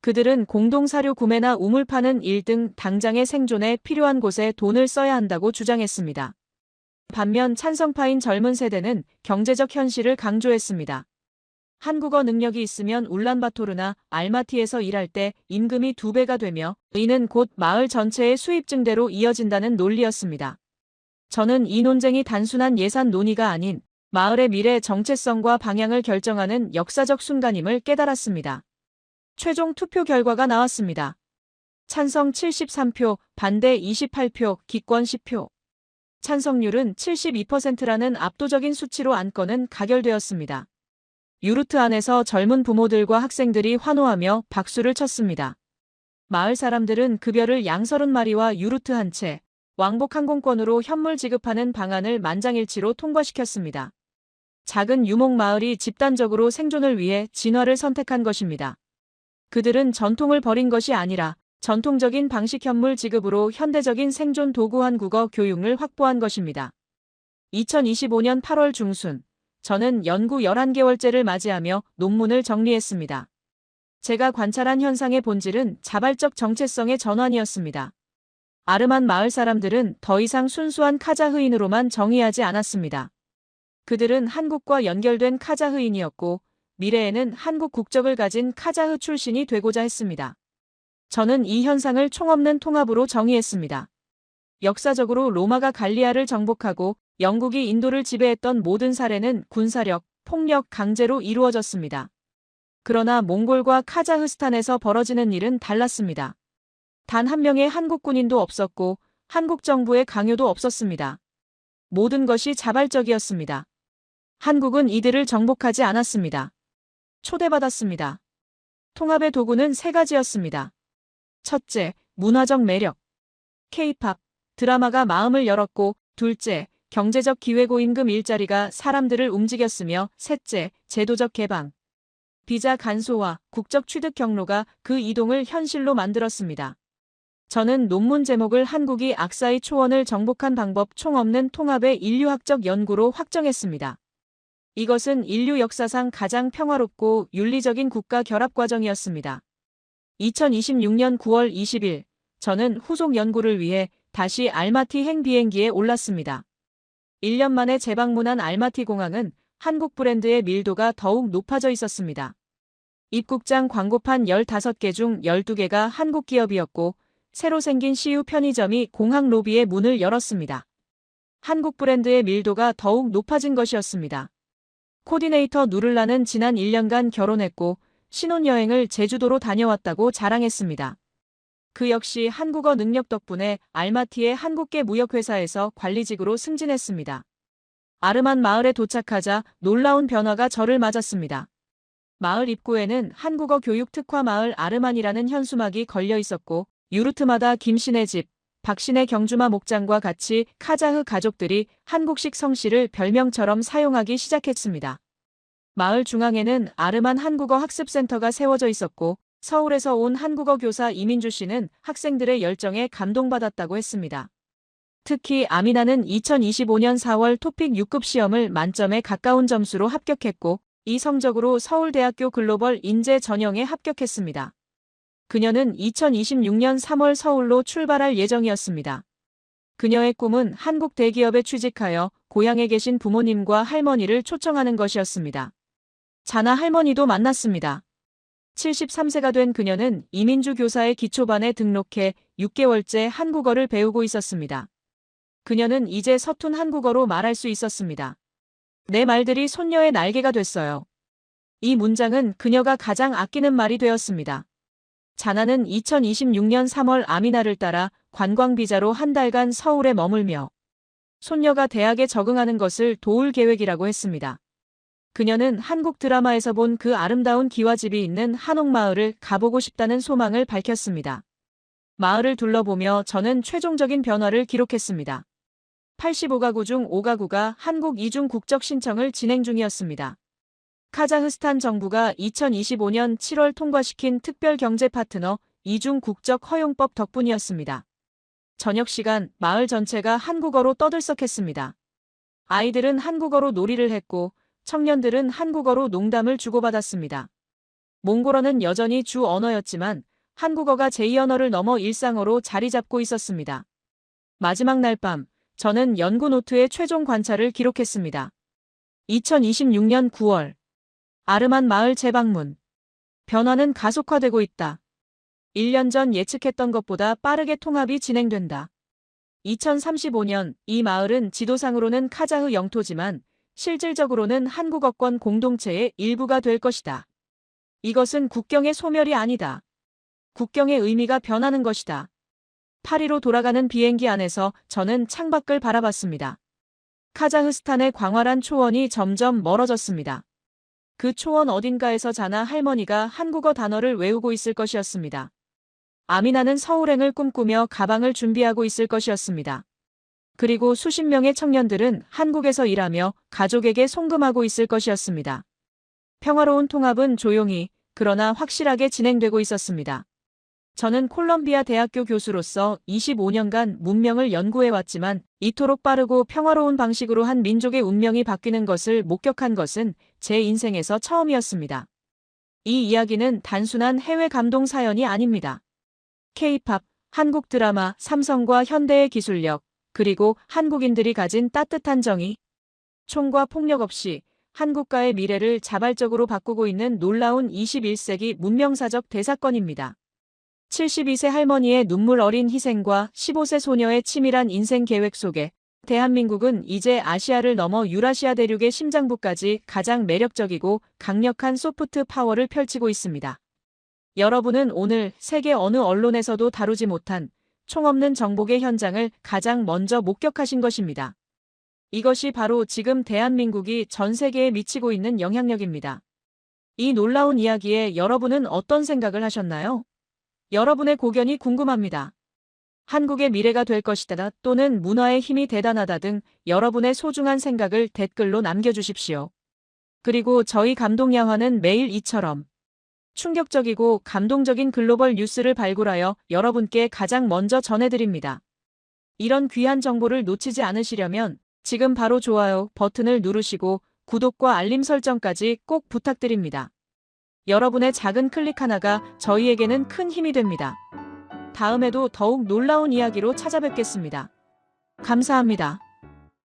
A: 그들은 공동사료 구매나 우물 파는 일 등 당장의 생존에 필요한 곳에 돈을 써야 한다고 주장했습니다. 반면 찬성파인 젊은 세대는 경제적 현실을 강조했습니다. 한국어 능력이 있으면 울란바토르나 알마티에서 일할 때 임금이 2배가 되며 이는 곧 마을 전체의 수입 증대로 이어진다는 논리였습니다. 저는 이 논쟁이 단순한 예산 논의가 아닌 마을의 미래 정체성과 방향을 결정하는 역사적 순간임을 깨달았습니다. 최종 투표 결과가 나왔습니다. 찬성 73표, 반대 28표, 기권 10표. 찬성률은 72%라는 압도적인 수치로 안건은 가결되었습니다. 유루트 안에서 젊은 부모들과 학생들이 환호하며 박수를 쳤습니다. 마을 사람들은 급여를 양 30마리와 유루트 한 채, 왕복 항공권으로 현물 지급하는 방안을 만장일치로 통과시켰습니다. 작은 유목 마을이 집단적으로 생존을 위해 진화를 선택한 것입니다. 그들은 전통을 버린 것이 아니라 전통적인 방식 현물 지급으로 현대적인 생존 도구 한국어 교육을 확보한 것입니다. 2025년 8월 중순, 저는 연구 11개월째를 맞이하며 논문을 정리했습니다. 제가 관찰한 현상의 본질은 자발적 정체성의 전환이었습니다. 아르만 마을 사람들은 더 이상 순수한 카자흐인으로만 정의하지 않았습니다. 그들은 한국과 연결된 카자흐인이었고 미래에는 한국 국적을 가진 카자흐 출신이 되고자 했습니다. 저는 이 현상을 총없는 통합으로 정의했습니다. 역사적으로 로마가 갈리아를 정복하고 영국이 인도를 지배했던 모든 사례는 군사력, 폭력, 강제로 이루어졌습니다. 그러나 몽골과 카자흐스탄에서 벌어지는 일은 달랐습니다. 단 한 명의 한국 군인도 없었고 한국 정부의 강요도 없었습니다. 모든 것이 자발적이었습니다. 한국은 이들을 정복하지 않았습니다. 초대받았습니다. 통합의 도구는 세 가지였습니다. 첫째, 문화적 매력. K-팝, 드라마가 마음을 열었고, 둘째, 경제적 기회고임금 일자리가 사람들을 움직였으며, 셋째, 제도적 개방. 비자 간소화, 국적 취득 경로가 그 이동을 현실로 만들었습니다. 저는 논문 제목을 한국이 악사의 초원을 정복한 방법 총없는 통합의 인류학적 연구로 확정했습니다. 이것은 인류 역사상 가장 평화롭고 윤리적인 국가 결합 과정이었습니다. 2026년 9월 20일, 저는 후속 연구를 위해 다시 알마티행 비행기에 올랐습니다. 1년 만에 재방문한 알마티 공항은 한국 브랜드의 밀도가 더욱 높아져 있었습니다. 입국장 광고판 15개 중 12개가 한국 기업이었고, 새로 생긴 CU 편의점이 공항 로비에 문을 열었습니다. 한국 브랜드의 밀도가 더욱 높아진 것이었습니다. 코디네이터 누를라는 지난 1년간 결혼했고 신혼여행을 제주도로 다녀왔다고 자랑했습니다. 그 역시 한국어 능력 덕분에 알마티의 한국계 무역회사에서 관리직으로 승진했습니다. 아르만 마을에 도착하자 놀라운 변화가 저를 맞았습니다. 마을 입구에는 한국어 교육 특화 마을 아르만이라는 현수막이 걸려 있었고 유르트마다 김씨네 집, 박씨네 경주마 목장과 같이 카자흐 가족들이 한국식 성씨를 별명처럼 사용하기 시작했습니다. 마을 중앙에는 아르만 한국어 학습센터가 세워져 있었고 서울에서 온 한국어 교사 이민주 씨는 학생들의 열정에 감동받았다고 했습니다. 특히 아미나는 2025년 4월 토픽 6급 시험을 만점에 가까운 점수로 합격했고 이 성적으로 서울대학교 글로벌 인재 전형에 합격했습니다. 그녀는 2026년 3월 서울로 출발할 예정이었습니다. 그녀의 꿈은 한국 대기업에 취직하여 고향에 계신 부모님과 할머니를 초청하는 것이었습니다. 자나 할머니도 만났습니다. 73세가 된 그녀는 이민주 교사의 기초반에 등록해 6개월째 한국어를 배우고 있었습니다. 그녀는 이제 서툰 한국어로 말할 수 있었습니다. 내 말들이 손녀의 날개가 됐어요. 이 문장은 그녀가 가장 아끼는 말이 되었습니다. 자나는 2026년 3월 아미나를 따라 관광비자로 한 달간 서울에 머물며 손녀가 대학에 적응하는 것을 도울 계획이라고 했습니다. 그녀는 한국 드라마에서 본 그 아름다운 기와집이 있는 한옥마을을 가보고 싶다는 소망을 밝혔습니다. 마을을 둘러보며 저는 최종적인 변화를 기록했습니다. 85가구 중 5가구가 한국 이중 국적 신청을 진행 중이었습니다. 카자흐스탄 정부가 2025년 7월 통과시킨 특별경제파트너 이중 국적 허용법 덕분이었습니다. 저녁 시간 마을 전체가 한국어로 떠들썩했습니다. 아이들은 한국어로 놀이를 했고 청년들은 한국어로 농담을 주고받았습니다. 몽골어는 여전히 주 언어였지만 한국어가 제2 언어를 넘어 일상어로 자리 잡고 있었습니다. 마지막 날 밤, 저는 연구 노트에 최종 관찰을 기록했습니다. 2026년 9월 아르만 마을 재방문. 변화는 가속화되고 있다. 1년 전 예측했던 것보다 빠르게 통합이 진행된다. 2035년 이 마을은 지도상으로는 카자흐 영토지만 실질적으로는 한국어권 공동체의 일부가 될 것이다. 이것은 국경의 소멸이 아니다. 국경의 의미가 변하는 것이다. 파리로 돌아가는 비행기 안에서 저는 창밖을 바라봤습니다. 카자흐스탄의 광활한 초원이 점점 멀어졌습니다. 그 초원 어딘가에서 자나 할머니가 한국어 단어를 외우고 있을 것이었습니다. 아미나는 서울행을 꿈꾸며 가방을 준비하고 있을 것이었습니다. 그리고 수십 명의 청년들은 한국에서 일하며 가족에게 송금하고 있을 것이었습니다. 평화로운 통합은 조용히 그러나 확실하게 진행되고 있었습니다. 저는 콜롬비아 대학교 교수로서 25년간 문명을 연구해왔지만 이토록 빠르고 평화로운 방식으로 한 민족의 운명이 바뀌는 것을 목격한 것은 제 인생에서 처음이었습니다. 이 이야기는 단순한 해외 감동 사연이 아닙니다. K-팝, 한국 드라마, 삼성과 현대의 기술력, 그리고 한국인들이 가진 따뜻한 정의, 총과 폭력 없이 한국가의 미래를 자발적으로 바꾸고 있는 놀라운 21세기 문명사적 대사건입니다. 72세 할머니의 눈물 어린 희생과 15세 소녀의 치밀한 인생 계획 속에 대한민국은 이제 아시아를 넘어 유라시아 대륙의 심장부까지 가장 매력적이고 강력한 소프트 파워를 펼치고 있습니다. 여러분은 오늘 세계 어느 언론에서도 다루지 못한 총없는 정복의 현장을 가장 먼저 목격하신 것입니다. 이것이 바로 지금 대한민국이 전 세계에 미치고 있는 영향력입니다. 이 놀라운 이야기에 여러분은 어떤 생각을 하셨나요? 여러분의 고견이 궁금합니다. 한국의 미래가 될 것이다 또는 문화의 힘이 대단하다 등 여러분의 소중한 생각을 댓글로 남겨주십시오. 그리고 저희 감동야화는 매일 이처럼 충격적이고 감동적인 글로벌 뉴스를 발굴하여 여러분께 가장 먼저 전해드립니다. 이런 귀한 정보를 놓치지 않으시려면 지금 바로 좋아요 버튼을 누르시고 구독과 알림 설정까지 꼭 부탁드립니다. 여러분의 작은 클릭 하나가 저희에게는 큰 힘이 됩니다. 다음에도 더욱 놀라운 이야기로 찾아뵙겠습니다. 감사합니다.